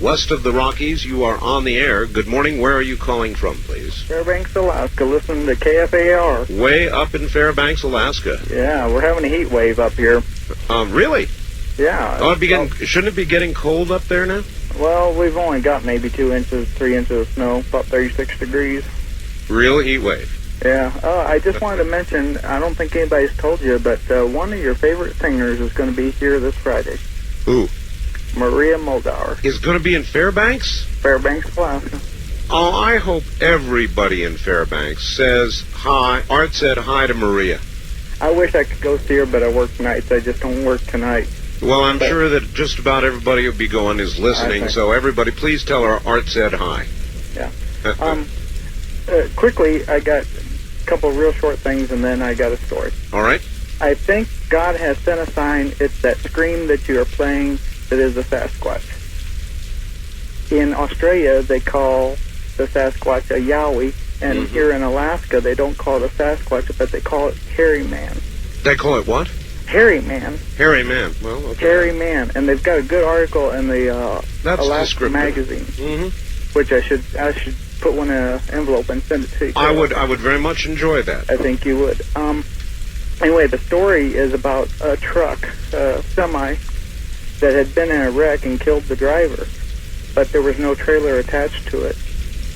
West of the Rockies, you are on the air. Good morning. Where are you calling from, please? Fairbanks, Alaska. Listen to KFAR. Way up in Fairbanks, Alaska. Yeah, we're having a heat wave up here. Really? Yeah. Oh, shouldn't it be getting cold up there now? Well, we've only got maybe 2 inches, 3 inches of snow, about 36 degrees. Real heat wave. Yeah. I just wanted to mention, I don't think anybody's told you, but one of your favorite singers is going to be here this Friday. Who? Maria Moldauer. Is going to be in Fairbanks? Fairbanks, Alaska. Oh, I hope everybody in Fairbanks says hi. Art said hi to Maria. I wish I could go see her, but I work nights. I just don't work tonight. Well, I'm sure that just about everybody who'll be going is listening, so everybody please tell her Art said hi. Yeah. Quickly, I got a couple real short things, and then I got a story. All right. I think God has sent a sign. It's that scream that you are playing that is a Sasquatch. In Australia, they call the Sasquatch a Yowie, and here in Alaska, they don't call it a Sasquatch, but they call it Hairy Man. They call it what? Hairy Man. Hairy Man. Well, okay. Hairy Man, and they've got a good article in the Alaska magazine, which I should put one in an envelope and send it to you. I would very much enjoy that. I think you would. Anyway, the story is about a truck, semi, that had been in a wreck and killed the driver, but there was no trailer attached to it.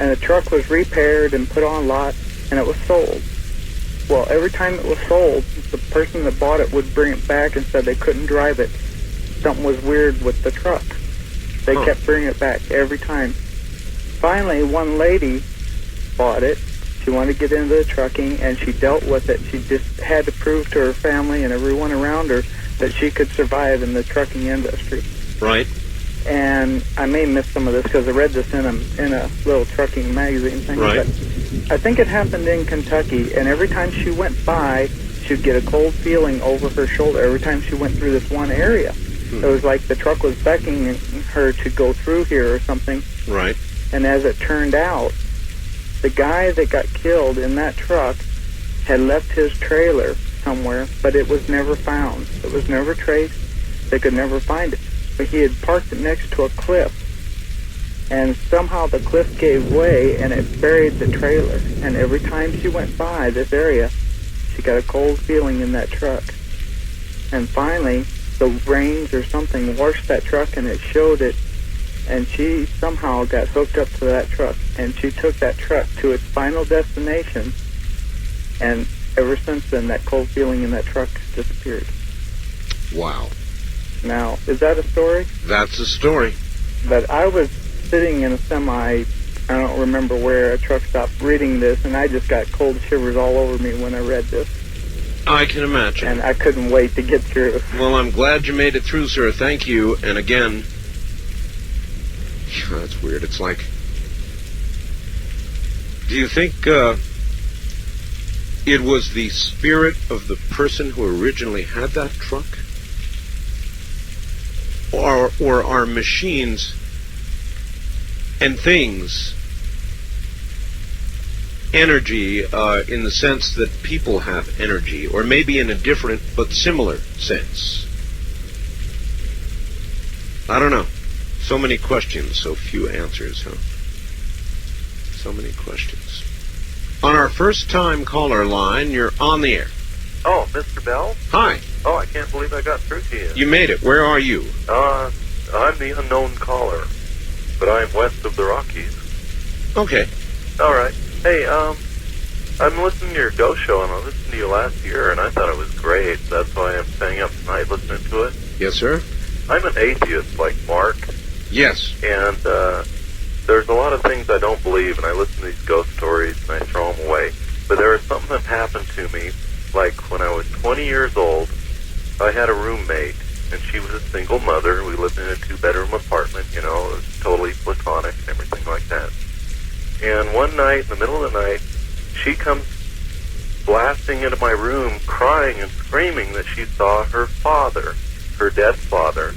And the truck was repaired and put on lot, and it was sold. Well, every time it was sold, the person that bought it would bring it back and said they couldn't drive it. Something was weird with the truck. They kept bringing it back every time. Finally, one lady bought it. She wanted to get into the trucking, and she dealt with it. She just had to prove to her family and everyone around her that she could survive in the trucking industry. Right. And I may miss some of this because I read this in a little trucking magazine thing. Right. But I think it happened in Kentucky, and every time she went by, she'd get a cold feeling over her shoulder every time she went through this one area. It was like the truck was beckoning her to go through here or something. Right. And as it turned out, the guy that got killed in that truck had left his trailer somewhere, but it was never found. It was never traced. They could never find it. But he had parked it next to a cliff, and somehow the cliff gave way and it buried the trailer. And every time she went by this area, she got a cold feeling in that truck. And finally, the rains or something washed that truck and it showed it, and she somehow got hooked up to that truck, and she took that truck to its final destination, and ever since then, that cold feeling in that truck disappeared. Wow. Now, is that a story? That's a story. But I was sitting in a semi, I don't remember where, a truck stop, reading this, and I just got cold shivers all over me when I read this. I can imagine. And I couldn't wait to get through. Well, I'm glad you made it through, sir. Thank you. And again, that's weird. It's like, do you think it was the spirit of the person who originally had that truck? Or are machines and things energy in the sense that people have energy, or maybe in a different but similar sense? I don't know. So many questions, so few answers, huh? So many questions. On our first-time caller line, you're on the air. Oh, Mr. Bell? Hi. Oh, I can't believe I got through to you. You made it. Where are you? I'm the unknown caller, but I'm west of the Rockies. Okay. All right. Hey, I'm listening to your Ghost Show, and I listened to you last year, and I thought it was great. That's why I'm staying up tonight listening to it. Yes, sir? I'm an atheist like Mark. Yes. And there's a lot of things I don't believe, and I listen to these ghost stories, and I throw them away. But there was something that happened to me, like when I was 20 years old, I had a roommate, and she was a single mother. We lived in a 2-bedroom apartment, you know, it was totally platonic and everything like that. And one night, in the middle of the night, she comes blasting into my room, crying and screaming that she saw her father, her dead father,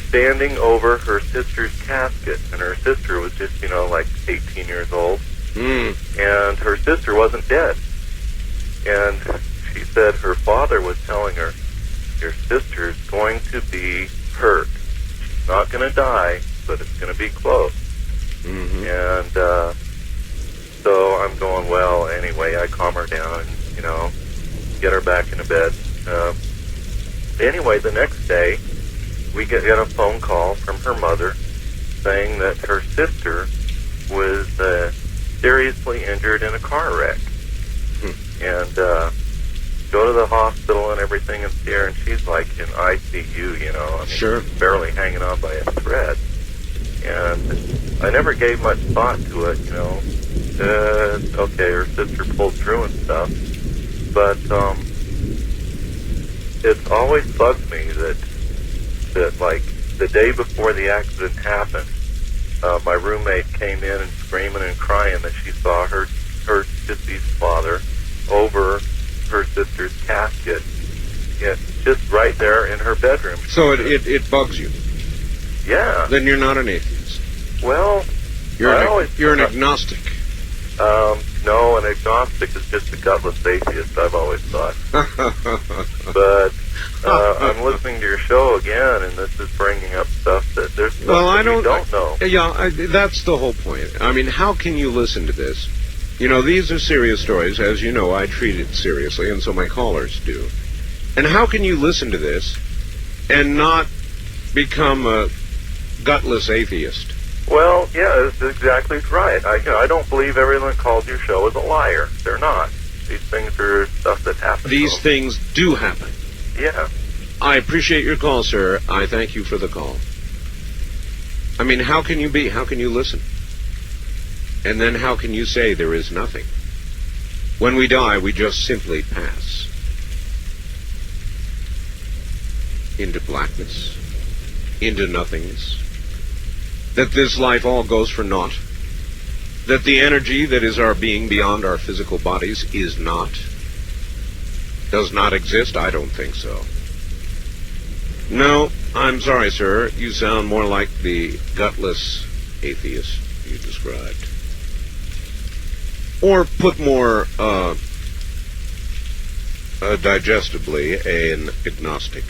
standing over her sister's casket. And her sister was just, you know, like 18 years old. And her sister wasn't dead. And she said her father was telling her, your sister's going to be hurt. She's not going to die, but it's going to be close. And so I'm going, well, anyway, I calm her down and, you know, get her back into bed. Anyway, the next day, we get a phone call from her mother saying that her sister was seriously injured in a car wreck. And go to the hospital and everything and see her, and she's like in ICU, you know. I mean, barely hanging on by a thread. And I never gave much thought to it, you know. Okay, her sister pulled through and stuff. But it's always bugged me that like the day before the accident happened, my roommate came in and screaming and crying that she saw her deceased father over her sister's casket, just right there in her bedroom. So it bugs you? Yeah. Then you're not an atheist. Well, you're an agnostic. No, an agnostic is just a gutless atheist, I've always thought. But I'm listening to your show again, and this is bringing up stuff that there's stuff that you don't know. Yeah, that's the whole point. I mean, how can you listen to this? You know, these are serious stories. As you know, I treat it seriously, and so my callers do. And how can you listen to this and not become a gutless atheist? Well, yeah, that's exactly right. I don't believe everyone that calls your show is a liar. They're not. These things are stuff that happens. These things do happen. Yeah. I appreciate your call, sir. I thank you for the call. I mean, how can you listen? And then how can you say there is nothing? When we die, we just simply pass into blackness, into nothingness. That this life all goes for naught. That the energy that is our being beyond our physical bodies is not, does not exist? I don't think so. No, I'm sorry, sir. You sound more like the gutless atheist you described. Or put more digestibly, an agnostic.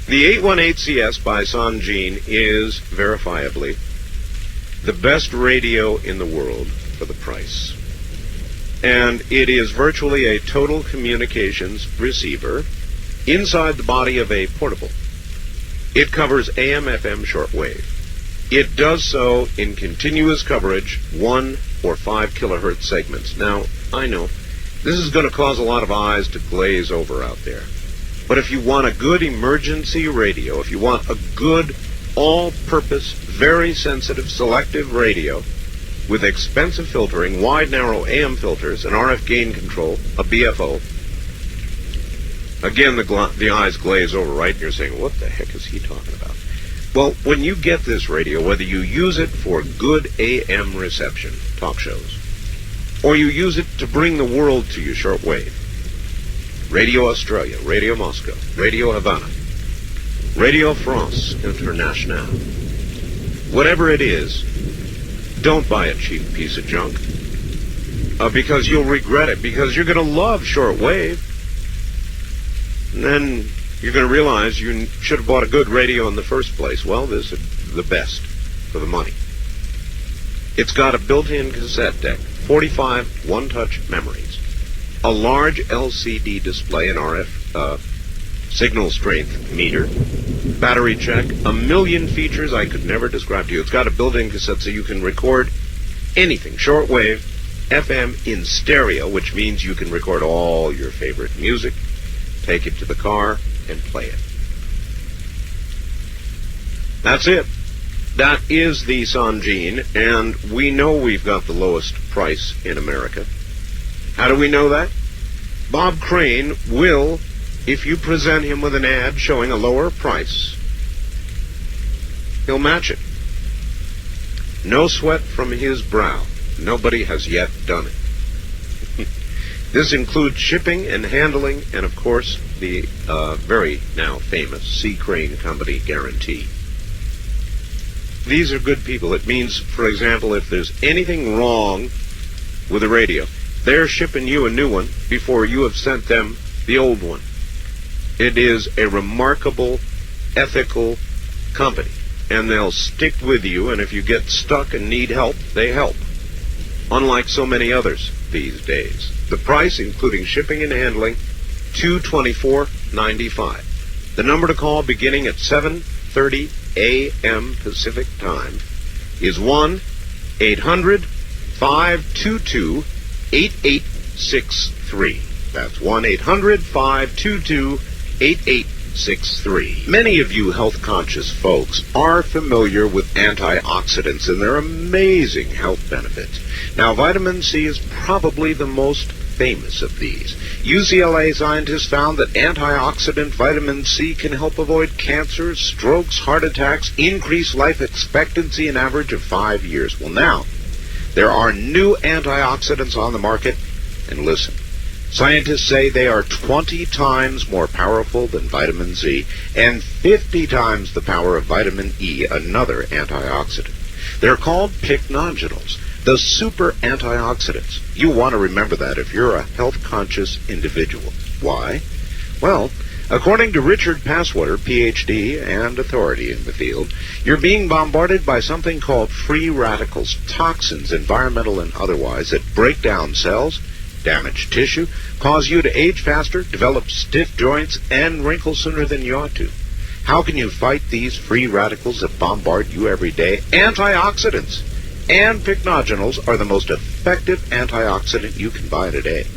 The 818CS by Sanjin is verifiably the best radio in the world for the price. And it is virtually a total communications receiver inside the body of a portable. It covers AM/FM shortwave. It does so in continuous coverage, 1 or 5 kilohertz segments. Now, I know this is going to cause a lot of eyes to glaze over out there. But if you want a good emergency radio, if you want a good all-purpose, very sensitive, selective radio with expensive filtering, wide, narrow AM filters, an RF gain control, a BFO, again, the eyes glaze over, right? And you're saying, what the heck is he talking about? Well, when you get this radio, whether you use it for good AM reception, talk shows, or you use it to bring the world to you shortwave, Radio Australia, Radio Moscow, Radio Havana, Radio France Internationale, whatever it is, don't buy a cheap piece of junk, because you'll regret it, because you're going to love shortwave, and then you're going to realize you should have bought a good radio in the first place. Well, this is the best for the money. It's got a built-in cassette deck, 45 one-touch memories, a large LCD display, an RF signal strength meter, battery check, a million features I could never describe to you. It's got a built-in cassette so you can record anything, shortwave, FM in stereo, which means you can record all your favorite music, take it to the car, and play it. That's it. That is the Sanjin, and we know we've got the lowest price in America. How do we know that? Bob Crane will, if you present him with an ad showing a lower price, he'll match it. No sweat from his brow. Nobody has yet done it. This includes shipping and handling and, of course, the very now famous C. Crane Company guarantee. These are good people. It means, for example, if there's anything wrong with the radio, they're shipping you a new one before you have sent them the old one. It is a remarkable, ethical company, and they'll stick with you, and if you get stuck and need help, they help. Unlike so many others these days. The price, including shipping and handling, $224.95. The number to call beginning at 7:30 a.m. Pacific Time is 1-800-522-8863. That's 1-800-522-8863. Many of you health-conscious folks are familiar with antioxidants and their amazing health benefits. Now, vitamin C is probably the most famous of these. UCLA scientists found that antioxidant vitamin C can help avoid cancer, strokes, heart attacks, increase life expectancy an average of 5 years. Well, now, there are new antioxidants on the market, and listen. Scientists say they are 20 times more powerful than vitamin C and 50 times the power of vitamin E, another antioxidant. They're called pycnogenols, the super antioxidants. You want to remember that if you're a health-conscious individual. Why? Well, according to Richard Passwater, Ph.D. and authority in the field, you're being bombarded by something called free radicals, toxins, environmental and otherwise, that break down cells, damage tissue, cause you to age faster, develop stiff joints, and wrinkle sooner than you ought to. How can you fight these free radicals that bombard you every day? Antioxidants and pycnogenols are the most effective antioxidant you can buy today.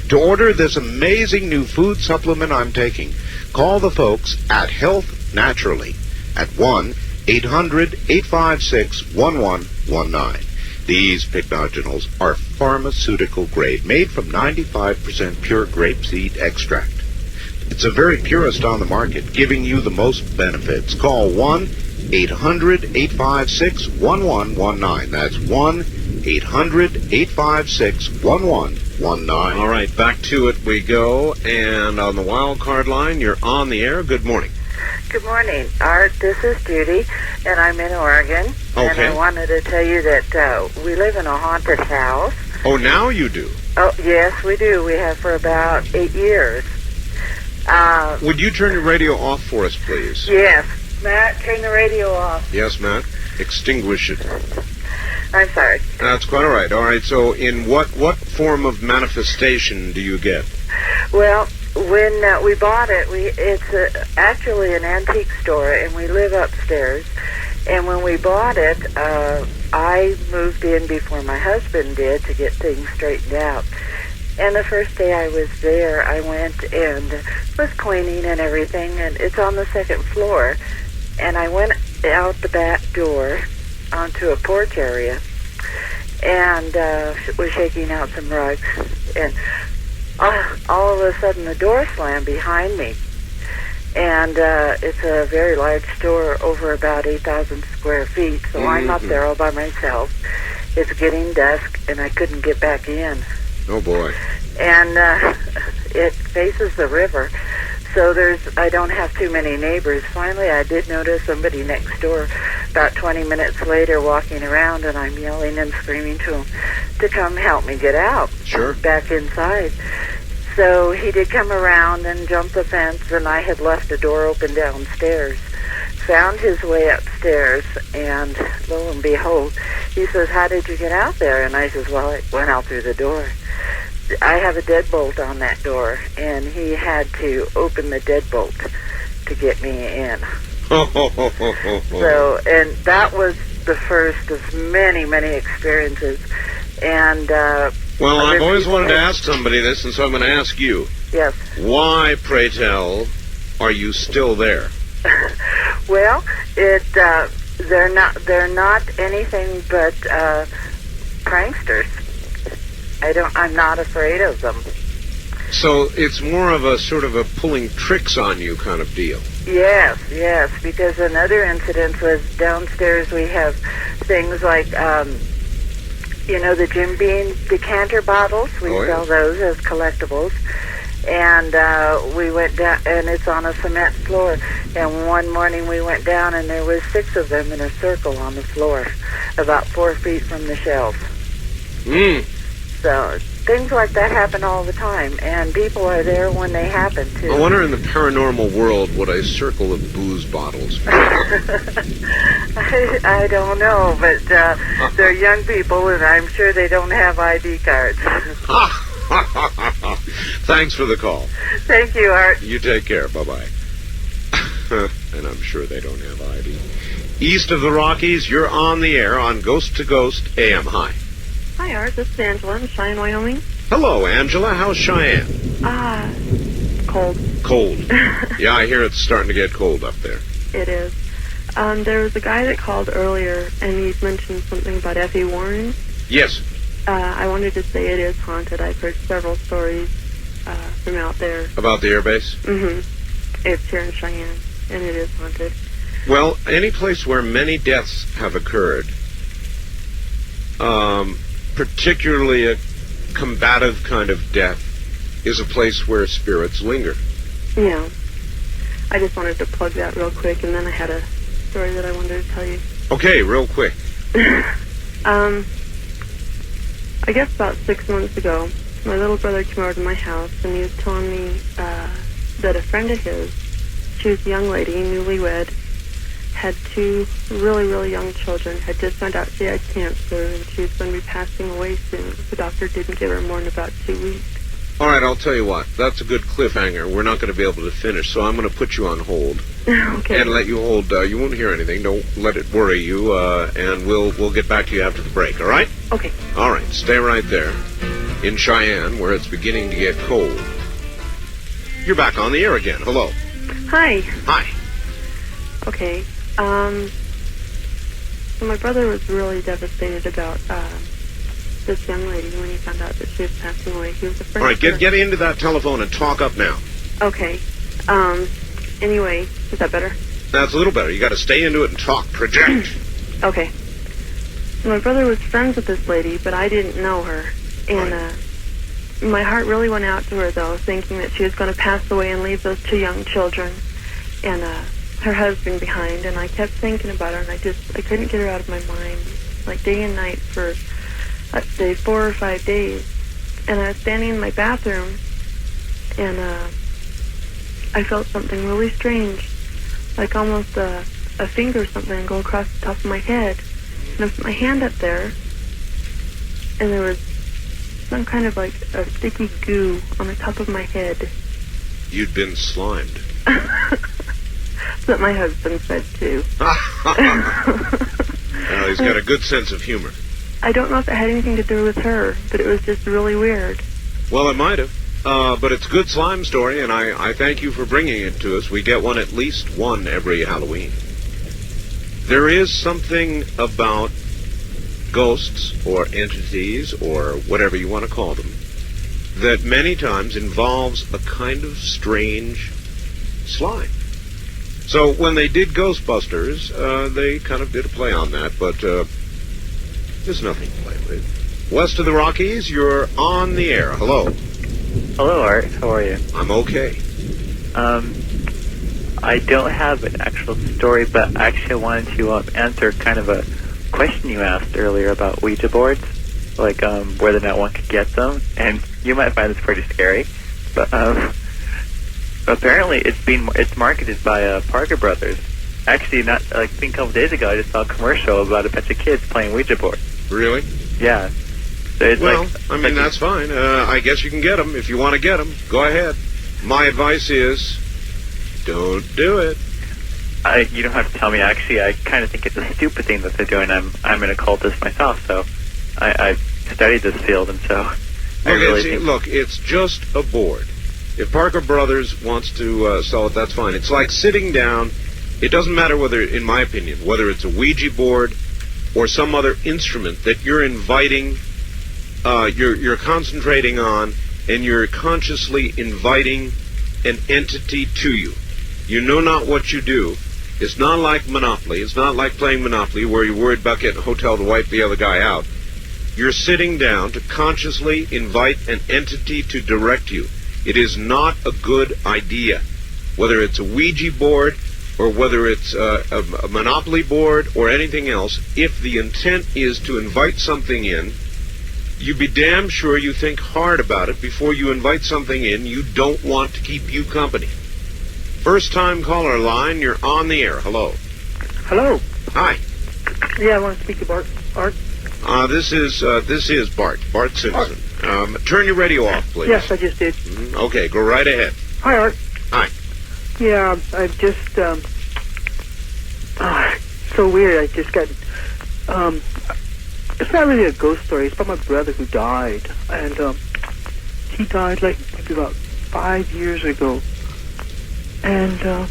To order this amazing new food supplement I'm taking, call the folks at Health Naturally at 1-800-856-1119. These pycnogenols are pharmaceutical grade, made from 95% pure grapeseed extract. It's the very purest on the market, giving you the most benefits. Call 1-800-856-1119. That's 1-800-856-1119. All right, back to it we go. And on the wild card line, you're on the air. Good morning. Good morning, Art. This is Judy, and I'm in Oregon. Okay. And I wanted to tell you that we live in a haunted house. Oh, now you do? Oh, yes, we do. We have for about 8 years. Would you turn your radio off for us, please? Yes. Matt, turn the radio off. Yes, Matt. Extinguish it. I'm sorry. That's quite all right. All right, so in what form of manifestation do you get? Well, when we bought it, it's actually an antique store, and we live upstairs. And when we bought it, I moved in before my husband did to get things straightened out. And the first day I was there, I went and was cleaning and everything, and it's on the second floor. And I went out the back door onto a porch area and was shaking out some rugs. And all of a sudden, the door slammed behind me. And it's a very large store, over about 8,000 square feet, so I'm up there all by myself. It's getting dusk, and I couldn't get back in. Oh, boy. And it faces the river, so I don't have too many neighbors. Finally, I did notice somebody next door about 20 minutes later walking around, and I'm yelling and screaming to him to come help me get out. Sure. Back inside. So he did come around and jump the fence, and I had left the door open downstairs. Found his way upstairs, and lo and behold, he says, "How did you get out there?" And I says, "Well, I went out through the door." I have a deadbolt on that door, and he had to open the deadbolt to get me in. So, and that was the first of many, many experiences. And well, I've always wanted to ask somebody this, and so I'm going to ask you. Yes. Why, pray tell, are you still there? Well, they're not anything but pranksters. I'm not afraid of them. So it's more of a sort of a pulling tricks on you kind of deal. Yes, yes, because another incident was downstairs we have things like, the Jim Beam decanter bottles. We sell those as collectibles. And we went down, and it's on a cement floor. And one morning we went down, and there was 6 of them in a circle on the floor, about 4 feet from the shelves. So things like that happen all the time, and people are there when they happen, too. I wonder in the paranormal world what a circle of booze bottles means. I don't know, but they're young people, and I'm sure they don't have ID cards. Thanks for the call. Thank you, Art. You take care. Bye-bye. And I'm sure they don't have ID. East of the Rockies, you're on the air on Ghost to Ghost AM. Hi. Hi, Art. This is Angela in Cheyenne, Wyoming. Hello, Angela. How's Cheyenne? Cold. Cold. Yeah, I hear it's starting to get cold up there. It is. There was a guy that called earlier, and he mentioned something about F.E. Warren. Yes. I wanted to say it is haunted. I've heard several stories from out there. About the airbase? Mm-hmm. It's here in Cheyenne, and it is haunted. Well, any place where many deaths have occurred, particularly a combative kind of death, is a place where spirits linger. Yeah. I just wanted to plug that real quick, and then I had a story that I wanted to tell you. Okay, real quick. I guess about 6 months ago, my little brother came over to my house, and he was telling me that a friend of his, she was a young lady, newlywed, had 2 really, really young children, had just found out she had cancer, and she was going to be passing away soon. The doctor didn't give her more than about 2 weeks. All right, I'll tell you what. That's a good cliffhanger. We're not going to be able to finish, so I'm going to put you on hold. Okay. And let you hold. You won't hear anything. Don't let it worry you, and we'll get back to you after the break, all right? Okay. All right, stay right there. In Cheyenne, where it's beginning to get cold. You're back on the air again. Hello. Hi. Hi. Okay. So my brother was really devastated about this young lady when he found out that she was passing away. He was a friend. All right, get into that telephone and talk up now. Okay. Anyway, is that better? That's a little better. You got to stay into it and talk. Project. Okay. So my brother was friends with this lady, but I didn't know her. And my heart really went out to her, though, thinking that she was going to pass away and leave those 2 young children and her husband behind. And I kept thinking about her, and I couldn't get her out of my mind, like day and night for, let's say, 4 or 5 days. And I was standing in my bathroom, and I felt something really strange, like almost a finger or something go across the top of my head. And I put my hand up there, and there was some kind of like a sticky goo on the top of my head. You'd been slimed. That's what my husband said, too. Well, he's got a good sense of humor. I don't know if it had anything to do with her, but it was just really weird. Well, it might have. But it's a good slime story, and I thank you for bringing it to us. We get at least one every Halloween. There is something about ghosts or entities or whatever you want to call them that many times involves a kind of strange slime. So when they did Ghostbusters, they kind of did a play on that, but there's nothing to play with. West of the Rockies, you're on the air. Hello. Hello, Art. How are you? I'm okay. I don't have an actual story, but actually I wanted to answer kind of a question you asked earlier about Ouija boards, like whether or not one could get them. And you might find this pretty scary, but apparently it's marketed by Parker Brothers. Actually, not like I think a couple days ago, I just saw a commercial about a bunch of kids playing Ouija boards. Really? Yeah. So it's that's fine. I guess you can get them if you want to get them. Go ahead. My advice is, don't do it. You don't have to tell me. Actually, I kind of think it's a stupid thing that they're doing. I'm an occultist myself, so I studied this field, and so I really think... Look, it's just a board. If Parker Brothers wants to sell it, that's fine. It's like sitting down. It doesn't matter whether, in my opinion, whether it's a Ouija board or some other instrument that you're inviting, you're concentrating on, and you're consciously inviting an entity to you. You know not what you do. It's not like Monopoly. It's not like playing Monopoly where you're worried about getting a hotel to wipe the other guy out. You're sitting down to consciously invite an entity to direct you. It is not a good idea. Whether it's a Ouija board or whether it's a Monopoly board or anything else, if the intent is to invite something in, you be damn sure you think hard about it before you invite something in you don't want to keep you company. First time caller line, you're on the air. Hello. Hello. Hi. Yeah, I want to speak to Art. This is Bart Simpson. Turn your radio off, please. Yes, I just did. Okay, go right ahead. Hi, Art. Hi. Yeah, I've just, so weird. I just got, it's not really a ghost story. It's about my brother who died. And, he died like maybe about 5 years ago. And,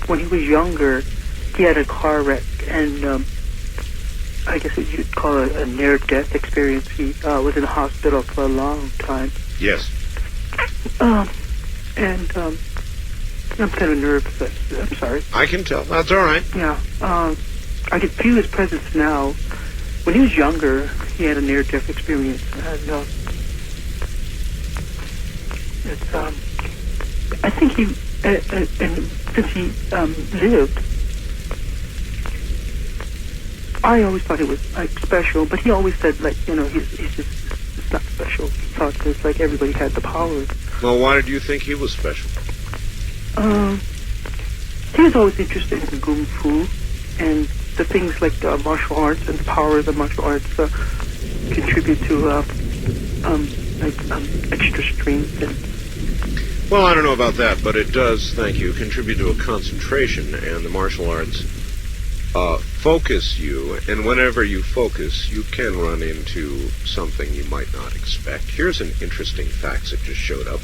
when he was younger, he had a car wreck. And, I guess what you'd call a near-death experience. He, was in the hospital for a long time. Yes. I'm kind of nervous. I'm sorry. I can tell. That's all right. Yeah. I can feel his presence now. When he was younger, he had a near-death experience. And, I think he, and since he lived, I always thought it was like special, but he always said like, he's just, it's not special. He thought that like everybody had the power. Well, why did you think he was special? He was always interested in Kung Fu and the things like martial arts and the power of the martial arts contribute to extra strength. And well, I don't know about that, but it does, thank you, contribute to a concentration, and the martial arts focus you, and whenever you focus, you can run into something you might not expect. Here's an interesting fact that just showed up.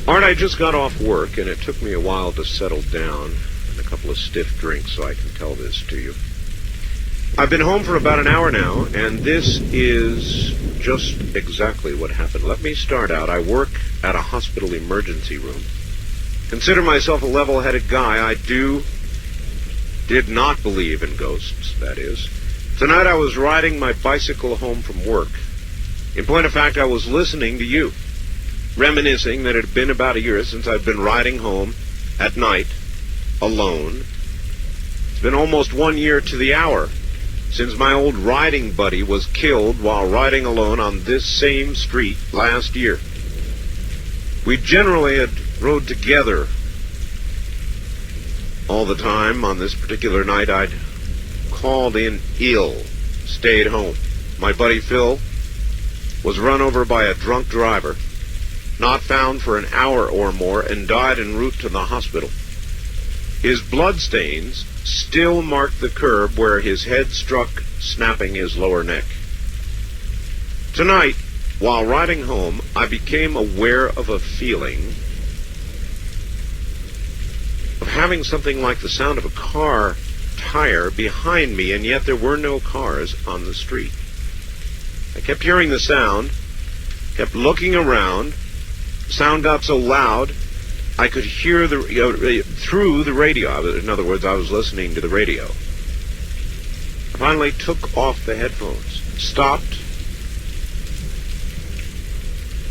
Art, I just got off work, and it took me a while to settle down and a couple of stiff drinks so I can tell this to you. I've been home for about an hour now, and this is just exactly what happened. Let me start out. I work at a hospital emergency room. Consider myself a level-headed guy. I did not believe in ghosts, that is. Tonight I was riding my bicycle home from work. In point of fact, I was listening to you, reminiscing that it had been about a year since I'd been riding home at night, alone. It's been almost 1 year to the hour since my old riding buddy was killed while riding alone on this same street last year. We generally had rode together all the time. On this particular night, I'd called in ill, stayed home. My buddy Phil was run over by a drunk driver, not found for an hour or more, and died en route to the hospital. His bloodstains still marked the curb where his head struck, snapping his lower neck. Tonight, while riding home, I became aware of a feeling of having something like the sound of a car tire behind me, and yet there were no cars on the street. I kept hearing the sound, kept looking around. The sound got so loud I could hear through the radio. In other words, I was listening to the radio. I finally took off the headphones, stopped,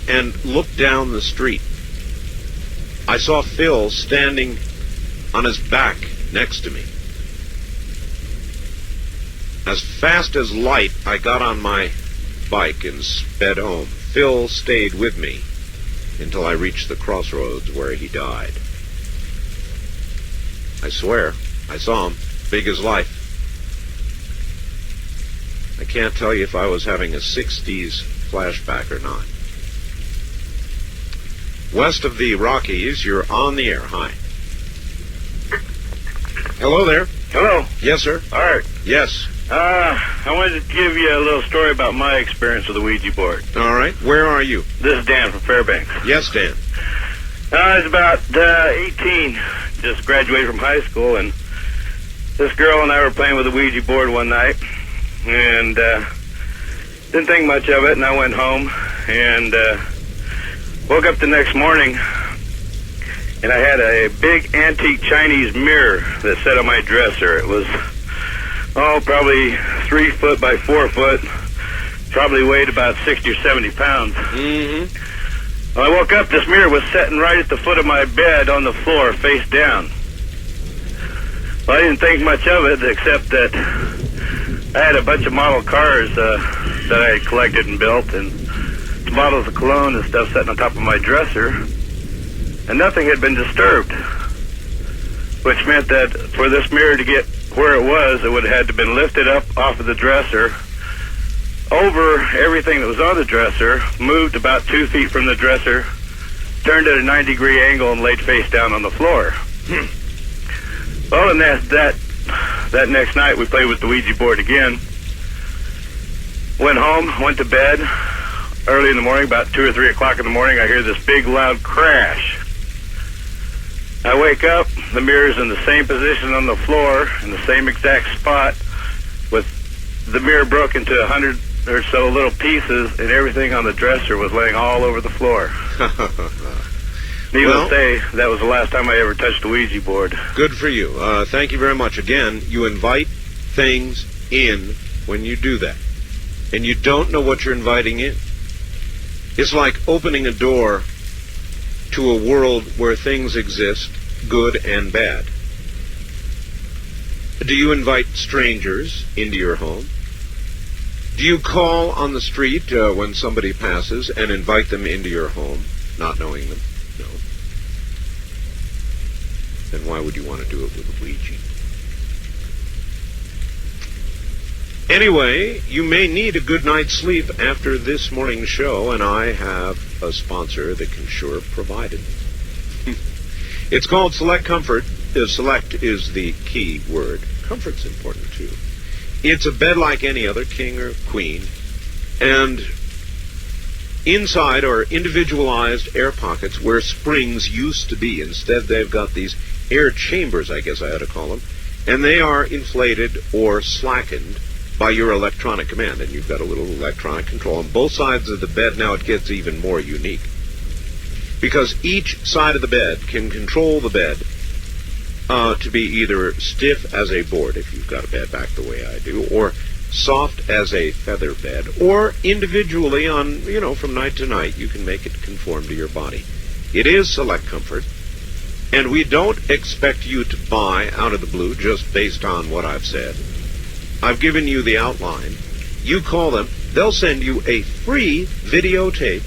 and looked down the street. I saw Phil standing on his back next to me. As fast as light, I got on my bike and sped home. Phil stayed with me until I reached the crossroads where he died. I swear, I saw him, big as life. I can't tell you if I was having a 60s flashback or not. West of the Rockies, you're on the air. Hi. Hello there. Hello. Yes, sir. Art. Yes. I wanted to give you a little story about my experience with the Ouija board. All right. Where are you? This is Dan from Fairbanks. Yes, Dan. I was about 18, just graduated from high school, and this girl and I were playing with the Ouija board one night, and didn't think much of it, and I went home, and woke up the next morning, and I had a big antique Chinese mirror that sat on my dresser. It was, probably 3 foot by 4 foot, probably weighed about 60 or 70 pounds. Mm-hmm. When I woke up, this mirror was sitting right at the foot of my bed on the floor, face down. Well, I didn't think much of it, except that I had a bunch of model cars that I had collected and built, and bottles of cologne and stuff sitting on top of my dresser, and nothing had been disturbed, which meant that for this mirror to get where it was, it would have had to been lifted up off of the dresser, over everything that was on the dresser, moved about 2 feet from the dresser, turned at a 90-degree angle, and laid face down on the floor. Well, and that next night, we played with the Ouija board again. Went home, went to bed. Early in the morning, about 2 or 3 o'clock in the morning, I hear this big, loud crash. I wake up, the mirror's in the same position on the floor, in the same exact spot, with the mirror broke into 100 or so little pieces, and everything on the dresser was laying all over the floor. Needless to say, that was the last time I ever touched a Ouija board. Good for you. Thank you very much. Again, you invite things in when you do that, and you don't know what you're inviting in. It's like opening a door to a world where things exist, good and bad. Do you invite strangers into your home? Do you call on the street when somebody passes and invite them into your home, not knowing them? No. Then why would you want to do it with a Ouija? Anyway, you may need a good night's sleep after this morning's show, and I have a sponsor that can sure provide it. It's called Select Comfort. Select is the key word. Comfort's important, too. It's a bed like any other, king or queen, and inside are individualized air pockets where springs used to be. Instead, they've got these air chambers, I guess I ought to call them, and they are inflated or slackened by your electronic command, and you've got a little electronic control on both sides of the bed. Now it gets even more unique, because each side of the bed can control the bed to be either stiff as a board, if you've got a bed back the way I do, or soft as a feather bed, or individually on, from night to night, you can make it conform to your body. It is Select Comfort, and we don't expect you to buy out of the blue just based on what I've said. I've given you the outline. You call them, they'll send you a free videotape,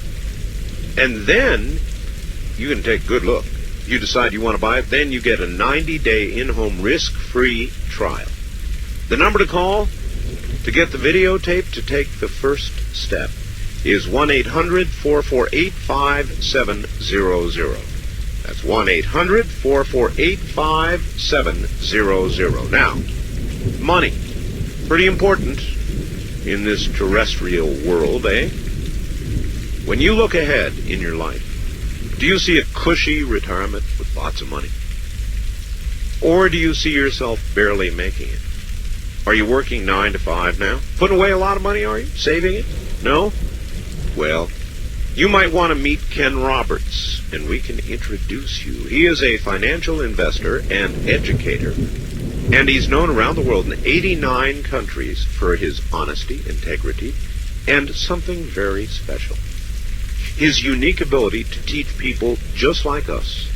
and then you can take a good look. If you decide you want to buy it, then you get a 90-day in-home risk-free trial. The number to call to get the videotape to take the first step is 1-800-448-5700. That's 1-800-448-5700. Now, money. Pretty important in this terrestrial world, eh? When you look ahead in your life, do you see a cushy retirement with lots of money? Or do you see yourself barely making it? Are you working 9 to 5 now? Putting away a lot of money, are you? Saving it? No? Well, you might want to meet Ken Roberts, and we can introduce you. He is a financial investor and educator, and he's known around the world in 89 countries for his honesty, integrity, and something very special. His unique ability to teach people just like us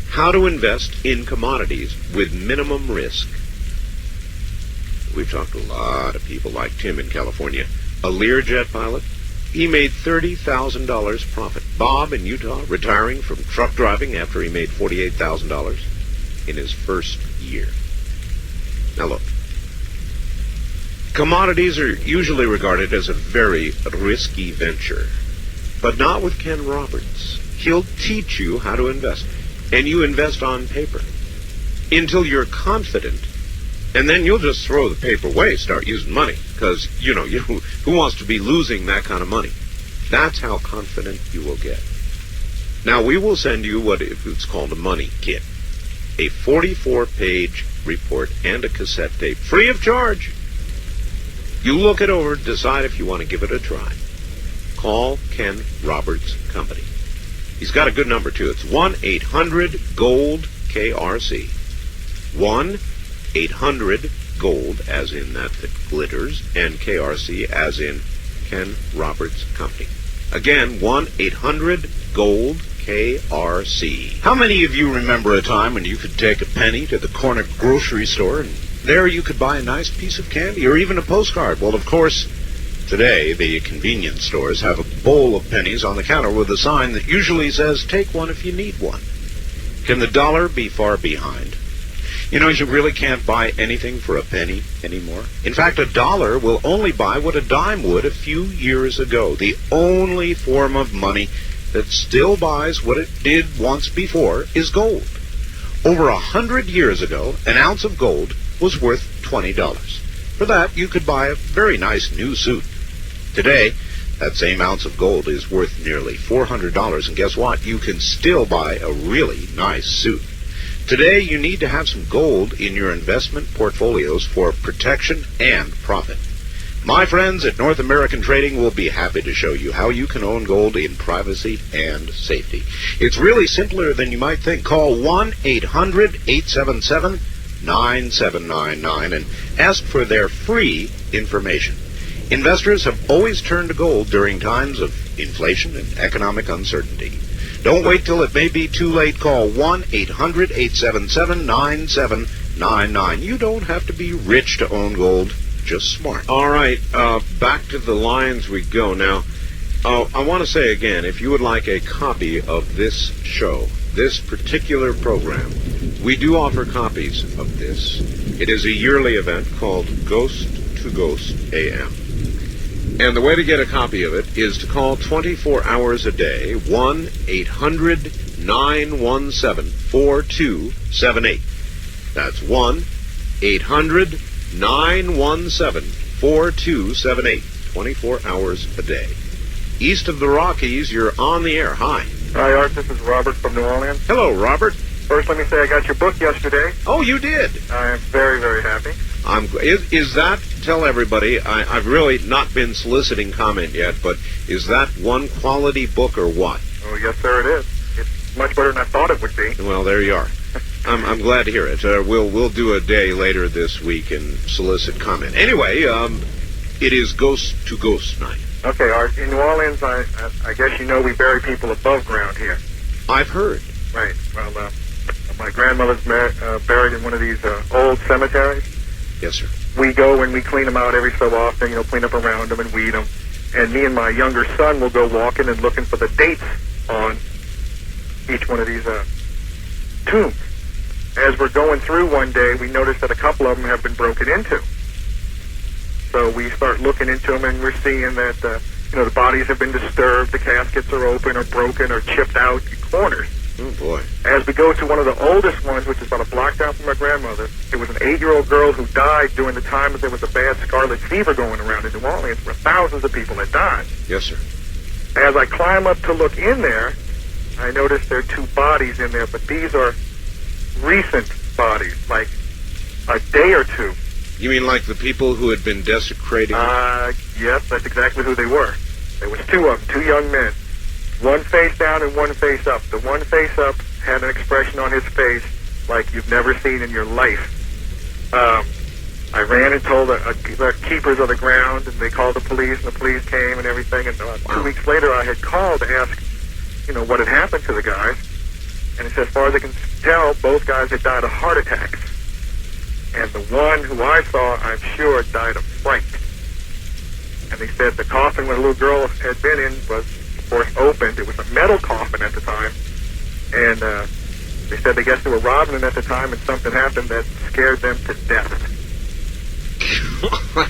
how to invest in commodities with minimum risk. We've talked to a lot of people like Tim in California, a Learjet pilot. He made $30,000 profit. Bob in Utah, retiring from truck driving after he made $48,000 in his first year. Now look, commodities are usually regarded as a very risky venture. But not with Ken Roberts. He'll teach you how to invest. And you invest on paper until you're confident. And then you'll just throw the paper away, start using money. Because, who wants to be losing that kind of money? That's how confident you will get. Now, we will send you what it's called a money kit. A 44-page report and a cassette tape, free of charge. You look it over, decide if you want to give it a try. call Ken Roberts' company. He's got a good number, too. It's 1-800-GOLD-KRC. 1-800-GOLD, as in that glitters, and KRC, as in Ken Roberts' company. Again, 1-800-GOLD-KRC. How many of you remember a time when you could take a penny to the corner grocery store and there you could buy a nice piece of candy or even a postcard? Well, of course, today the convenience stores have a bowl of pennies on the counter with a sign that usually says, "Take one if you need one." Can the dollar be far behind? You know, you really can't buy anything for a penny anymore. In fact, a dollar will only buy what a dime would a few years ago. The only form of money that still buys what it did once before is gold. Over 100 years ago, an ounce of gold was worth $20. For that, you could buy a very nice new suit. Today, that same ounce of gold is worth nearly $400, and guess what? You can still buy a really nice suit. Today, you need to have some gold in your investment portfolios for protection and profit. My friends at North American Trading will be happy to show you how you can own gold in privacy and safety. It's really simpler than you might think. Call 1-800-877-9799 and ask for their free information. Investors have always turned to gold during times of inflation and economic uncertainty. Don't wait till it may be too late. Call 1-800-877-9799. You don't have to be rich to own gold, just smart. All right, back to the lines we go. Now, I want to say again, if you would like a copy of this show, this particular program, we do offer copies of this. It is a yearly event called Ghost to Ghost AM. And the way to get a copy of it is to call 24 hours a day, 1-800-917-4278. That's 1-800-917-4278. 24 hours a day. East of the Rockies, you're on the air. Hi. Hi, Art. This is Robert from New Orleans. Hello, Robert. First, let me say I got your book yesterday. Oh, you did? I am very, very happy. Is that, tell everybody, I've really not been soliciting comment yet, but is that one quality book or what? Oh, yes, sir, it is. It's much better than I thought it would be. Well, there you are. I'm glad to hear it. We'll do a day later this week and solicit comment. Anyway, it is Ghost to Ghost night. Okay, Art. In New Orleans, I guess you know we bury people above ground here. I've heard. Right. Well, my grandmother's buried in one of these old cemeteries. Yes, sir. We go and we clean them out every so often, clean up around them and weed them. And me and my younger son will go walking and looking for the dates on each one of these tombs. As we're going through one day, we notice that a couple of them have been broken into. So we start looking into them, and we're seeing that the bodies have been disturbed, the caskets are open or broken or chipped out in corners. Oh, boy. As we go to one of the oldest ones, which is about a block down from my grandmother, it was an 8-year-old girl who died during the time that there was a bad scarlet fever going around in New Orleans, where thousands of people had died. Yes, sir. As I climb up to look in there, I notice there are 2 bodies in there, but these are recent bodies, like a day or 2. You mean like the people who had been desecrating? Yes, that's exactly who they were. There was 2 of them, 2 young men. One face down and one face up. The one face up had an expression on his face like you've never seen in your life. I ran and told the keepers of the ground, and they called the police, and the police came and everything. And 2 weeks later, I had called to ask, what had happened to the guys. And as far as I can tell, both guys had died of heart attacks. And the one who I saw, I'm sure, died of fright. And they said the coffin where the little girl had been in was, of course, opened. It was a metal coffin at the time. And they said they guess they were robbing it at the time, and something happened that scared them to death.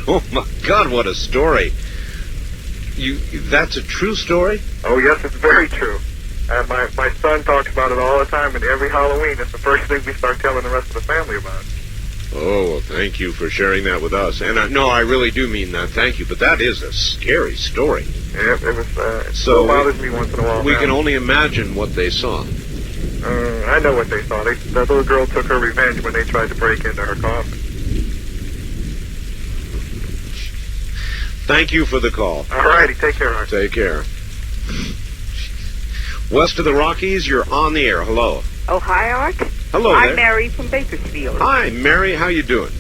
Oh, my God, what a story. That's a true story? Oh, yes, it's very true. My son talks about it all the time, and every Halloween, it's the first thing we start telling the rest of the family about. Oh, well, thank you for sharing that with us. And no, I really do mean that. Thank you. But that is a scary story. Yeah, it was. It still bothers me once in a while. We can only imagine what they saw. I know what they saw. That little girl took her revenge when they tried to break into her coffin. Thank you for the call. All righty. Take care, Art. Take care. West of the Rockies, you're on the air. Hello. Oh, hi, Art. Hello I'm there. Mary from Bakersfield. Hi, Mary. How you doing?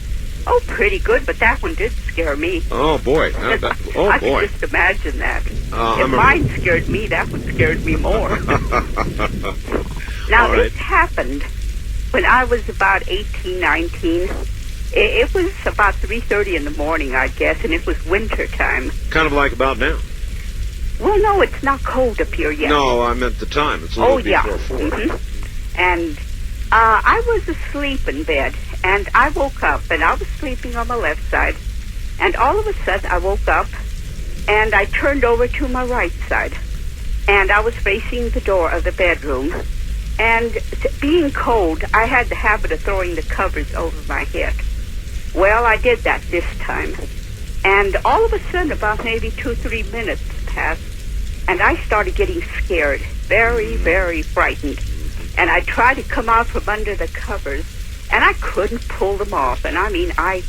Oh, pretty good, but that one did scare me. Oh, boy. I boy. can just imagine that. I'm If a- mine scared me, that one scared me more. Now, All right. this happened when I was about 18, 19. It was about 3:30 in the morning, I guess, and it was winter time. Kind of like about now. Well, no, it's not cold up here yet. No, I meant the time. It's a little yeah. before 4. Mhm. And I was asleep in bed, and I woke up, and I was sleeping on my left side, and all of a sudden I woke up, and I turned over to my right side, and I was facing the door of the bedroom, and being cold, I had the habit of throwing the covers over my head. Well, I did that this time, and all of a sudden, about maybe 2-3 minutes passed, and I started getting scared, very, very frightened. And I tried to come out from under the covers, and I couldn't pull them off. And I mean, I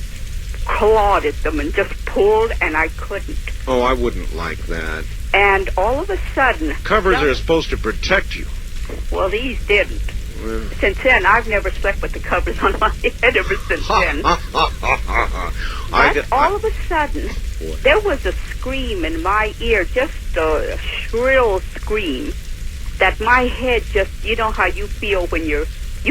clawed at them and just pulled, and I couldn't. Oh, I wouldn't like that. And all of a sudden... Covers are supposed to protect you. Well, these didn't. Well. Since then, I've never slept with the covers on my head ever since then. But all of a sudden, there was a scream in my ear, just a shrill scream, that my head just, you know how you feel when you've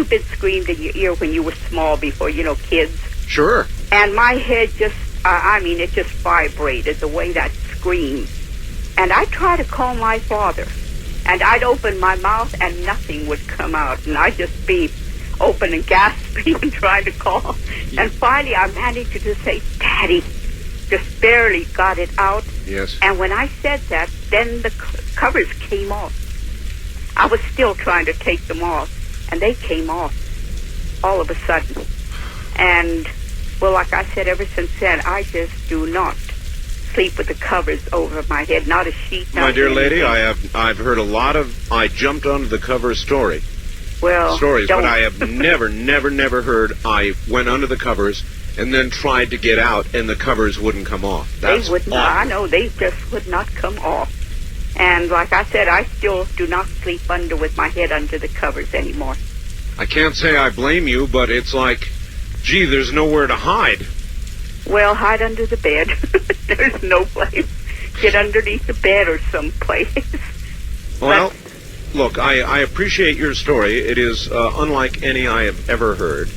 been screamed in your ear when you were small before, kids. Sure. And my head just, it just vibrated the way that screamed. And I tried to call my father, and I'd open my mouth and nothing would come out, and I'd just be open and gasping and trying to call. And finally I managed to just say, Daddy, just barely got it out. Yes. And when I said that, then the covers came off. I was still trying to take them off, and they came off all of a sudden. And, well, like I said, ever since then, I just do not sleep with the covers over my head, not a sheet, not My dear lady, anything. I've heard a lot of I jumped onto the cover stories, but I have never heard I went under the covers and then tried to get out and the covers wouldn't come off. That's they would not. I know, they just would not come off. And like I said, I still do not sleep with my head under the covers anymore. I can't say I blame you, but it's like, gee, there's nowhere to hide. Well, hide under the bed. There's no place. Get underneath the bed or someplace. Well, look, I appreciate your story. It is unlike any I have ever heard.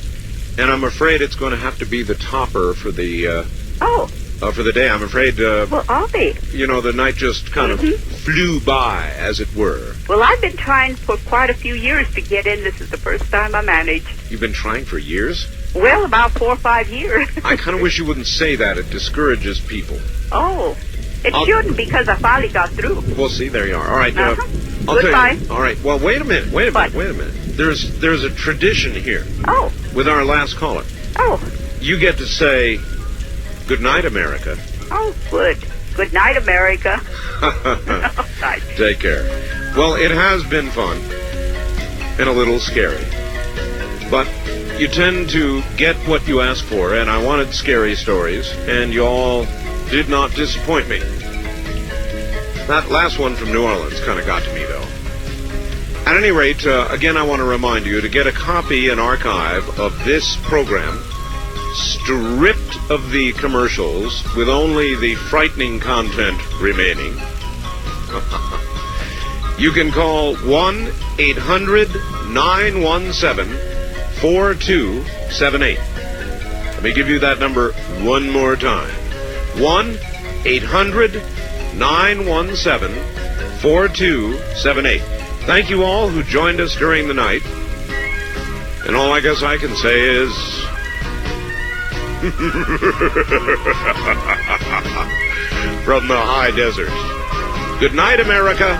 And I'm afraid it's going to have to be the topper for the... for the day. I'm afraid... well, I'll be. The night just kind of flew by, as it were. Well, I've been trying for quite a few years to get in. This is the first time I managed. You've been trying for years? Well, about 4 or 5 years. I kind of wish you wouldn't say that. It discourages people. Oh, it shouldn't, because I finally got through. Well, see, there you are. All right. I'll Goodbye. tell you. All right. Well, wait a minute. Wait a minute. There's a tradition here. Oh. With our last caller. Oh. You get to say, good night, America. Oh, good. Good night, America. Take care. Well, it has been fun and a little scary. But you tend to get what you ask for, and I wanted scary stories, and you all did not disappoint me. That last one from New Orleans kind of got to me, though. At any rate, again, I want to remind you to get a copy and archive of this program, stripped of the commercials, with only the frightening content remaining. You can call 1-800-917-4278. Let me give you that number one more time. 1-800-917-4278. Thank you all who joined us during the night. And all I guess I can say is... from the high desert. Good night, America.